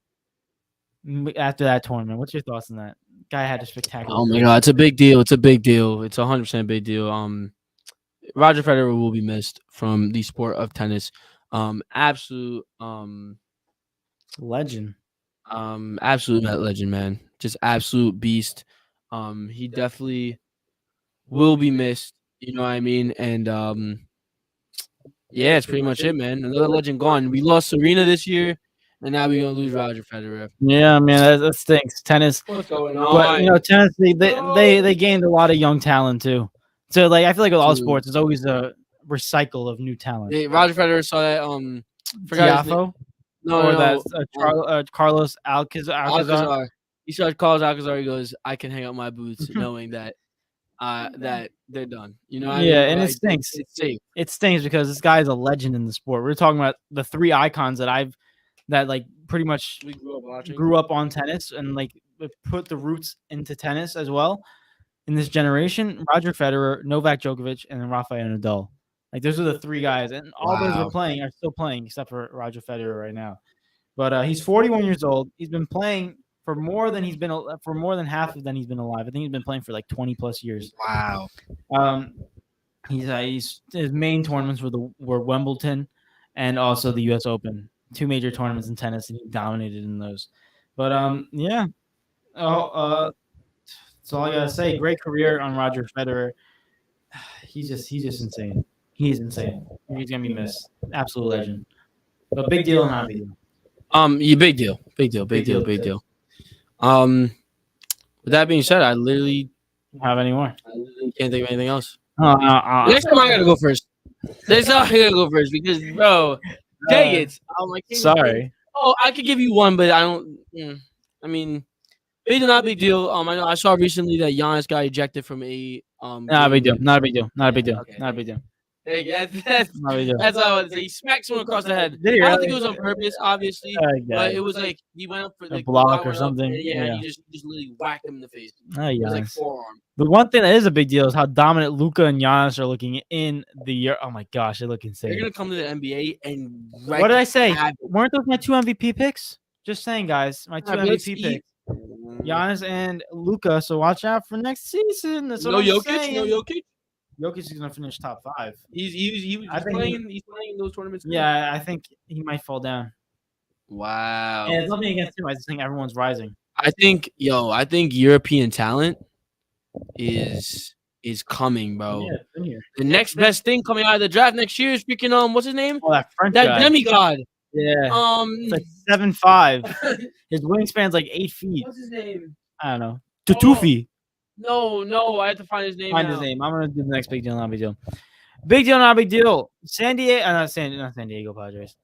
tournament. What's your thoughts on that? Guy had a spectacular. Oh my God, it's a big deal. It's a big deal. It's 100% a big deal. Roger Federer will be missed from the sport of tennis. Absolute legend. Absolute legend, man. Just absolute beast. He definitely will be missed. You know what I mean? And yeah, it's pretty much it, man. Another legend gone. We lost Serena this year, and now we're gonna lose Roger Federer. Yeah, man, that stinks. Tennis. What's going on? But tennis, they gained a lot of young talent too. So I feel like with all sports, there's always a recycle of new talent. Yeah, Roger Federer saw that. Tiafoe? No, that's Carlos Alcaraz. He saw Carlos Alcaraz. He goes, "I can hang up my boots, knowing that that they're done." You know? And it stinks. It stinks because this guy is a legend in the sport. We're talking about the 3 icons that pretty much grew up on tennis and put the roots into tennis as well in this generation. Roger Federer, Novak Djokovic, and then Rafael Nadal. Those are the 3 guys, and all those are still playing except for Roger Federer right now. But he's 41 years old. He's been playing for more than half of he's been alive. I think he's been playing for 20+ years. Wow. His main tournaments were Wimbledon and also the U.S. Open, 2 major tournaments in tennis, and he dominated in those. But yeah. That's all I gotta say. Great career on Roger Federer. He's just insane. He's insane. He's gonna be missed. Absolute legend. But big deal or not big deal? Big deal. With that being said, I literally have any more. I literally can't think of anything else. Next time I gotta go first. Next time I gotta go first because, bro, dang it. Sorry. Oh, I could give you one, but I don't. I mean, big deal, not big deal. I know I saw recently that Giannis got ejected from a. Not a big deal. Not a big deal. Not a big deal. Okay. Not a big deal. That's all I would say. He smacked someone across the head. Did he I don't really? think it was on purpose, obviously, but it was he went up for a block or something. And he just literally whacked him in the face. It was forearm. The one thing that is a big deal is how dominant Luka and Giannis are looking in the year. Oh my gosh, they look insane. They're gonna come to the NBA and what did I say? Weren't those my 2 MVP picks? Just saying, guys, my 2 MVP picks. Giannis and Luka. So watch out for next season. That's what I'm saying. No Jokic. Jokic is gonna finish top 5. He's playing in those tournaments. Yeah, I think he might fall down. Wow. And it's nothing against him. I just think everyone's rising. I think European talent is coming, bro. Yeah, it's been here. The next best thing coming out of the draft next year is freaking what's his name? Oh, that French That guy. demigod. Yeah. It's like 7'5". His wingspan's like 8 feet. What's his name? I don't know. Tutufi. No, I have to find his name. Find his name. I'm gonna do the next big deal, not big deal. Big deal, not big deal. San Diego, not San Diego Padres.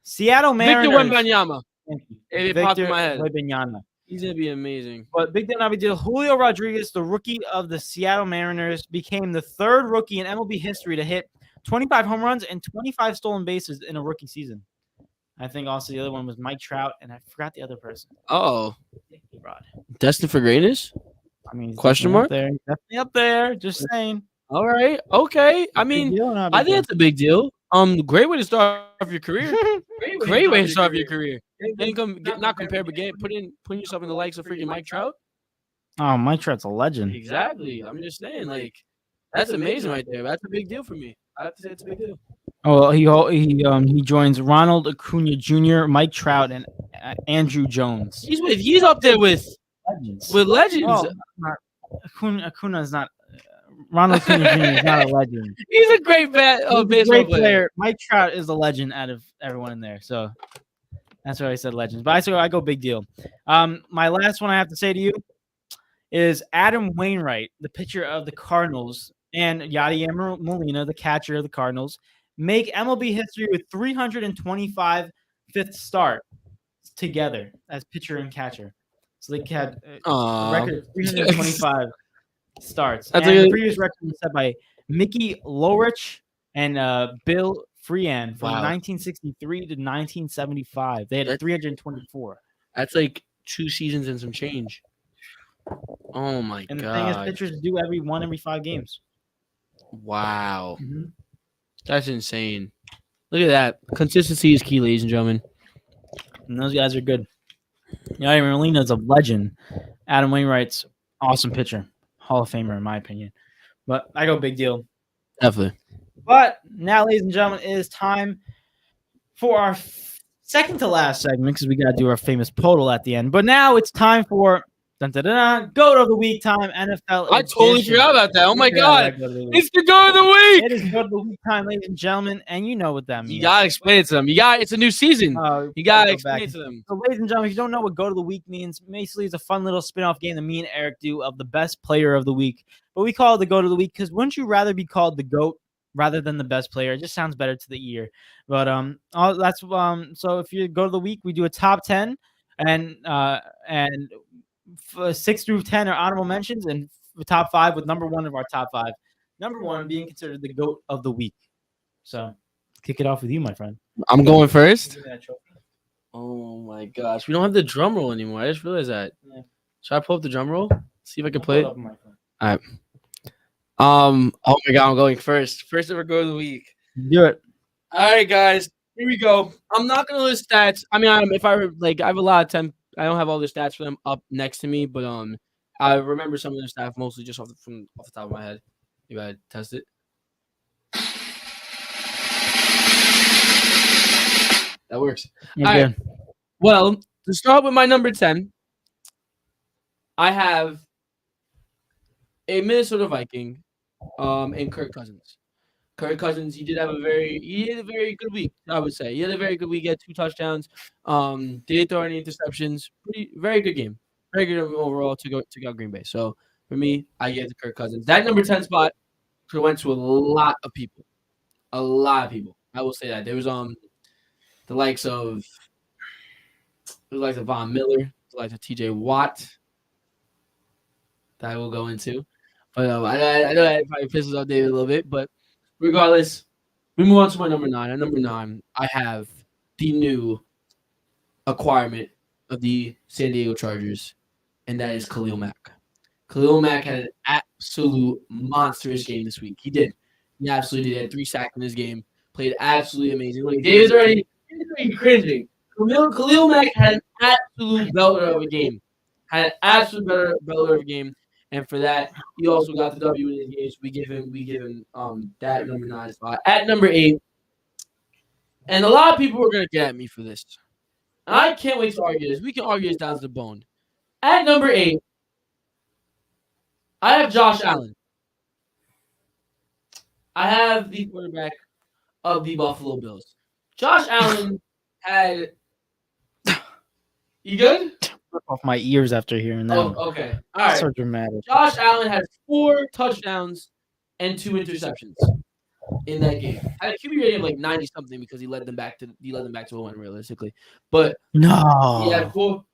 Seattle Mariners. Victor Wembanyama. Thank you. It popped in my head. Wembanyama. He's gonna be amazing. But big deal, not big deal. Julio Rodriguez, the rookie of the Seattle Mariners, became the third rookie in MLB history to hit 25 home runs and 25 stolen bases in a rookie season. I think also the other one was Mike Trout, and I forgot the other person. Oh, Rod. destined for greatness? I mean, Question mark? Definitely up there. Just saying. All right, okay. I mean, I think it's a big deal. Great way to start off your career. Great way to start off your career. Not compare, but putting yourself in the likes of freaking Mike Trout. Oh, Mike Trout's a legend. Exactly. I'm just saying, like, that's amazing right there. That's a big deal for me. I have to say it's a big deal. Oh, he joins Ronald Acuna Jr., Mike Trout, and Andrew Jones. He's up there with Legends. legends. Oh, Acuna is not. Ronald Acuna Jr. is not a legend. He's a great baseball player. Mike Trout is a legend out of everyone in there. So that's why I said legends. But I go big deal. My last one I have to say to you is Adam Wainwright, the pitcher of the Cardinals, and Yadier Molina, the catcher of the Cardinals, make MLB history with 325 fifth start together as pitcher and catcher. So they had a record of 325 starts. And the previous record was set by Mickey Lorich and Bill Freehan from 1963 to 1975. They had 324. That's like 2 seasons and some change. Oh my god! And the thing is, pitchers do every 5 games. Wow, that's insane. Look at that. Consistency is key, ladies and gentlemen. And those guys are good. Yadier Molina's a legend. Adam Wainwright's awesome pitcher. Hall of Famer, in my opinion. But I go big deal. Definitely. But now, ladies and gentlemen, it is time for our second to last segment because we got to do our famous podal at the end. But now it's time for Goat of the Week time, NFL. I totally forgot about that. Oh my god. It's the Goat of the Week. It is Goat of the Week time, ladies and gentlemen, and you know what that means. You gotta explain it to them. It's a new season. You gotta explain it to them. So, ladies and gentlemen, if you don't know what Goat of the Week means, basically it's a fun little spin-off game that me and Eric do of the best player of the week. But we call it the Goat of the Week because wouldn't you rather be called the GOAT rather than the best player? It just sounds better to the ear. But so if you go to the week, we do a top 10 and 6 through 10 are honorable mentions, and top 5 with number 1 of our top 5. Number 1 being considered the GOAT of the week. So, kick it off with you, my friend. I'm going first. Oh my gosh, we don't have the drum roll anymore. I just realized that. Yeah. Should I pull up the drum roll? See if I can play it. All right. Oh my god, I'm going first. First ever Goat of the week. Do it. All right, guys. Here we go. I'm not gonna list stats. I mean, if I have a lot of time. I don't have all the stats for them up next to me, but I remember some of the stats mostly just off the top of my head. You gotta test it. That works. Okay. All right. Well, to start with my number 10, I have a Minnesota Viking, and Kirk Cousins. Kirk Cousins, he had a very good week, I would say. He had a very good week. He had 2 touchdowns. Didn't throw any interceptions. Very good game. Very good overall to go Green Bay. So for me, I give it to Kirk Cousins. That number 10 spot went to a lot of people. A lot of people. I will say that. There was the likes of Von Miller, the likes of TJ Watt that I will go into. But I know that probably pisses off David a little bit, but regardless, we move on to my number 9. At number 9, I have the new acquirement of the San Diego Chargers, and that is Khalil Mack. Khalil Mack had an absolute monstrous game this week. He did. He absolutely did. He had 3 sacks in this game. Played absolutely amazing. Like, David's already cringing. Khalil Mack had an absolute belter of a game. Had an absolute belter of a game. And for that, he also got the W in his game. So we give him that number 9 spot. At number 8, and a lot of people are gonna get at me for this. And I can't wait to argue this. We can argue this down to the bone. At number 8, I have Josh Allen. I have the quarterback of the Buffalo Bills. Josh Allen had. You good? Off my ears after hearing that. Oh, one. okay. All right. So dramatic. Josh Allen had 4 touchdowns and 2 interceptions in that game. Had a QB rating of like 90 something because he led them back to a win realistically. But he had No. 4.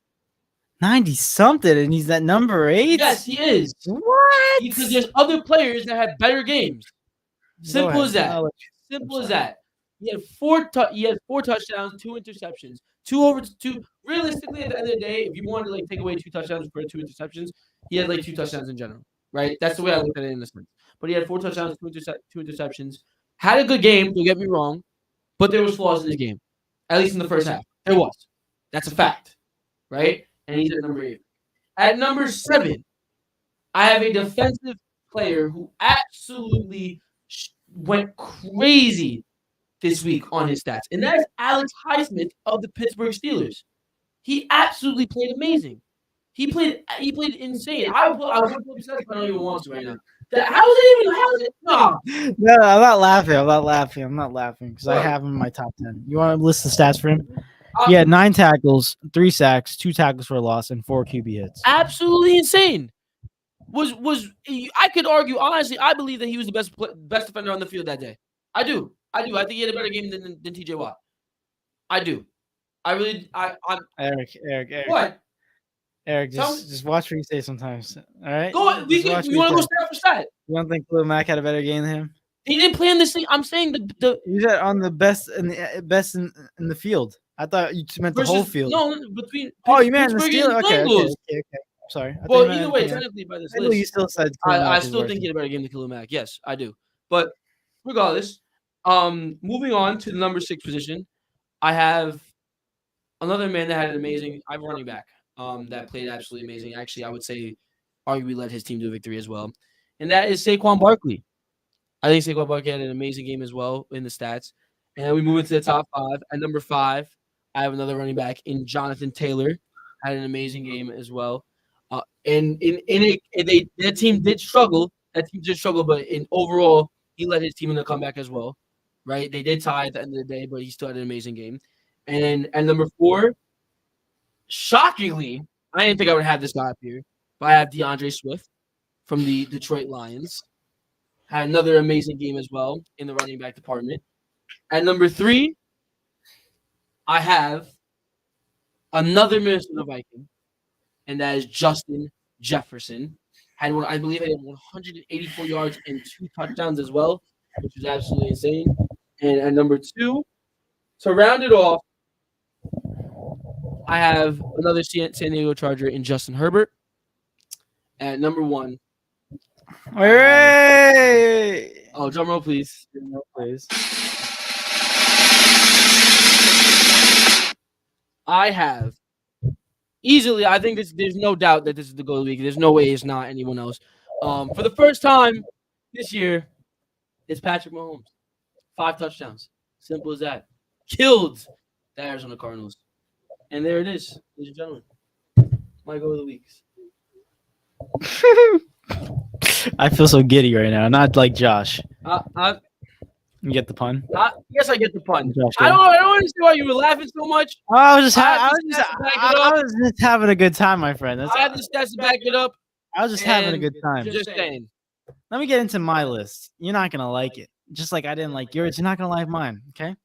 90 something, and he's at number 8. Yes, he is. What? Because there's other players that had better games. Simple Go as ahead. that. I'll let Simple I'm as sorry. that. He had 4 touchdowns, 2 interceptions. 2 realistically, at the end of the day, if you wanted to like take away 2 touchdowns for 2 interceptions, he had like 2 touchdowns in general, right? That's the way I looked at it in this sense. But he had 4 touchdowns, 2 interceptions. Had a good game, don't get me wrong, but there was flaws in his game. At least in the first half. There was. That's a fact, right? And he's at number 8. At number 7, I have a defensive player who absolutely went crazy this week on his stats, and that is Alex Highsmith of the Pittsburgh Steelers. He absolutely played amazing. He played insane. I would pull up stats, but I don't even want to right now. How is it? No. No, I'm not laughing because I have him in my top 10. You want to list the stats for him? He had 9 tackles, 3 sacks, 2 tackles for a loss, and 4 QB hits. Absolutely insane. I could argue honestly. I believe that he was the best defender on the field that day. I do. I think he had a better game than TJ Watt. I do. I really. I'm Eric. What? Eric, just watch what you say sometimes. All right. Go. You want to go stat for stat? You don't think Khalil Mack had a better game than him? He didn't play in this thing. I'm saying the He's on the best in the field. I thought you meant the whole field. No, between. Oh, you meant the Pittsburgh and Steelers. Bengals. Okay. Sorry. Well, either way, technically by this list, you still said I still think he had a better game than Khalil Mack. Yes, I do. But regardless, moving on to the number 6 position, I have another man that had an amazing. I have a running back that played absolutely amazing. Actually, I would say arguably led his team to a victory as well, and that is Saquon Barkley. I think Saquon Barkley had an amazing game as well in the stats. And we move into the top 5. At number 5, I have another running back in Jonathan Taylor. Had an amazing game as well. And that team did struggle. But in overall, he led his team in the comeback as well. Right? They did tie at the end of the day, but he still had an amazing game. And at number 4, shockingly, I didn't think I would have this guy up here, but I have DeAndre Swift from the Detroit Lions. Had another amazing game as well in the running back department. At number 3, I have another Minnesota Viking, and that is Justin Jefferson. I believe, had 184 yards and 2 touchdowns as well, which was absolutely insane. And at number 2, to round it off, I have another San Diego Charger in Justin Herbert. At number 1. Hooray! Oh, drum roll, please. Drum roll, please. I have easily. I think there's no doubt that this is the goal of the week. There's no way it's not anyone else. For the first time this year, it's Patrick Mahomes. 5 touchdowns. Simple as that. Killed the Arizona Cardinals. And there it is, ladies and gentlemen. My goal of the week. I feel so giddy right now. Not like Josh. You get the pun? Yes, I get the pun. Josh, I don't understand why you were laughing so much. I was just having a good time, my friend. I had the stats to back it up. I was just having a good time. Just saying. Let me get into my list. You're not gonna like it. Just like I didn't like yours, you're not gonna like mine. Okay.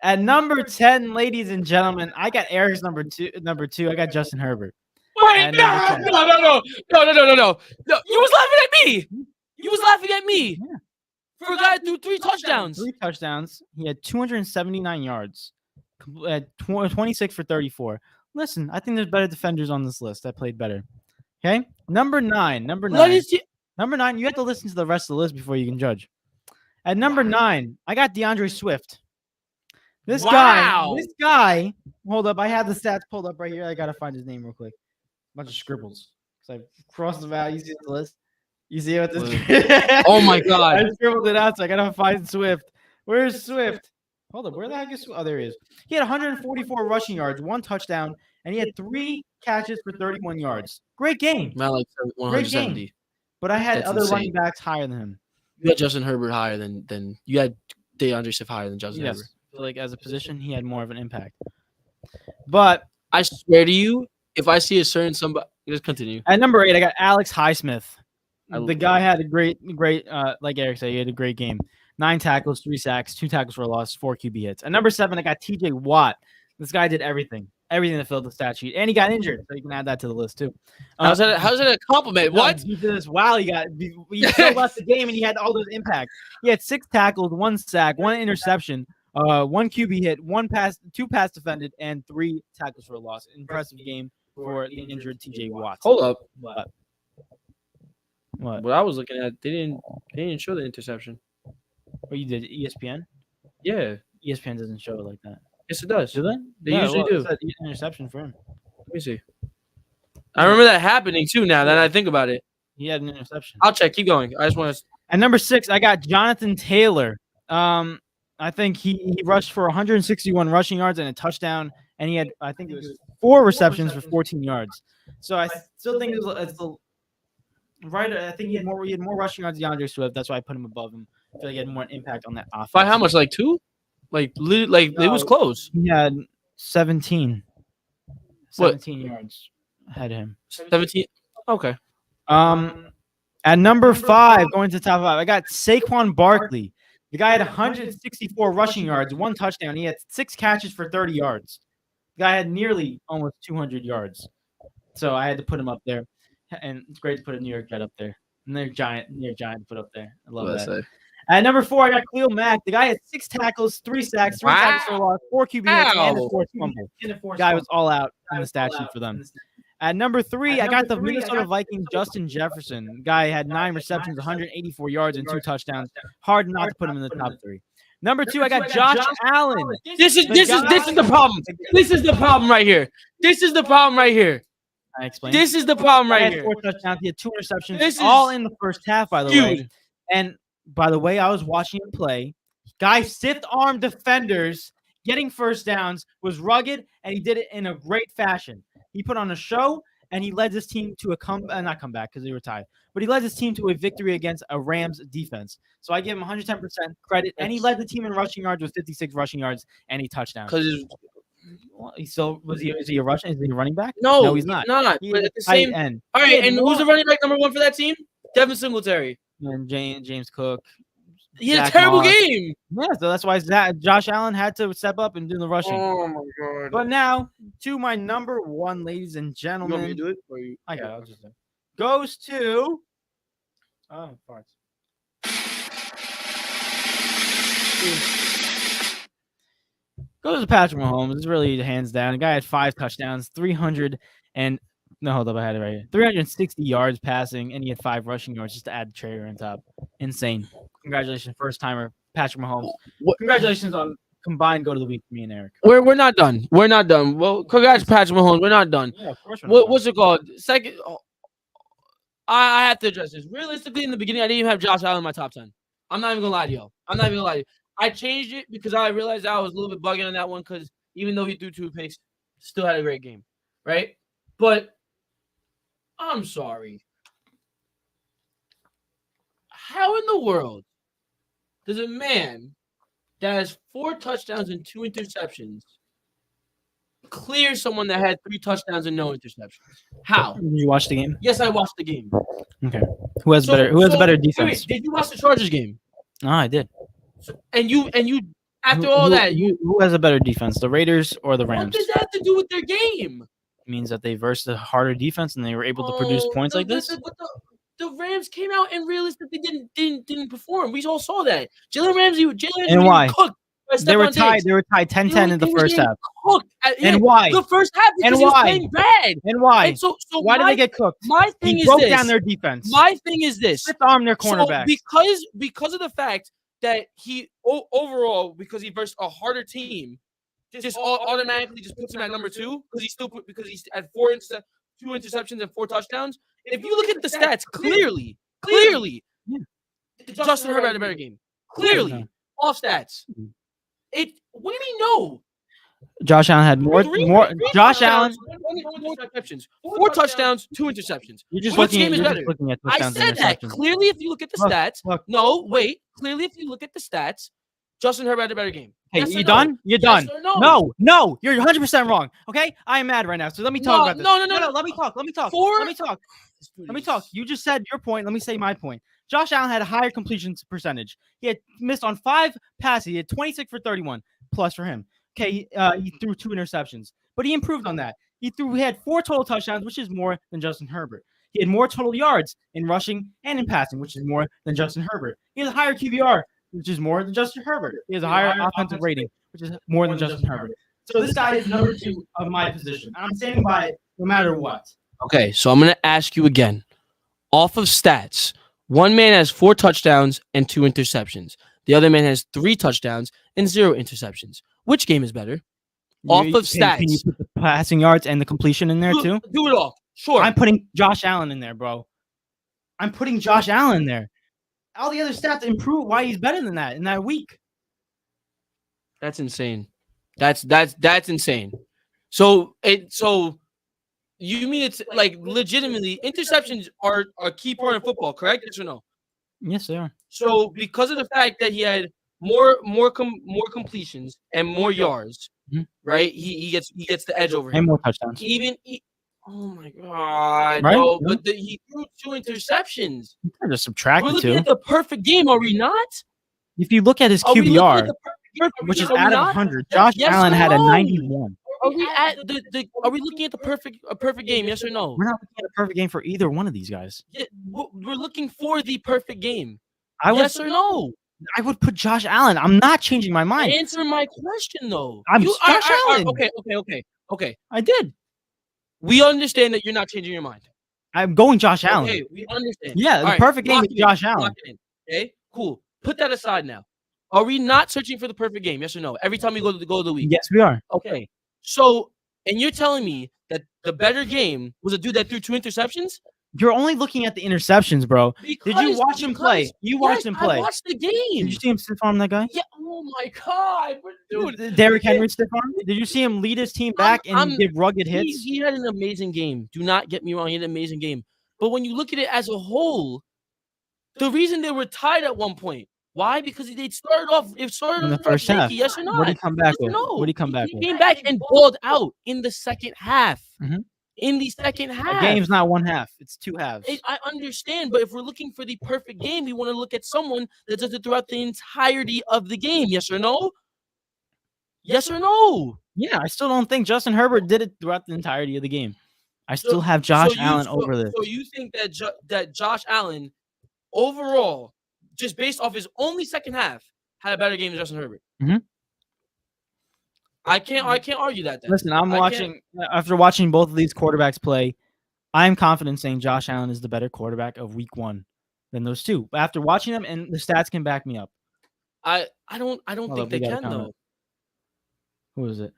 At number 10, ladies and gentlemen, I got Eric's number two. I got Justin Herbert. Wait, no. You was laughing at me. You was laughing at me. Yeah. For a guy who threw 3 touchdowns. 3 touchdowns. He had 279 yards. 26 for 34. Listen, I think there's better defenders on this list that played better. Okay? Number 9. Number 9, you have to listen to the rest of the list before you can judge. At number 9, I got DeAndre Swift. This guy, hold up. I have the stats pulled up right here. I got to find his name real quick. Bunch of scribbles. So I crossed them out. You see the list? You see what this Oh my God. I scribbled it out, so I got to find Swift. Where's Swift? Hold up, where the heck is? Oh, there he is. He had 144 rushing yards, 1 touchdown, and he had 3 catches for 31 yards. Great game. Man, like Great 170. game. But I had That's other running insane. backs higher than him. You had Justin Herbert higher than you had DeAndre Swift higher than Justin Yes. Herbert. I feel like as a position, he had more of an impact. But I swear to you, if I see a certain somebody, just continue. at number 8, I got Alex Highsmith. I The love guy had a great, like Eric said, he had a great game. 9 tackles, 3 sacks, 2 tackles for a loss, 4 QB hits. At number 7, I got TJ Watt. This guy did everything to fill the stat sheet, and he got injured, so you can add that to the list too. How's that a compliment? What? He did this while he still left the game, and he had all those impacts. He had 6 tackles, 1 sack, 1 interception, 1 QB hit, 2 pass defended, and 3 tackles for a loss. Impressive game for the injured TJ Watt. Hold up. What? What I was looking at, they didn't show the interception. What you did? ESPN? Yeah. ESPN doesn't show it like that. Yes, it does. Do they? They usually do. It said interception for him. Let me see. I remember that happening too. Now that I think about it, He had an interception. I'll check. Keep going. I just want to. At number 6, I got Jonathan Taylor. I think he rushed for 161 rushing yards and a touchdown, and he had, I think it was 4 receptions for 14 yards. So I still think it's the right. I think he had more rushing yards than DeAndre Swift. That's why I put him above him. I feel like he had more impact on that offense. By how much? Like 2? It was close. He had 17 yards ahead of him. 17. Okay. At number 5, going to the top 5, I got Saquon Barkley. The guy had 164 rushing yards, 1 touchdown. He had 6 catches for 30 yards. The guy had nearly almost 200 yards. So I had to put him up there. And it's great to put a New York Jet up there. And they're giant to put up there. I love that. At number 4, I got Khalil Mack. The guy had 6 tackles, 3 sacks, 3 tackles for a loss, 4 QB hits, and a forced fumble. The guy was all out in the stat sheet for them. At number 3, I got the Minnesota Vikings, Justin Jefferson. The guy had 9 receptions, 184 yards, and 2 touchdowns. Hard not to put him in the top 3. Number 2, I got Josh Allen. This is the problem. This is the problem right here. I explained. This is the problem right He had here. 4 touchdowns. He had 2 interceptions, all in the first half, by the way. And by the way, I was watching him play. Guy stiff arm defenders getting first downs, was rugged, and he did it in a great fashion. He put on a show, and he led his team to a not comeback because they were tied, but he led his team to a victory against a Rams defense. So I give him 110% credit, and he led the team in rushing yards with 56 rushing yards and a touchdown. Because he still is he a rushing? Is he a running back? no, he's not. Not. But at the same end. All right, and who's the running back number 1 for that team? Devin Singletary. And James Cook. He had a Zach terrible Moss. game. Yeah, so that's why Josh Allen had to step up and do the rushing. Oh my god! But now to my number 1, ladies and You want me gentlemen. to do it? Or you? I got it. I'll just do it. Goes to farts. Goes to Patrick Mahomes. It's really hands down. The guy had 5 touchdowns, 360 yards passing, and he had 5 rushing yards just to add the trailer on top. Insane. Congratulations, first timer, Patrick Mahomes. Congratulations on combined go to the week for me and Eric. We're not done. We're not done. Well, congrats, Patrick Mahomes. We're not done. Yeah, of course. We're not done. What's it called? Second. I have to address this. Realistically, in the beginning, I didn't even have Josh Allen in my top 10. I'm not even gonna lie to you. I changed it because I realized I was a little bit bugging on that one because even though he threw 2 picks, still had a great game, right? But I'm sorry. How in the world does a man that has 4 touchdowns and 2 interceptions clear someone that had 3 touchdowns and no interceptions? How? Did you watch the game? Yes, I watched the game. Okay. Who has better defense? Wait, did you watch the Chargers game? No, I did. And you after all that, who has a better defense, the Raiders or the what Rams? does that have to do with their game? It means that they versed a harder defense and they were able to produce points like this. The Rams came out and realistically didn't perform. We all saw that. Jalen Ramsey And why? cooked. They were tied 10-10 in the first half. And why? The first half because he was playing bad. And why? And so why did they get cooked? My thing He is broke this. down their defense. My thing is this. Stiff arm their cornerbacks. So because of the fact that he overall, because he versed a harder team, just automatically just puts him at number 2 because he's at 2 interceptions and 4 touchdowns. If you look at the stats clearly, Justin Herbert had a better game. Clearly, off stats. What do you mean no? Josh Allen had more. Three Josh touchdowns, Allen. four interceptions. 4 touchdowns, 2 interceptions. You're just Which looking game at. is You're better? just looking at I touchdowns said and that. interceptions. Clearly, if you look at the Look, stats. look. No, wait. Clearly, if you look at the stats, Justin Herbert had a better game. Hey, Yes or you no? done? You're Yes done. or no? No, you're 100% wrong. Okay, I am mad right now. So let me talk about this. No. Let me talk. Let me talk. Four- Let me talk. Let me talk. You just said your point. Let me say my point. Josh Allen had a higher completion percentage. He had missed on 5 passes. He had 26 for 31 plus for him. Okay, he threw 2 interceptions, but he improved on that. He had 4 total touchdowns, which is more than Justin Herbert. He had more total yards in rushing and in passing, which is more than Justin Herbert. He has a higher QBR, which is more than Justin Herbert. He has a higher offensive rating, which is more than Justin Herbert. So this guy is number 2 of my position. I'm standing by it no matter what. Okay, so I'm going to ask you again. Off of stats, one man has 4 touchdowns and 2 interceptions. The other man has 3 touchdowns and 0 interceptions. Which game is better? Off of stats. Can you put the passing yards and the completion in there too? Do it all. Sure. I'm putting Josh Allen in there, bro. I'm putting Josh Allen in there. All the other stats improve why he's better than that in that week. That's insane. That's insane. So you mean it's like legitimately interceptions are a key part of football, correct? Yes or no? Yes, they are. So because of the fact that he had more completions and more yards, right? He gets the edge over him. And more touchdowns. Oh my god! Right? No, but he threw 2 interceptions. You can just subtract We're the looking 2. at the perfect game, are we not? If you look at his Are we looking QBR, at the perfect game? which is Are we out of not? 100, Josh Yes Allen or had a no? 91. Are we at Are we looking at the perfect game? Yes or no? We're not looking at a perfect game for either one of these guys. Yeah, we're looking for the perfect game. Yes or no? I would put Josh Allen. I'm not changing my mind. Answer my question though. Josh Allen. Okay. I did. We understand that you're not changing your mind. I'm going Josh Allen. Okay, we understand. Yeah, the perfect game is Josh Allen. Lock it in. Okay, cool. Put that aside now. Are we not searching for the perfect game? Yes or no? Every time we go to the week. Yes, we are. Okay. So, and you're telling me that the better game was a dude that threw 2 interceptions? You're only looking at the interceptions, bro. Did you watch him play? You watched him play. I watched the game. Did you see him stiff arm that guy? Yeah. Oh my god, dude. Derrick Henry stiff arm. Did you see him lead his team back and give rugged hits? He had an amazing game. Do not get me wrong. He had an amazing game. But when you look at it as a whole, the reason they were tied at one point. Why? Because they started off in the first half. Yes or not? What did he come back with? No. What did he come back He with? came back and balled out in the second half. Mhm. In the second half. A game's not one half. It's 2 halves. I understand, but if we're looking for the perfect game, we want to look at someone that does it throughout the entirety of the game. Yes or no? Yes or no? Yeah, I still don't think Justin Herbert did it throughout the entirety of the game. I still have Josh Allen over this. So you think that Josh Allen overall, just based off his only second half, had a better game than Justin Herbert? Mhm. I can't argue that. Then. Listen, after watching both of these quarterbacks play, I'm confident saying Josh Allen is the better quarterback of week 1 than those 2. After watching them, and the stats can back me up. I don't think they can though. Who is it?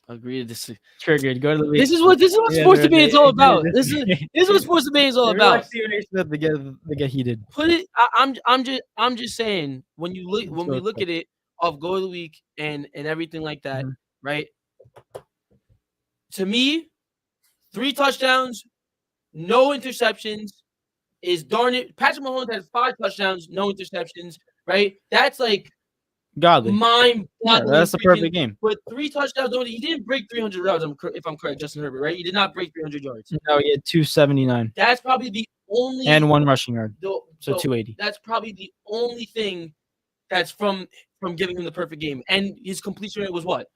Agree to disagree. Triggered. Go to the. This is what sports debate is all about. This is what sports debate is all about. They get heated. Put it. I'm just saying when we look at it of goal of the week and everything like that, right? To me, 3 touchdowns, no interceptions is darn it. Patrick Mahomes has 5 touchdowns, no interceptions, right? That's like godly. Mind-boggling. Yeah, that's a perfect game. But 3 touchdowns, he didn't break 300 yards. If I'm correct, Justin Herbert, right? He did not break 300 yards. No, he had 279. That's probably the only and 1 rushing yard. So 280. That's probably the only thing that's from giving him the perfect game. And his completion rate was what?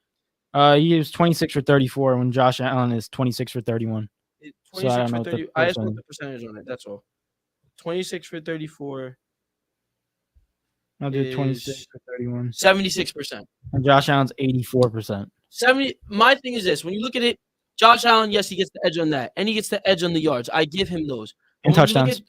He was 26 for 34 when Josh Allen is 26 for 31. 26 for 30. I just put the percentage on it. That's all. 26 for 34. I'll do 26 for 31. 76%. And Josh Allen's 84%. 70. My thing is this: when you look at it, Josh Allen, yes, he gets the edge on that, and he gets the edge on the yards. I give him those. And touchdowns.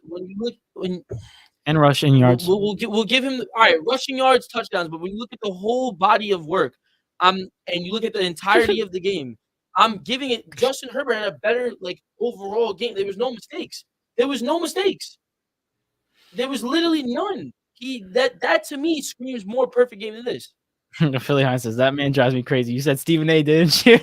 And rushing yards. We'll give him all right, rushing yards, touchdowns. But when you look at the whole body of work, and you look at the entirety of the game, I'm giving it. Justin Herbert had a better overall game. There was no mistakes. There was literally none. That to me screams more perfect game than this. Philly Hines says that man drives me crazy. You said Stephen A. Didn't you?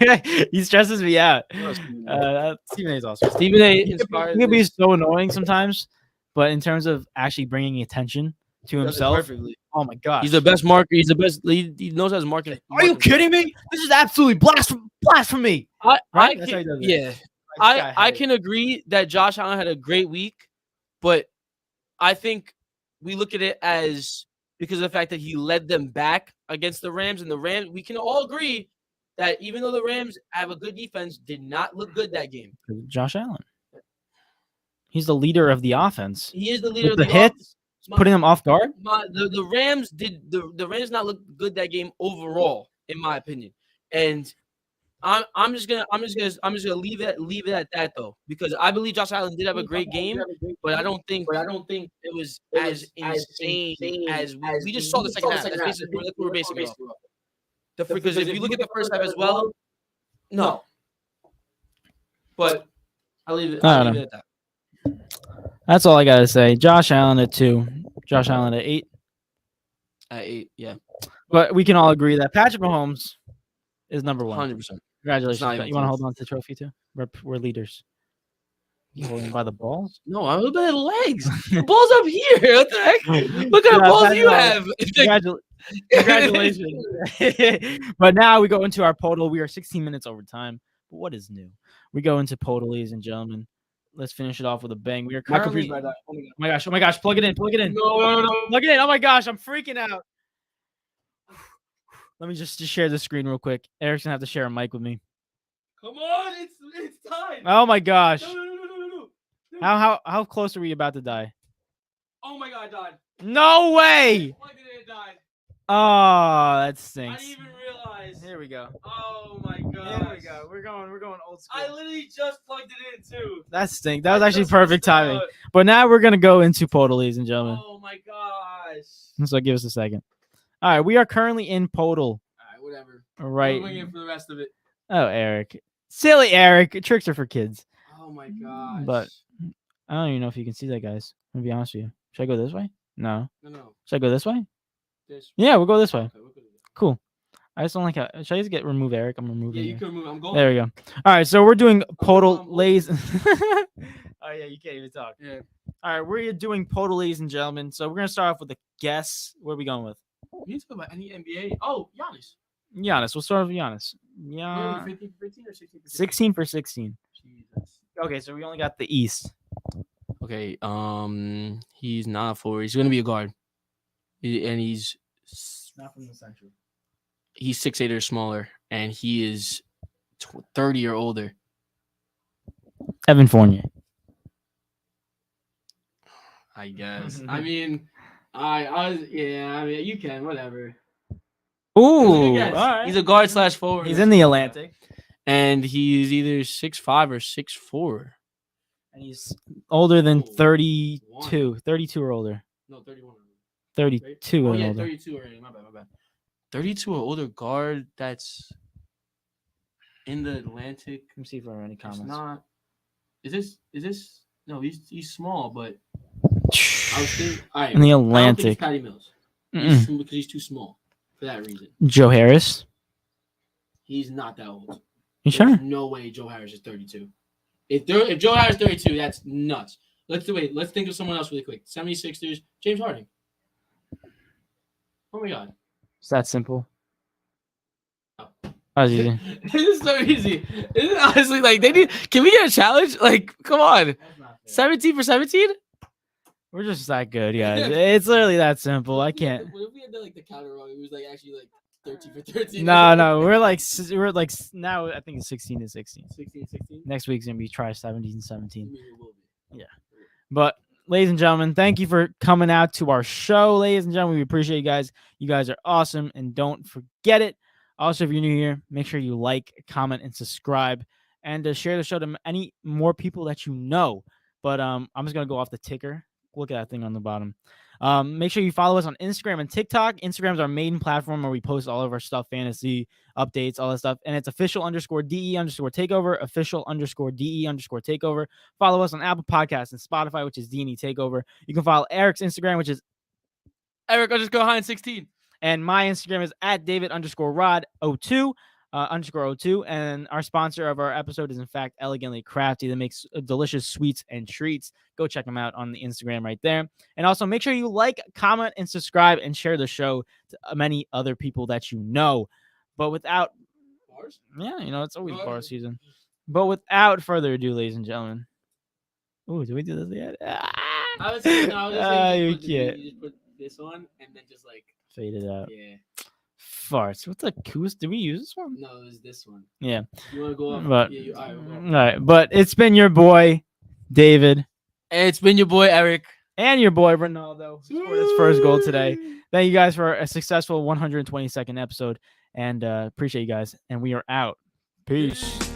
He stresses me out. Stephen A. is awesome. Stephen A. He inspired could be this. so annoying sometimes, but in terms of actually bringing attention to He does it himself, perfectly. oh my gosh, He's the best marker. He's the best. He knows how to market. Are you kidding me? This is absolutely blasphemy. I Right? That's how can, he does it. yeah. I can agree that Josh Allen had a great week, but I think we look at it as because of the fact that he led them back against the Rams, and the Rams, we can all agree that even though the Rams have a good defense, did not look good that game. Josh Allen. He's the leader of the offense. He is the leader With of the the hits, offense. putting them off guard. The Rams did the Rams not look good that game overall, in my opinion. And I'm just gonna leave it at that though, because I believe Josh Allen did have a great game, but I don't think it was as insane as we just saw the second half. That's basically what we're basing it off. Because if you look at the first half as well, no. But I'll leave it at that. That's all I gotta say. Josh Allen at 2. Josh Allen at 8. At 8, yeah. But we can all agree that Patrick Mahomes is number 1. 100%. Congratulations. Not even You want to close. hold on to the trophy too? We're leaders. You holding by the balls? No, I'm looking at the legs. The ball's up here. What the heck? Look at the balls you have. Congratulations. But now we go into our podal. We are 16 minutes over time. But what is new? We go into podal, ladies and gentlemen. Let's finish it off with a bang. We are currently. Oh my gosh! Plug it in! Plug it in! No. Plug it in! Oh my gosh! I'm freaking out. Let me just share the screen real quick. Eric's gonna have to share a mic with me. Come on, it's time. Oh my gosh! No. How close are we about to die? Oh my God, I died. No way! Why did it die? Oh, that I stinks. didn't even realize. Here we go. Oh my God. Here we go. We're going old school. I literally just plugged it in too. That stinks. That was actually perfect timing. But now we're gonna go into podal, ladies and gentlemen. Oh my gosh. So give us a second. All right, we are currently in podal. All right, whatever. All right. I'm waiting for the rest of it. Oh, Eric. Silly Eric. Tricks are for kids. Oh my gosh. But I don't even know if you can see that, guys. I'm gonna be honest with you. Should I go this way? No. No. Should I go this way? This. Yeah, we'll go this way. Okay, we'll go this way. Cool. I just don't like how. Should I just get remove Eric? I'm removing. Yeah, you Eric. can remove. I'm going. There we go. All right, so we're doing podal, I'm ladies. Oh yeah, you can't even talk. Yeah. All right, we're doing podal, ladies and gentlemen. So we're gonna start off with the guess. What are we going with? We need to talk about any NBA. Oh, Giannis. Giannis. We'll start with Giannis. Yeah. 15 for 15 or 16 for 16 for 16. Jesus. Okay, so we only got the East. Okay. He's not a forward. He's gonna be a guard. And he's Not from the Central. he's 6'8" or smaller, and he is 30 or older. Evan Fournier. I guess. I mean, I was I mean, you can whatever. Ooh, Yes. all right. He's a guard / forward. He's in the Atlantic, and he's either 6'5" or 6'4". and he's older than Oh, 32. 32 or older. No, 31. 32 Oh and yeah, older. 32 already. My bad. 32 or older guard that's in the Atlantic. Let me see if there are any It's comments. not. Is this? No, he's small, but I was thinking. All right, In the I don't think Atlantic. it's Patty Mills. Mm-mm. Because he's too small for that reason. Joe Harris. He's not that old. You There's sure? no way Joe Harris is 32. If Joe Harris is 32, that's nuts. Let's think of someone else really quick. 76ers, James Harden. Oh my God. It's that simple. Oh. That was easy. This is so easy. This is honestly like they need. Can we get a challenge? Like, come on. 17 for 17? We're just that good, guys. It's literally that simple. I can't. What if we had the counter wrong? It was like actually like 13 for 13. No. We're like now. I think it's 16 to 16. 16, 16. Next week's gonna be try 17 and 17. I mean, it will be. But ladies and gentlemen, thank you for coming out to our show. Ladies and gentlemen, we appreciate you guys. You guys are awesome. And don't forget it. Also, if you're new here, make sure you like, comment, and subscribe. And share the show to any more people that you know. But I'm just going to go off the ticker. Look at that thing on the bottom. Make sure you follow us on Instagram and TikTok. Instagram is our main platform where we post all of our stuff, fantasy updates, all that stuff. And it's official_DE_takeover, official_DE_takeover. Follow us on Apple Podcasts and Spotify, which is D&E Takeover. You can follow Eric's Instagram, which is Eric_Hine16. And my Instagram is at David_Rod02. _02, and our sponsor of our episode is in fact Elegantly Crafty, that makes delicious sweets and treats. Go check them out on the Instagram right there. And also make sure you like, comment, and subscribe, and share the show to many other people that you know. But without, Bars? yeah, it's always Bars. bar season. But without further ado, ladies and gentlemen. Ooh, did we do this yet? I would say, no, I would just say you you can't just put this on and then just like, fade it out. yeah. Farts. What's the coolest? Did we use this one? No, it was this one. Yeah. You want to go off? But Yeah, all right, we'll go off. all right, but it's been your boy David And it's been your boy Eric. and your boy Ronaldo who scored his first goal today. Thank you guys for a successful 122nd episode, and appreciate you guys. And we are out. Peace.